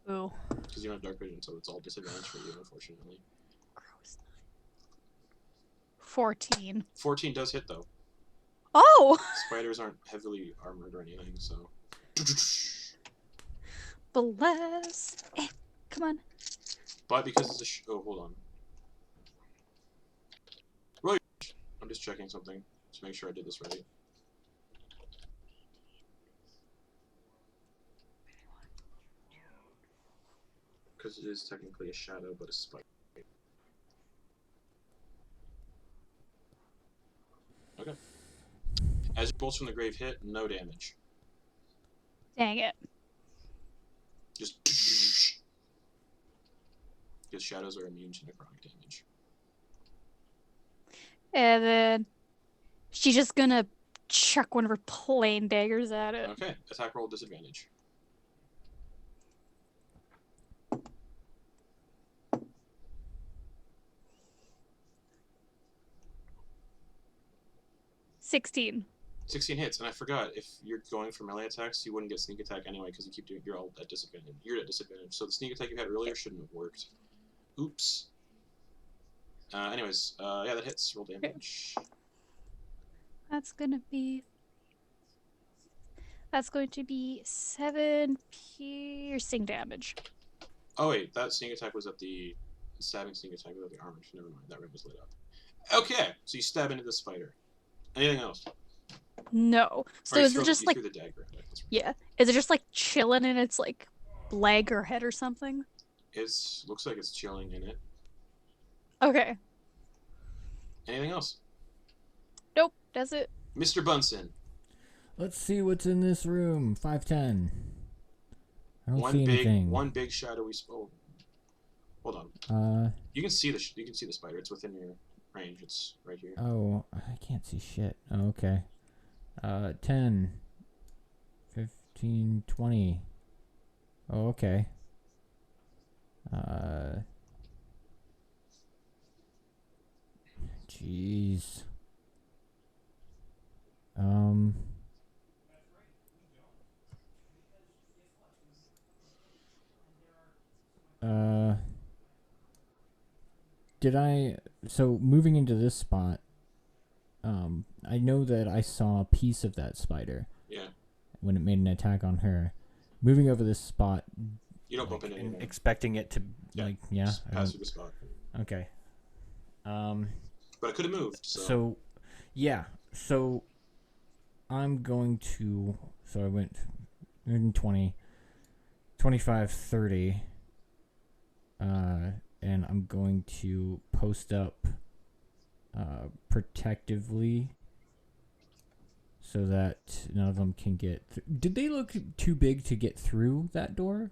Ooh, Because you don't have dark vision, so it's all disadvantage for you, unfortunately. gross. 14. 14 does hit though. Oh, Spiders aren't heavily armored or anything, so. bless. Come on. But because it's a oh, hold on. Roll your I'm just checking something to make sure I did this right. Because it is technically a shadow, but a spider. Okay. As your bolts from the grave hit, no damage. Dang it. Just because shadows are immune to necrotic damage. And then she's just gonna chuck one of her plain daggers at it. Okay, attack roll disadvantage. $16. 16 hits, and I forgot, if you're going for melee attacks, you wouldn't get sneak attack anyway, because you keep doing, you're all at disadvantage. You're at disadvantage, so the sneak attack you had earlier shouldn't have worked. Oops. Anyways, yeah, that hits. Roll damage. That's going to be 7 piercing damage. Oh wait, that sneak attack was at the stabbing sneak attack was at the armor. Never mind, that room was lit up. Okay, so you stab into the spider. Anything else? No. So Or you is throw it just you like, threw the dagger at it, that's right. yeah, is it just like chilling in its like leg or head or something? It's looks like it's chilling in it. Okay. Anything else? Nope, that's it. Mr. Bunsen. Let's see what's in this room. 510. I don't see anything. One big shadowy spoke. Hold on. You can see the spider. It's within your range. It's right here. Oh, I can't see shit. Oh, okay. 10, 15, 20. Oh, okay. Jeez. So moving into this spot, I know that I saw a piece of that spider Yeah. when it made an attack on her. moving over this spot. You don't bump into and anything. expecting it to yeah. Just I pass don't- through the spot. Okay. But it could have moved. So, yeah. So, I'm going to. So I went 20, 25, 30. And I'm going to post up protectively so that none of them can get. Did they look too big to get through that door?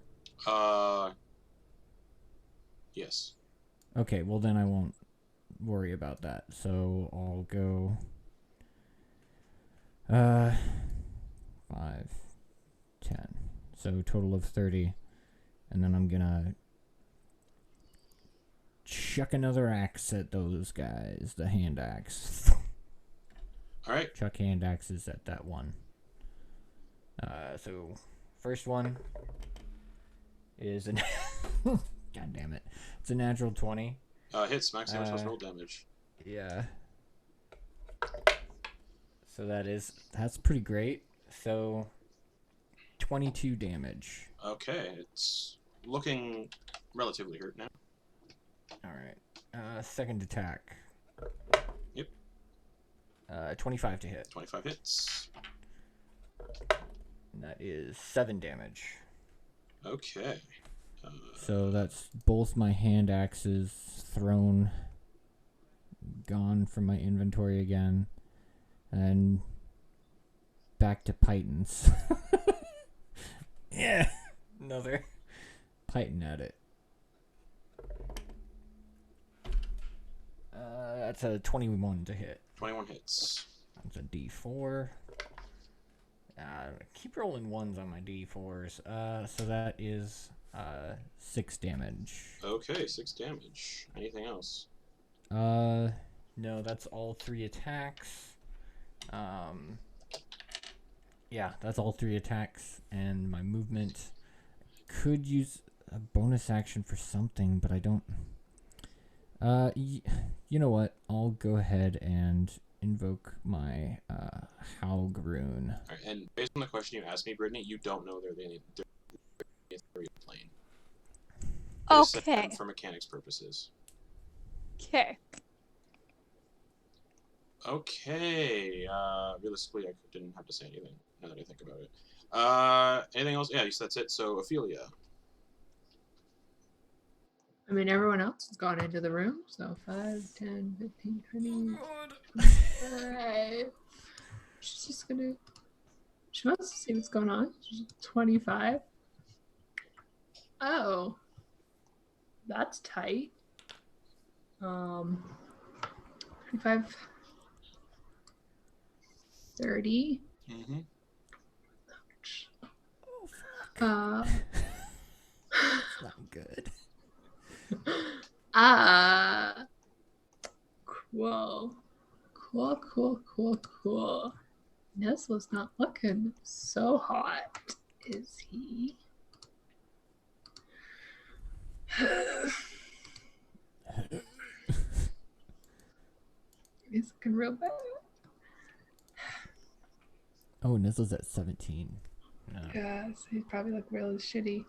Yes. Okay, well then I won't worry about that. So I'll go 5, 10. So total of 30. And then I'm gonna chuck another axe at those guys. The hand axe. All right. Chuck hand axes at that one. So first one is an God damn it. It's a natural 20. Hits max damage plus roll damage. Yeah. So that's pretty great. So 22 damage. Okay, it's looking relatively hurt now. All right. Second attack. Yep. 25 to hit. 25 hits. And that is 7 damage. Okay. So that's both my hand axes thrown, gone from my inventory again, and back to Pythons. Yeah, another Python at it. That's a 21 to hit. 21 hits. That's a D4. Keep rolling ones on my D4s. So that is 6 damage. Okay, 6 damage. Anything else? No, that's all 3 attacks. Yeah, that's all 3 attacks, and my movement could use a bonus action for something, but I don't. You know what? I'll go ahead and invoke my Haug rune. All right, and based on the question you asked me, Brittany, you don't know they're the ethereal plane. I just set them Okay. for mechanics purposes. Okay. Okay. Realistically, I didn't have to say anything. Now that I think about it. Anything else? Yeah, that's it. So Ophelia. I mean, everyone else has gone into the room, so 5, 10, 15, 20, 25. She's just gonna. She wants to see what's going on. She's 25. Oh. That's tight. 25. 30. Mm-hmm. It's not good. Cool. Nessel's not looking so hot, is he? He's looking real bad. Oh, Nizzle's at 17. No. Yeah, so he's probably look really shitty.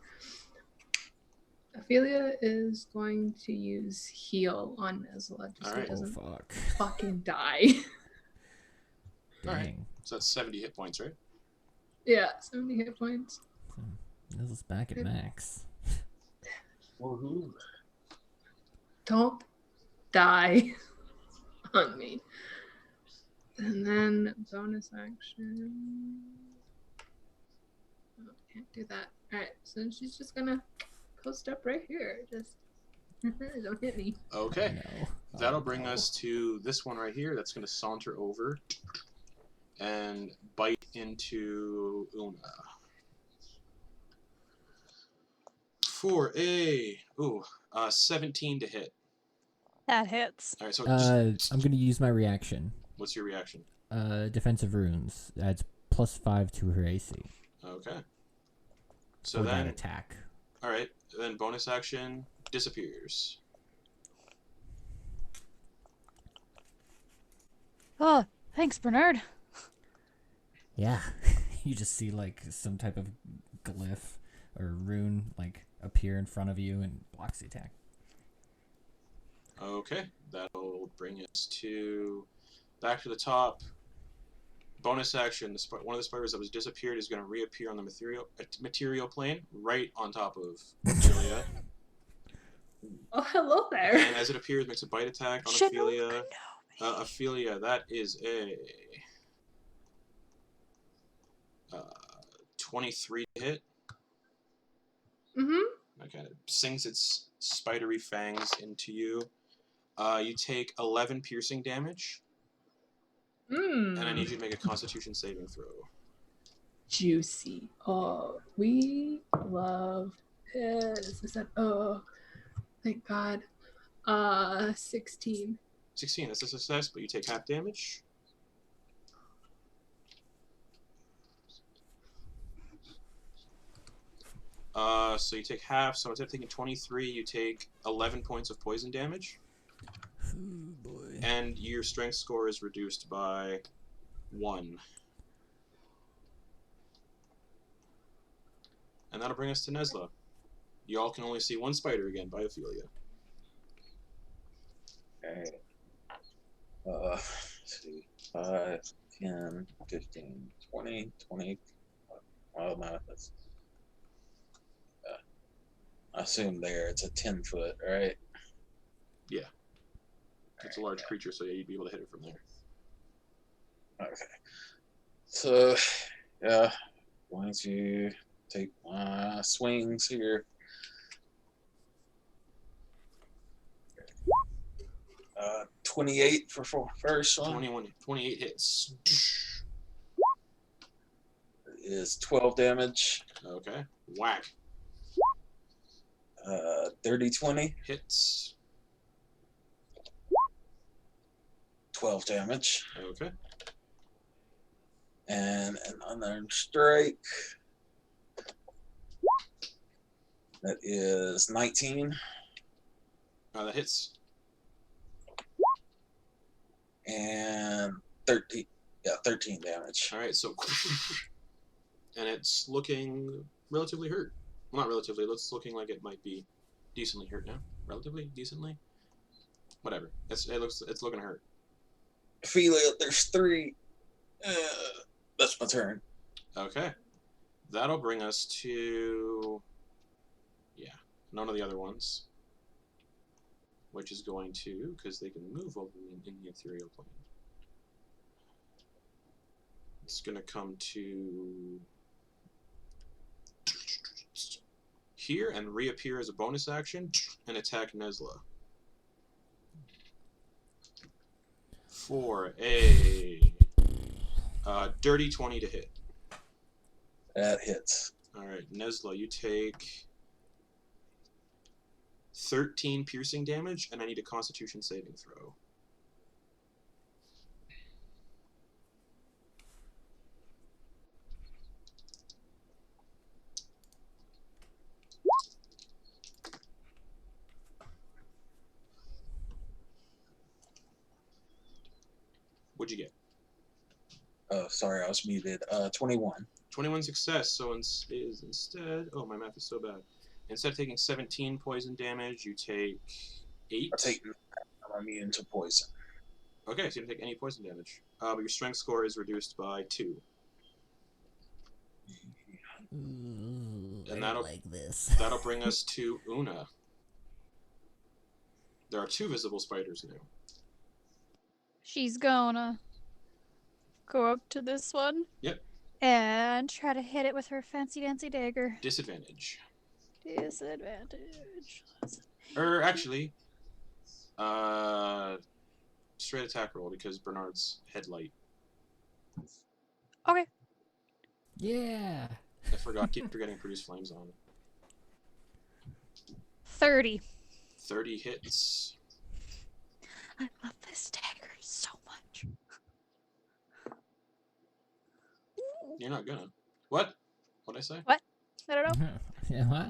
Ophelia is going to use heal on Nezla just so he Alright. Oh, doesn't fuck. fucking die. Alright. Dang. So that's 70 hit points, right? Yeah, 70 hit points. Nizzle's back at max. Woohoo. Don't die on me. And then bonus action. Oh, can't do that. Alright, so she's just gonna post up right here. Just don't hit me. Okay. No. That'll bring us to this one right here. That's going to saunter over and bite into Una. For a 17 to hit. That hits. All right. So I'm gonna use my reaction. what's your reaction? Defensive runes adds +5 to her AC. Okay. So For then, that attack. all right. Then bonus action disappears. Oh, thanks, Bernard. Yeah. you just see like some type of glyph or rune like appear in front of you and blocks the attack. Okay, that'll bring us to back to the top. Bonus action: one of the spiders that was disappeared is going to reappear on the material plane, right on top of Ophelia. Oh, hello there. And as it appears, makes a bite attack on Ophelia. Ophelia, that is a 23 to hit. Mm-hmm. Okay, it sinks its spidery fangs into you. You take 11 piercing damage. And I need you to make a Constitution saving throw. Juicy. Oh, we love this. Is that? Oh, thank God. 16. 16, that's a success, but you take half damage. So you take half, so instead of taking 23, you take 11 points of poison damage. Ooh, boy. And your strength score is reduced by 1. And that'll bring us to Nesla. You all can only see one spider again by Ophelia. Okay. Let's see. 5, 10, 15, 20, 20. Oh, no, that's. I assume there it's a 10-foot, right? Yeah. It's a large creature, so yeah, you'd be able to hit it from there. Okay. So, yeah, going to take my swings here. 28 for first one. 28 hits. Is 12 damage. Okay. Whack. Dirty 20. Hits. 12 damage. Okay. And an unarmed strike. That is 19. That hits. And 13. Yeah, 13 damage. Alright, so... and it's looking relatively hurt. Well, not relatively, it's looking like it might be decently hurt now. Relatively? Decently? Whatever. It's looking hurt. Ophelia, there's 3. That's my turn. Okay. That'll bring us to... yeah, none of the other ones. Which is going to, because they can move over in the ethereal plane. It's going to come to... here and reappear as a bonus action and attack Nesla. For a dirty 20 to hit. That hits. Alright, Nesla, you take 13 piercing damage, and I need a Constitution saving throw. What'd you get? Oh, sorry, I was muted. 21. 21 success, so instead... oh, my math is so bad. Instead of taking 17 poison damage, you take 8. I'm immune to poison. Okay, so you don't take any poison damage. But your strength score is reduced by 2. Ooh, And I like this. That'll bring us to Una. There are 2 visible spiders now. She's gonna go up to this one. Yep. And try to hit it with her fancy dancy dagger. Disadvantage. Disadvantage. Actually, straight attack roll because Bernard's headlight. Okay. Yeah. I keep forgetting produce flames on. 30. 30 hits. I love this dagger so much. You're not gonna. What? What'd I say? What? I don't know. Yeah, what?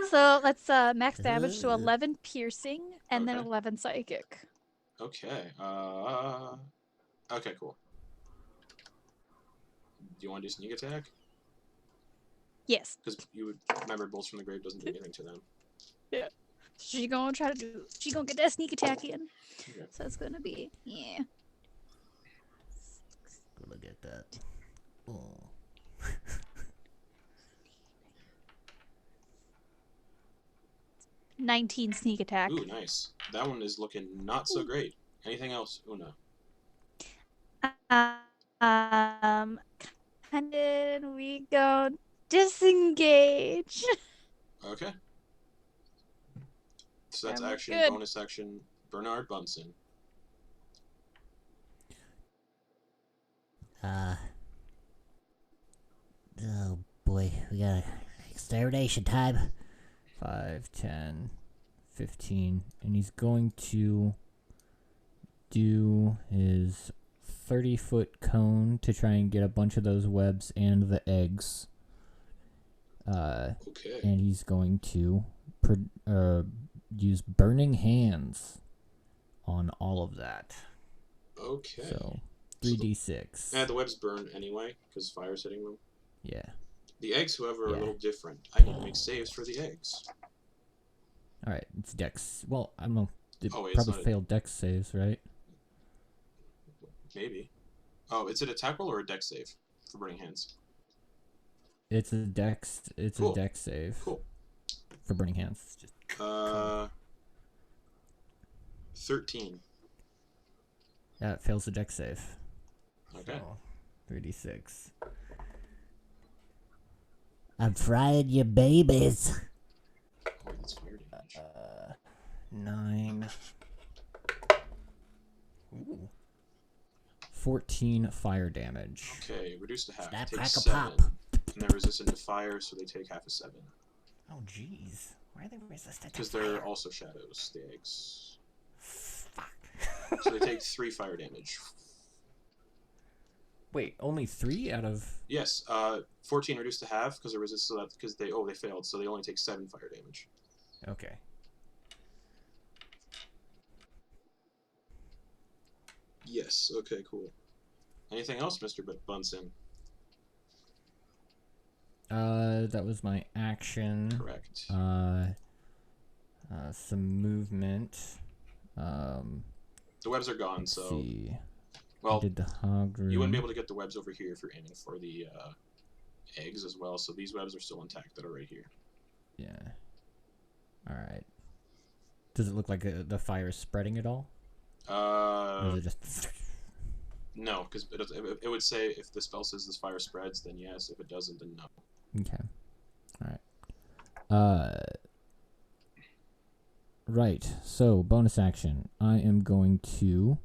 So let's max damage to 11 piercing and then Okay. 11 psychic. Okay. Okay, cool. you want to do sneak attack? Yes. Because you would remember bolts from the grave doesn't do anything to them. She gonna try to do. She gonna get that sneak attack in. Okay. So it's gonna be yeah. Go look at that. Oh. 19 sneak attack. Ooh, nice. That one is looking not so great. Anything else, Una? And then we go disengage. Okay. So that's I'm action, good. bonus action, Bernard Bunsen. Oh boy, we got extermination time. 5, 10, 15, and he's going to do his 30-foot cone to try and get a bunch of those webs and the eggs. Okay. And he's going to use burning hands on all of that. Okay. So 3d6. Yeah, the webs burn anyway, because fire's hitting them. Yeah. The eggs, however, are a Yeah. little different. I need to make saves for the eggs. All right, it's dex. Well, I don't know. They Oh, wait, it's probably not a- failed dex saves, right? Maybe. Oh, is it a tackle or a dex save for burning hands? It's a dex. It's Cool. a dex save. Cool. For burning hands. It's just 13. that fails the dex save. Okay. So, 3d6. I'm frying your babies. Oh, that's fire damage. 9. Ooh. 14 fire damage. Okay, reduced to half. Snap, Take crackle, 7. pop. And they're resistant to fire, so they take half a 7. Oh jeez, why are they resistant to Because they're fire? also shadows, the eggs. Fuck. So they take 3 fire damage. Wait, only 3 out of... Yes, 14 reduced to half because they're resistant, so that's because they failed, so they only take 7 fire damage. Okay. Yes, okay, cool. Anything else, Mr. Bunsen? That was my action. Correct. Some movement. The webs are gone, Let's so... see. Well, I did the hog room. you wouldn't be able to get the webs over here if you're aiming for the eggs as well, so these webs are still intact that are right here. Yeah. Alright. Does it look like the fire is spreading at all? Or is it just... No, because it would say if the spell says this fire spreads, then yes. If it doesn't, then no. Okay. Alright. Right. So, bonus action. I am going to...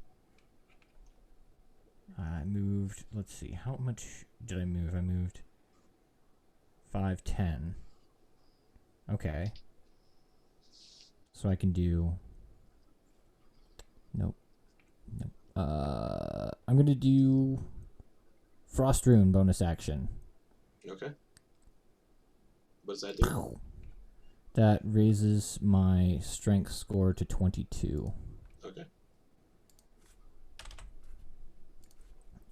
I moved... Let's see. How much did I move? I moved 5, 10. Okay. So I can do... Nope. Nope. I'm going to do... Frost Rune bonus action. Okay. What does that do? That raises my strength score to 22. Okay.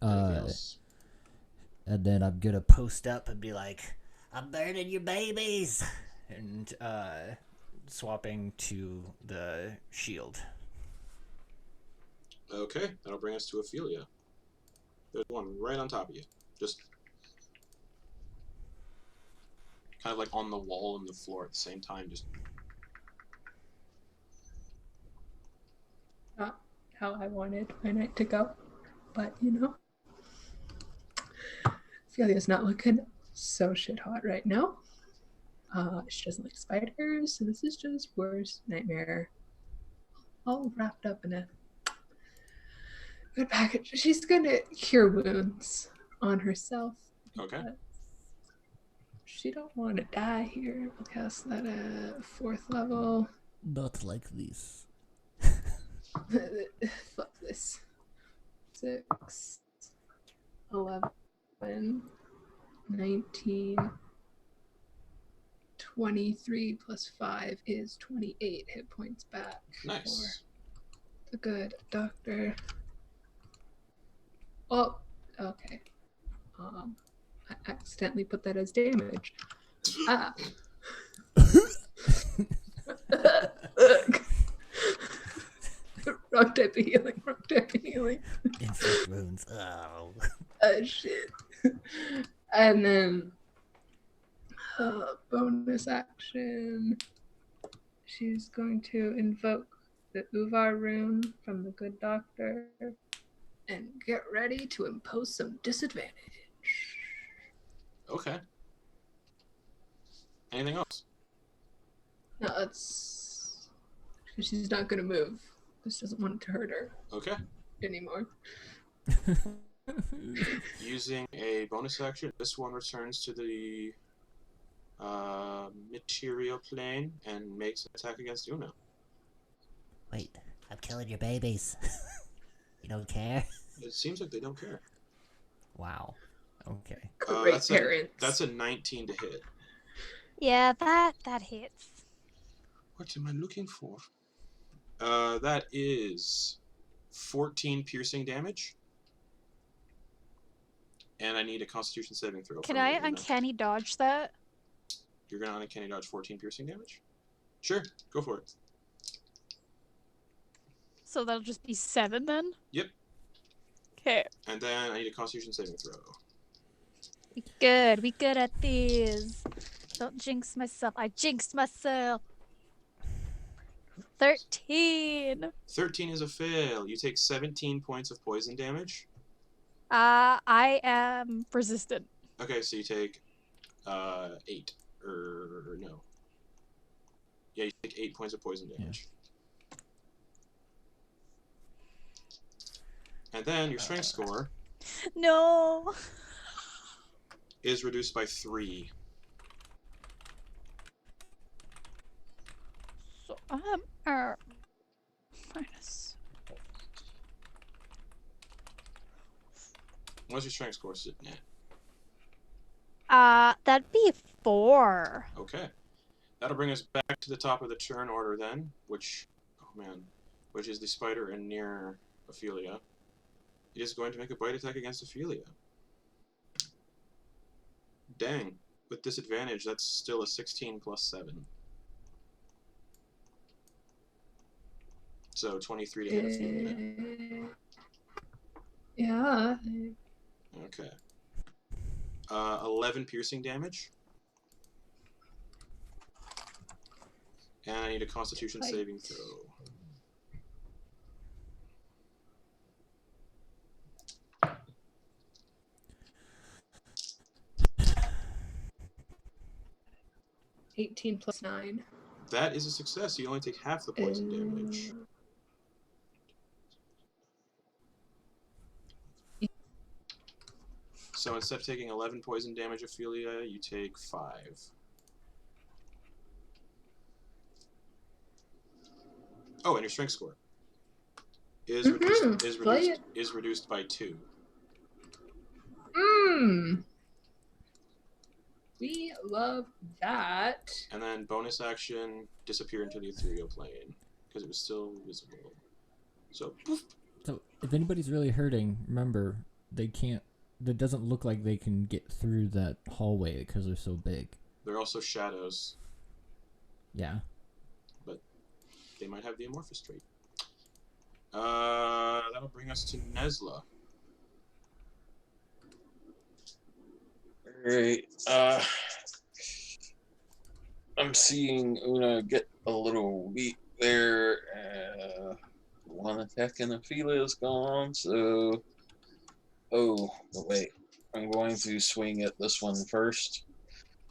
Anything else? And then I'm gonna post up and be like, I'm burning your babies. And swapping to the shield. Okay, that'll bring us to Ophelia. There's one right on top of you. Just kind of like on the wall and the floor at the same time. Just Not how I wanted my night to go, but you know, Ophelia's not looking so shit hot right now. She doesn't like spiders, so this is just worst nightmare. All wrapped up in a good package. She's gonna cure wounds on herself. okay. because She don't want to die here. I'll cast that at 4th level. Not like this. Fuck this. 6, 11, 19, 23 plus 5 is 28 hit points back. Nice. For the good doctor. Oh, okay. accidentally put that as damage. Ah. Look. Wrong type of healing. Wrong type of healing. Inflict wounds. Oh. Shit. And then bonus action. She's going to invoke the Uvar rune from the Good Doctor and get ready to impose some disadvantage. Okay. Anything else? No, that's because she's not going to move. This doesn't want it to hurt her Okay. anymore. Using a bonus action, this one returns to the material plane and makes an attack against Una. Wait, I'm killing your babies. You don't care? It seems like they don't care. Wow. Okay. Great parents. That's a 19 to hit. Yeah, that hits. What am I looking for? That is 14 piercing damage. And I need a Constitution saving throw. Can from I you, Una. uncanny dodge that? You're gonna uncanny dodge 14 piercing damage? Sure, go for it. So that'll just be 7 then? Yep. Okay. And then I need a Constitution saving throw. We good at these. Don't jinx myself. I jinxed myself. 13. 13 is a fail. You take 17 points of poison damage. I am resistant. Okay, so you take 8. Or no. Yeah, you take 8 points of poison damage. And then your strength score No. is reduced by 3. So minus. What's your strength score sitting at? That'd be 4. Okay. That'll bring us back to the top of the turn order then, which is the spider and near Ophelia. It is going to make a bite attack against Ophelia. Dang. With disadvantage, that's still a 16 plus 7. So 23 to hit Ophelia. Yeah. Okay. 11 piercing damage. And I need a Constitution saving throw. +18 +9. That is a success. You only take half the poison damage. So instead of taking 11 poison damage, Ophelia, you take 5. Oh, and your strength score is reduced by 2. We love that. And then bonus action, disappear into the ethereal plane because it was still visible. So poof. So if anybody's really hurting, remember they can't. That doesn't look like they can get through that hallway because they're so big. They're also shadows. Yeah. But they might have the amorphous trait. That'll bring us to Nesla. Alright, I'm seeing Una get a little weak there. One attack and Ophelia is gone, so... Oh, but wait. I'm going to swing at this one first.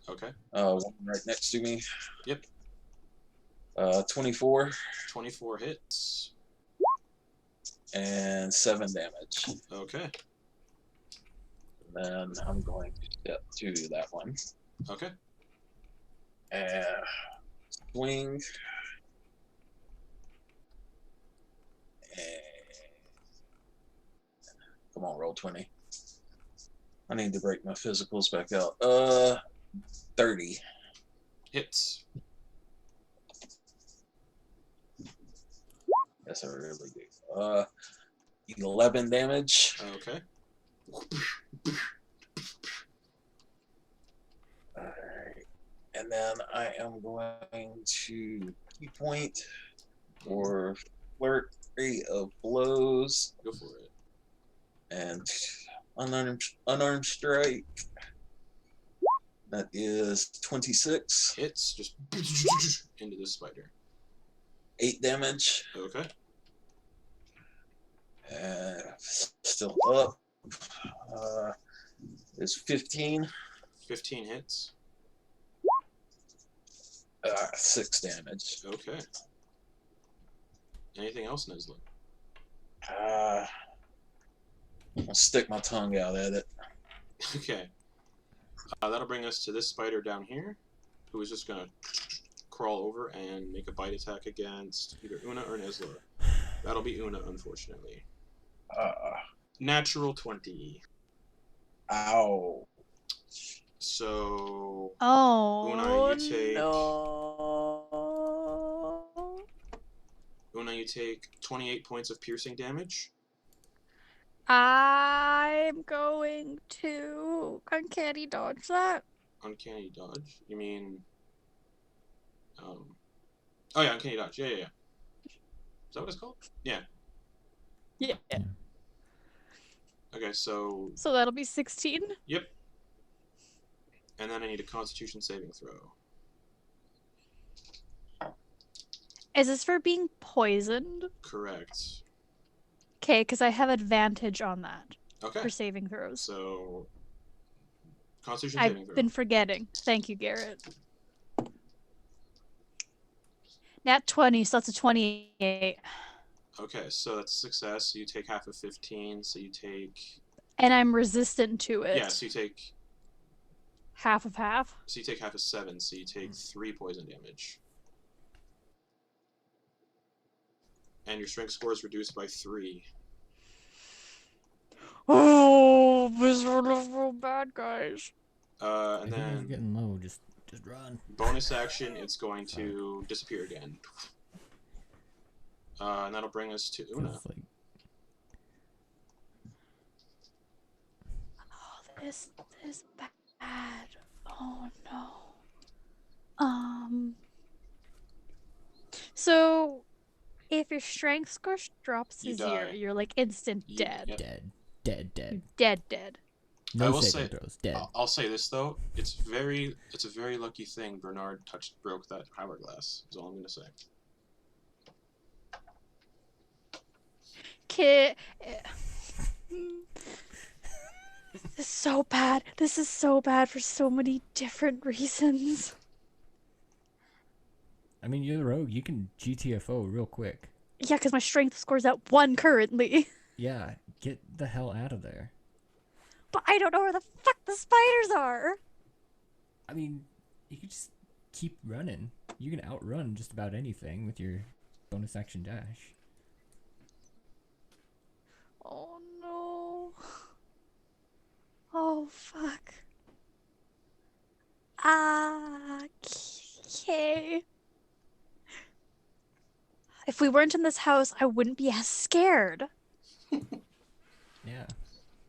Okay. One right next to me. Yep. 24. 24 hits. And 7 damage. Okay. Then I'm going to step to that one. Okay. Swing. Come on, roll 20. I need to break my physicals back out. 30. Hits. That's a really good. 11 damage. Okay. then I am going to key point or flurry of blows Go for it. and unarmed strike. That is 26, Hits just into the spider. 8 damage. Okay. Still up. Is 15. 15 hits. 6 damage. Okay. Anything else, Nesla? I'll stick my tongue out at it. Okay. That'll bring us to this spider down here, who is just gonna crawl over and make a bite attack against either Una or Nesla. That'll be Una, unfortunately. Natural 20. Ow. So Oh, Una, you take no. Una, you take 28 points of piercing damage. I'm going to uncanny dodge that. Uncanny dodge. You mean? Oh yeah, uncanny dodge. Yeah. Is that what it's called? Yeah. Yeah. Okay, so So that'll be 16. yep. And then I need a Constitution saving throw. Is this for being poisoned? Correct. Okay, because I have advantage on that Okay. for saving throws. So Constitution saving I've throw. been forgetting. Thank you, Garrett. Nat 20, so that's a 28. Okay, so that's a success. So you take half of 15. So you take And I'm resistant to it. yeah. So you take Half of half. half of 7. So you take 3 poison damage. And your strength score is reduced by 3. Oh, these are real bad guys. And I think he's then getting low. Just run. bonus action, it's going to disappear again. And that'll bring us to Una. Feels like Oh, this is bad. Oh no. So if your strength score drops to You 0, die. you're like instant You- dead. yep. dead. Dead. No I will saving say- throws. Dead. I'll say this though, it's a very lucky thing Bernard broke that hourglass. Is all I'm gonna say. Kid. This is so bad. This is so bad for so many different reasons. I mean, you're the rogue. You can GTFO real quick. Yeah, because my strength score's at 1 currently. Yeah, get the hell out of there. But I don't know where the fuck the spiders are. I mean, you could just keep running. You can outrun just about anything with your bonus action dash. Oh no. Oh fuck. Okay. If we weren't in this house, I wouldn't be as scared. Yeah.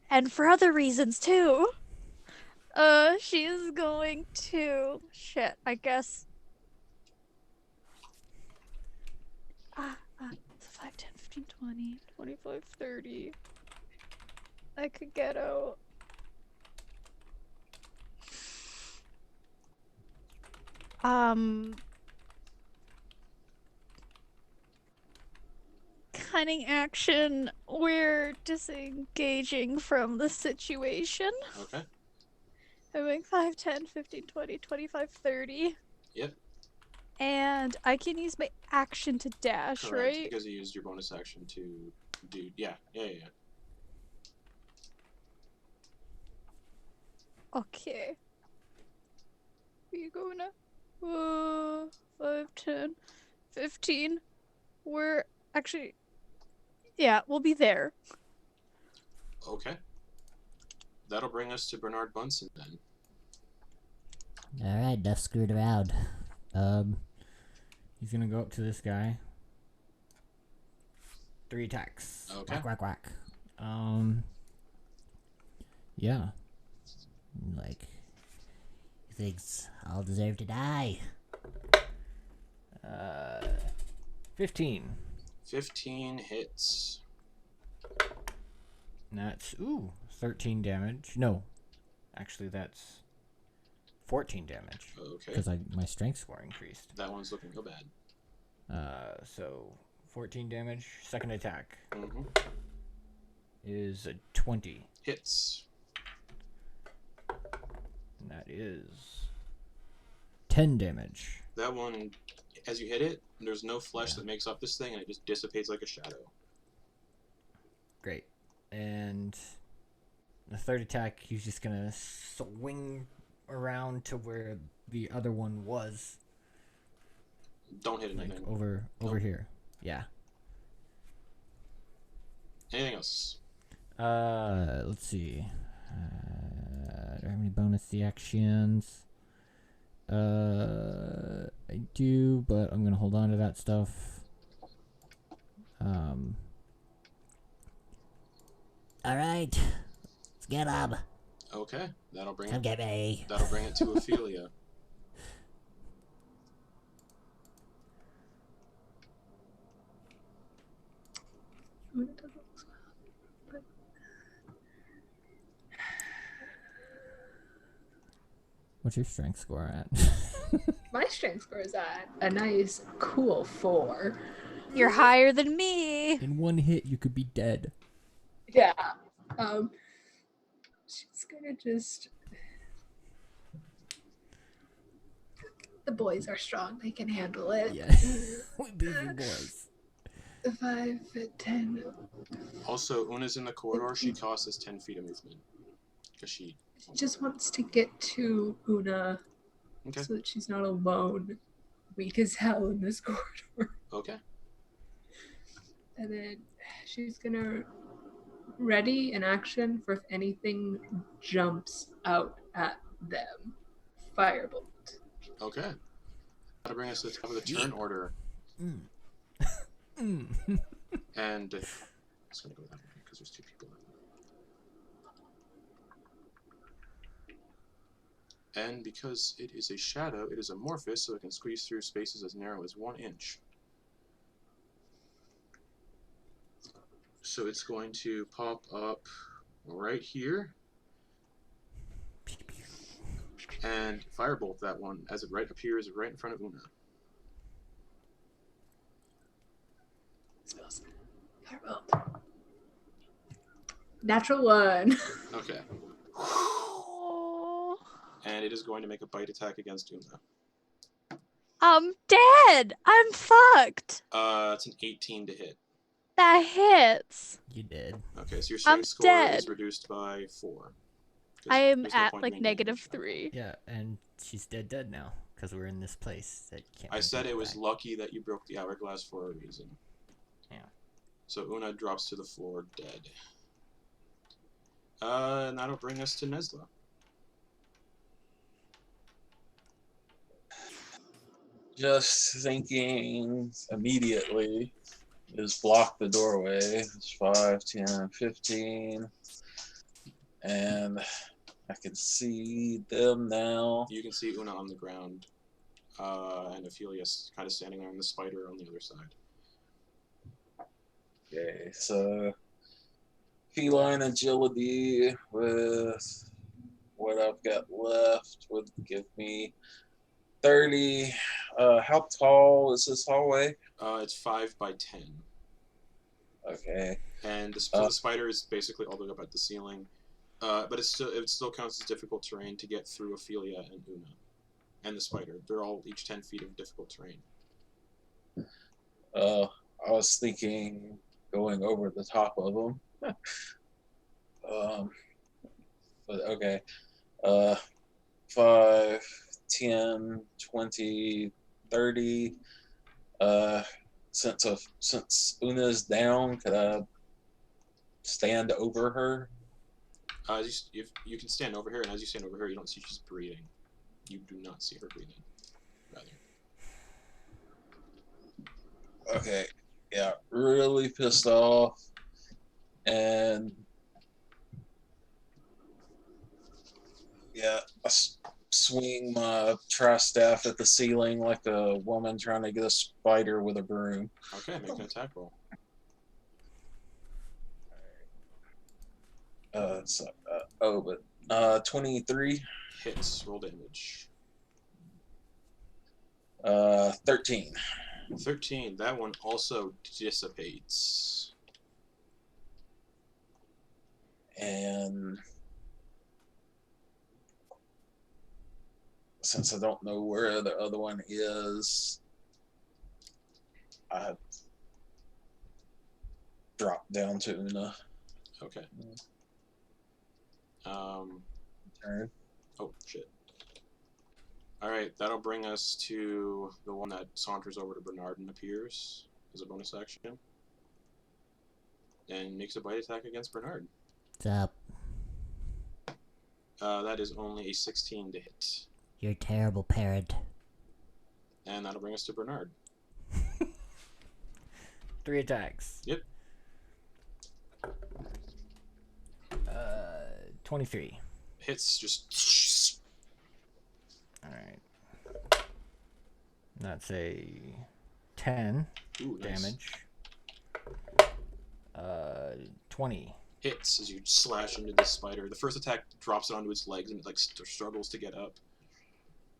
And for other reasons too. She's going to shit, I guess. 5, 10, 15, 20, 25, 30. I could get out. Cunning action. We're disengaging from the situation. Okay. I'm going 5, 10, 15, 20, 25, 30. Yep. And I can use my action to dash, Correct. right? Because you used your bonus action to do. Yeah. Okay. We gonna 5, 10, 15. We're actually, yeah, we'll be there. Okay. That'll bring us to Bernard Bunsen then. Alright, enough screwed around. He's gonna go up to this guy. 3 attacks. Okay. Whack. Yeah. Like, thinks I'll deserve to die. 15. 15 hits. And that's 13 damage. No, actually that's 14 damage Okay. because my strength score increased. That one's looking real bad. So 14 damage. Second attack Mm-hmm. is a 20, Hits. and that is 10 damage. That one, as you hit it, there's no flesh that makes up this thing, and it just dissipates like a shadow. Great. And the third attack, he's just gonna swing around to where the other one was, Don't hit like anything. over here. Yeah. Anything else? Let's see. Do I have any bonus actions? I do, but I'm gonna hold on to that stuff. All right, let's get up. Okay, that'll bring Come it. get me. That'll bring it to Ophelia. Una doesn't look so well, What's your strength score at? but my strength score is at a nice cool 4. You're higher than me. In one hit, you could be dead. Yeah. She's gonna just. The boys are strong. They can handle it. Yeah. We busy boys. 5, 10. Also, Una's in the corridor. She costs us 10 feet of movement. Because she... She just wants to get to Una Okay. so that she's not alone, weak as hell in this corridor. Okay. And then she's gonna ready an action for if anything jumps out at them. Firebolt. Okay. That'll bring us to the top of the turn order. Mm. And... I'm just going to go that way because there's 2 people left. And because it is a shadow, it is amorphous, so it can squeeze through spaces as narrow as 1 inch. So it's going to pop up right here and firebolt that one as it appears right in front of Una. Spells. Firebolt. Natural 1. Okay. Oh, And it is going to make a bite attack against Una. I'm dead. I'm fucked. It's an 18 to hit. That hits. You did. Okay, so your I'm strength score is dead. reduced by 4. I am There's no at point like being negative damaged. -3. Yeah, and she's dead now because we're in this place that can't. I be said brought it was back. lucky that you broke the hourglass for a reason. Yeah. So Una drops to the floor dead. And that'll bring us to Nesla. Just thinking immediately is block the doorway. It's 5, 10, 15. And I can see them now. You can see Una on the ground. And Ophelia's kind of standing there, and the spider on the other side. Okay, so feline agility with what I've got left would give me 30. How tall is this hallway? It's 5 by 10. Okay. And the spider is basically all the way up at the ceiling. But it still counts as difficult terrain to get through Ophelia and Una. And the spider. They're all each 10 feet of difficult terrain. I was thinking going over the top of them. But okay. 5, 10, 20, 30. Since Una's down, could I stand over her? If you can stand over here, and as you stand over her, you don't see she's breathing. You do not see her breathing, rather. Okay, yeah, really pissed off, and yeah, I swing my tri-staff at the ceiling like a woman trying to get a spider with a broom. Okay, make an attack roll. But 23, Hits. Roll damage. 13. 13. That one also dissipates. And since I don't know where the other one is, I dropped down to Una. Okay. Turn. Oh, shit. Alright, that'll bring us to the one that saunters over to Bernard and appears as a bonus action. And makes a bite attack against Bernard. What's up? That is only a 16 to hit. You're a terrible parent. And that'll bring us to Bernard. 3 attacks. Yep. 23. Hits just... Alright. That's a 10 Ooh, nice. damage. 20. Hits as you slash into this spider. The first attack drops it onto its legs and it like struggles to get up.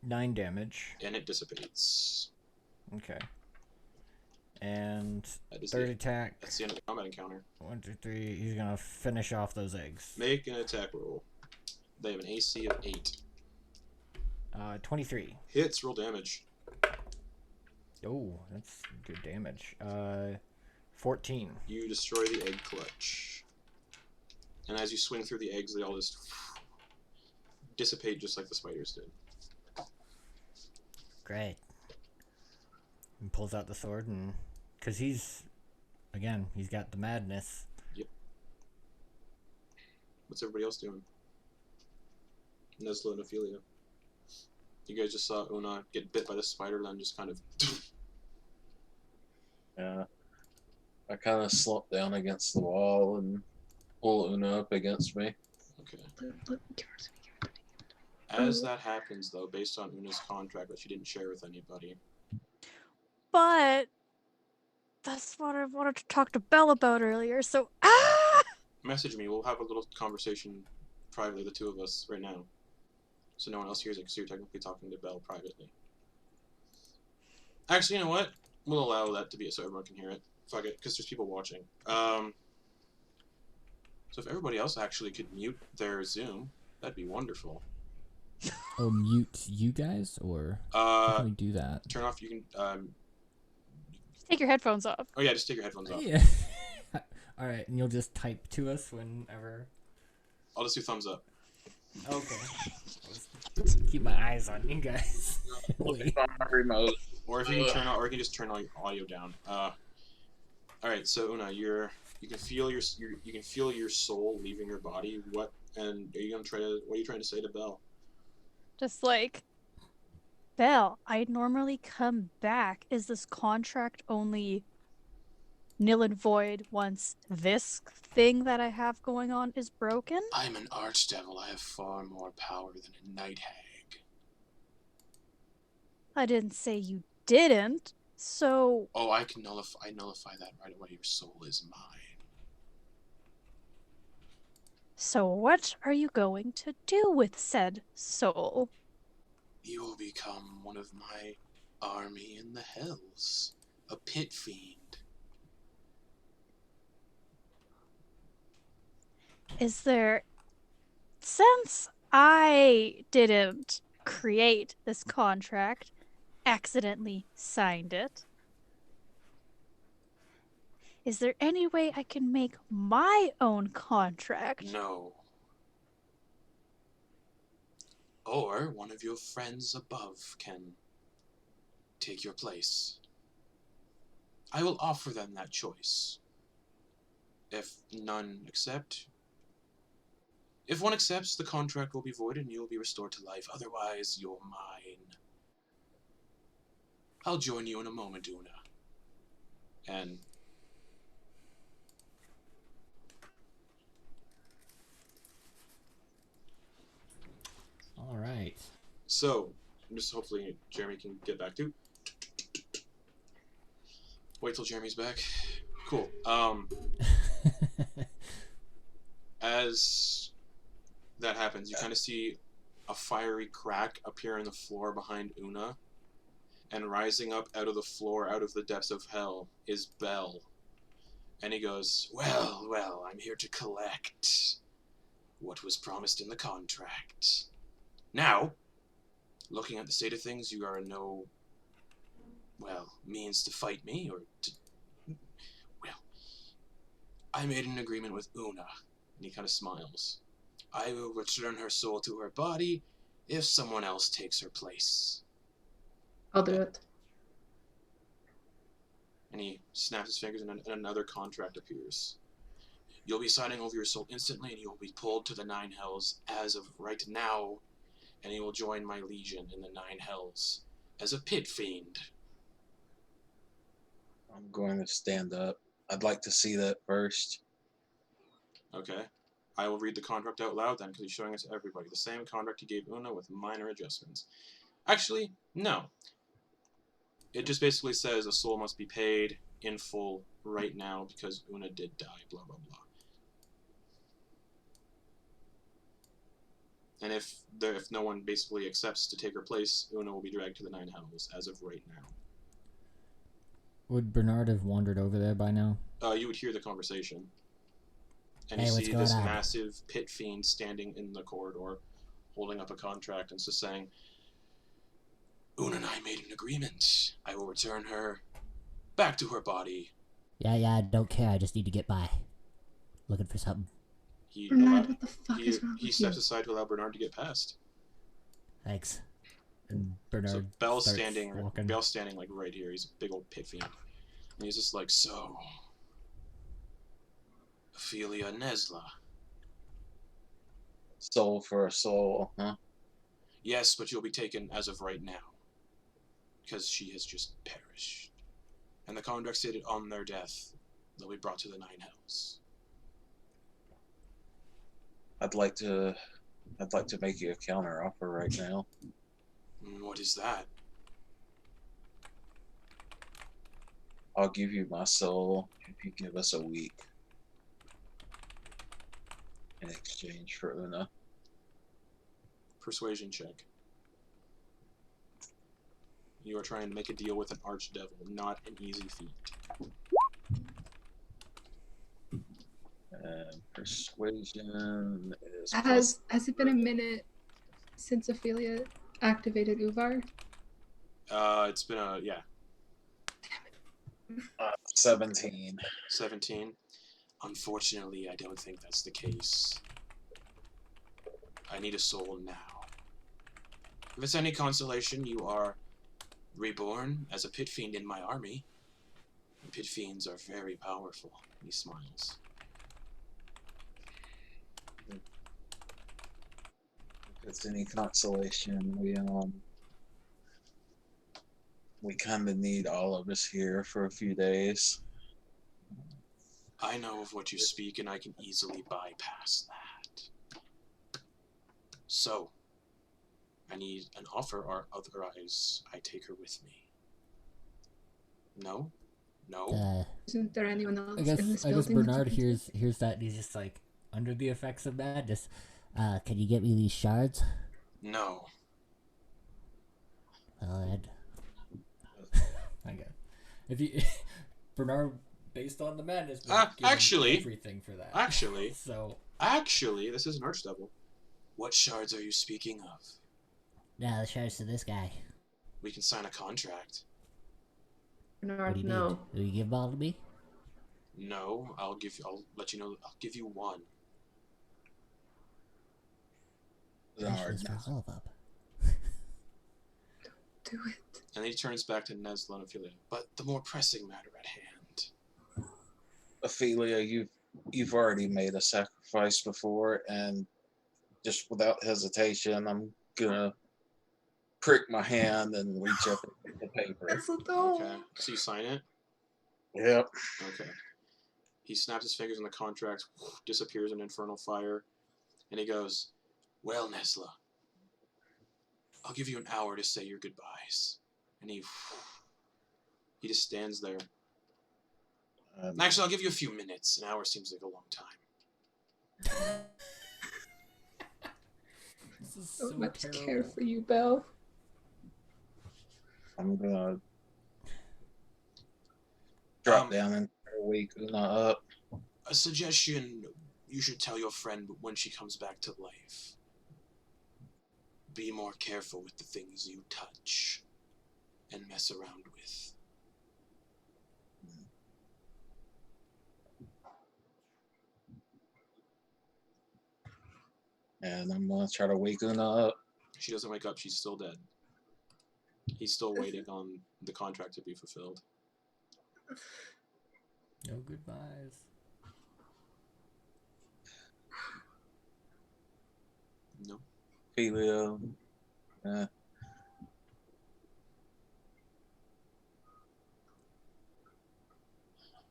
9 damage. And it dissipates. Okay. And That is third the, attack. That's the end of the combat encounter. 1, 2, 3. He's gonna finish off those eggs. Make an attack roll. They have an AC of 8. 23. Hits, roll damage. Oh, that's good damage. 14. You destroy the egg clutch. And as you swing through the eggs, they all just dissipate just like the spiders did. Great. And pulls out the sword and... Because he's got the madness. Yep. What's everybody else doing? Nesla and Ophelia. You guys just saw Una get bit by the spider, then just kind of... Yeah. I kind of slumped down against the wall and pull Una up against me. Okay. Give her to me, give her to me. As that happens, though, based on Una's contract that she didn't share with anybody, But that's what I wanted to talk to Belle about earlier, so message me. We'll have a little conversation privately, the two of us, right now. So no one else hears it, because you're technically talking to Belle privately. Actually, you know what? We'll allow that to be so everyone can hear it. Fuck it, because there's people watching. So if everybody else actually could mute their Zoom, that'd be wonderful. Oh, mute you guys, or how can we do that? Turn off, you can, take your headphones off. oh yeah, just take your headphones off. Yeah. Alright, and you'll just type to us whenever... I'll just do thumbs up. Okay. Keep my eyes on you guys. Looking on my remote. Or if you can turn on, or you can just turn all your audio down. Alright, so Una, you can feel your soul leaving your body. What are you trying to say to Belle? Just like, Belle, I normally come back. Is this contract only nil and void once this thing that I have going on is broken? I'm an archdevil. I have far more power than a night hag. I didn't say you didn't, so... Oh, I nullify that right away. Your soul is mine. So what are you going to do with said soul? You will become one of my army in the hells. A pit fiend. Is there... Since I didn't create this contract, accidentally signed it, is there any way I can make my own contract? No. Or one of your friends above can take your place. I will offer them that choice. If none accept... If one accepts, the contract will be voided and you will be restored to life. Otherwise, you're mine. I'll join you in a moment, Una. And... All right. So, just hopefully Jeremy can get back to. Wait till Jeremy's back. Cool. As that happens, you kind of see a fiery crack appear in the floor behind Una, and rising up out of the floor, out of the depths of hell, is Bell. And he goes, well, well, I'm here to collect what was promised in the contract. Now, looking at the state of things, you are no, well, means to fight me, or to... Well, I made an agreement with Una, and he kind of smiles. I will return her soul to her body if someone else takes her place. I'll do it. And he snaps his fingers, and another contract appears. You'll be signing over your soul instantly, and you will be pulled to the Nine Hells as of right now, and you will join my legion in the Nine Hells as a pit fiend. I'm going to stand up. I'd like to see that first. Okay. I will read the contract out loud then, because he's showing it to everybody. The same contract he gave Una with minor adjustments. Actually, no. It just basically says a soul must be paid in full right now because Una did die, blah, blah, blah. And if no one basically accepts to take her place, Una will be dragged to the Nine Hells as of right now. Would Bernard have wandered over there by now? You would hear the conversation. And Hey, you what's see going this on? massive pit fiend standing in the corridor, holding up a contract and just saying, Una and I made an agreement. I will return her back to her body. Yeah, I don't care. I just need to get by. Looking for something. Bernard, what the fuck is wrong He with steps you? aside to allow Bernard to get past. Thanks. And Bernard So Bell's starts standing walking. like right here. He's a big old pit fiend. And he's just like, so, Ophelia Nesla. Soul for a soul, huh? Yes, but you'll be taken as of right now. Because she has just perished. And the contract stated on their death, they'll be brought to the Nine Hells. I'd like to make you a counter offer right now. What is that? I'll give you my soul if you give us a week in exchange for Una. Persuasion check. You are trying to make a deal with an archdevil, not an easy feat. And persuasion is Has it been a minute since Ophelia activated Uvar? It's been a, yeah, 17. 17. Unfortunately, I don't think that's the case. I need a soul now. If it's any consolation, you are reborn as a pit fiend in my army. And pit fiends are very powerful. He smiles. If it's any consolation, we kind of need all of us here for a few days. I know of what you speak, and I can easily bypass that. So, I need an offer, or otherwise I take her with me. No? No? Isn't there anyone else I in guess this building? that you Bernard can take? hears that and he's just like under the effects of madness. Can you get me these shards? No. Well, Ed. I guess if you Bernard, based on the madness, would give him actually- everything for that. Actually, So this is an archdevil. What shards are you speaking of? Nah, the shards to this guy. We can sign a contract. What do Bernard, you no. need? Will you give them all to me? No, I'll let you know. I'll give you one. Cash this for all of them. Do it. And then he turns back to Nesla and Ophelia. But the more pressing matter at hand. Ophelia, you've already made a sacrifice before, and just without hesitation, I'm gonna prick my hand and reach up and get the paper. Mistletoe. Okay. So you sign it? Yep. Okay. He snaps his fingers on the contract, disappears in infernal fire, and he goes, well, Nesla, I'll give you an hour to say your goodbyes. And he just stands there. Actually, I'll give you a few minutes. An hour seems like a long time. This is So so much terrible. care for you, Belle. I'm gonna drop down and wake Una up. A suggestion: you should tell your friend when she comes back to life. Be more careful with the things you touch and mess around with. And I'm gonna try to wake Una up. She doesn't wake up, she's still dead. He's still waiting on the contract to be fulfilled. No goodbyes. No. Ophelia,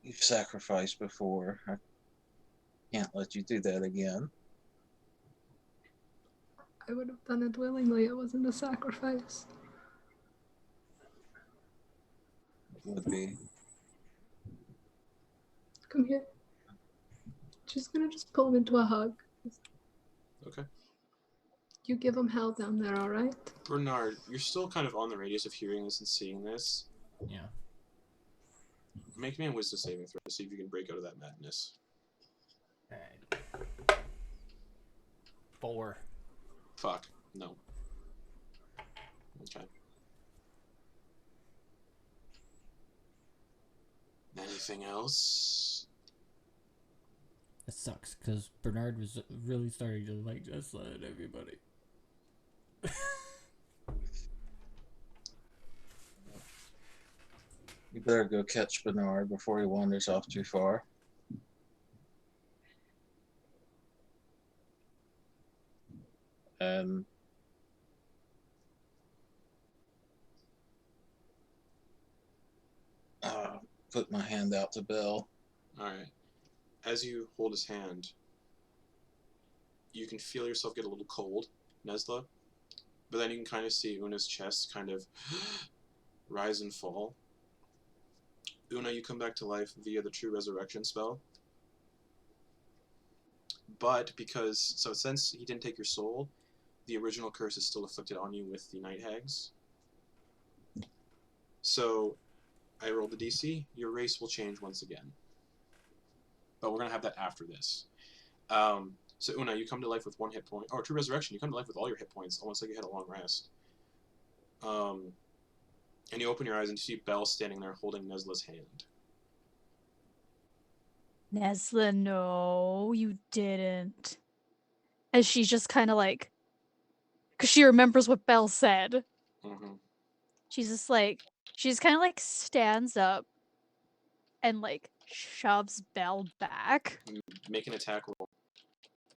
you've sacrificed before. I can't let you do that again. I would have done it willingly. It wasn't a sacrifice. It would be. Come here. She's gonna just pull him into a hug. Okay. You give him hell down there, all right? Bernard, you're still kind of on the radius of hearing this and seeing this. Yeah. Make me a wisdom saving throw to see if you can break out of that madness. Alright. 4. Fuck. No. Okay. Anything else? It sucks because Bernard was really starting to like just let everybody. You better go catch Bernard before he wanders off too far. And put my hand out to Bill. Alright. As you hold his hand, you can feel yourself get a little cold, Nesla. But then you can kind of see Una's chest kind of rise and fall. Una, you come back to life via the True Resurrection spell. But since he didn't take your soul, the original curse is still afflicted on you with the Night Hags. So, I rolled the DC. Your race will change once again. But we're going to have that after this. So, Una, you come to life with 1 hit point. Or True Resurrection, you come to life with all your hit points, almost like you had a long rest. And you open your eyes and you see Belle standing there holding Nesla's hand. Nesla, no, you didn't. As she's just kind of like, because she remembers what Belle said. Mm-hmm. She's just like, she's kind of like stands up and like shoves Belle back. Make an attack roll.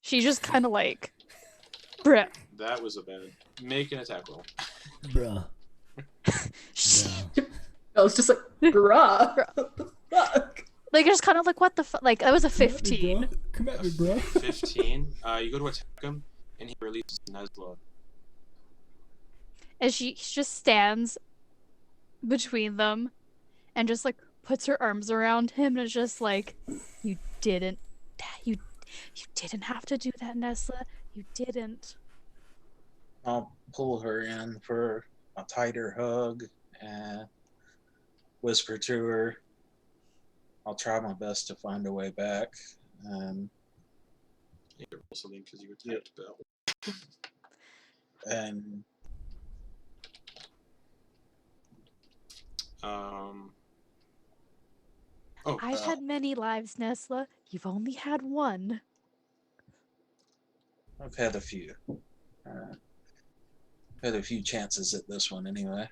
She just kind of like, bruh. That was a bad. Make an attack roll. Bruh. She, I was just like, bruh. What the fuck? like, just kind of like, what the fuck? Like, that was a 15. Come at me, bro. 15. You go to attack him, and he releases Nesla. And she just stands between them and just like puts her arms around him and is just like, you didn't have to do that, Nesla. You didn't. I'll pull her in for a tighter hug and whisper to her. I'll try my best to find a way back. You can roll something because you attacked Belle. And I've had many lives, Nesla. You've only had one. I've had a few. Had a few chances at this one anyway.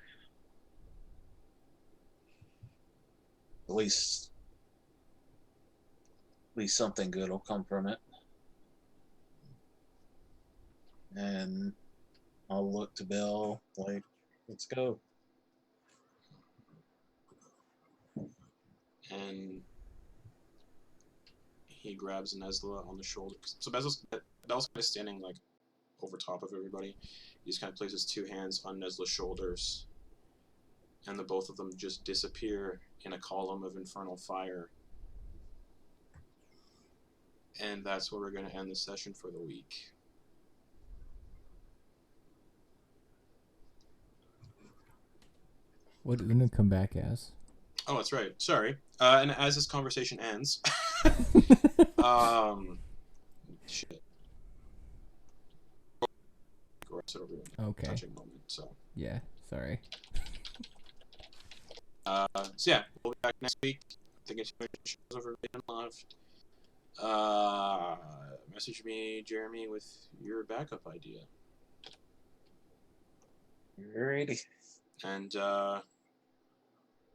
At least something good will come from it. And I'll look to Bill like, let's go. And he grabs Nesla on the shoulder. So Bell's kind of standing like over top of everybody. He just kind of places 2 hands on Nezla's shoulders, and the both of them just disappear in a column of infernal fire. And that's where we're going to end the session for the week. What did Una come back as? Oh, that's right. Sorry. And as this conversation ends, shit. Sort of Okay. touching moment. So Yeah, sorry. so yeah, we'll be back next week. I think it's shows over Ravenloft. Message me, Jeremy, with your backup idea. Alrighty. And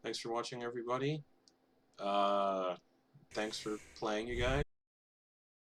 thanks for watching, everybody. Thanks for playing, you guys.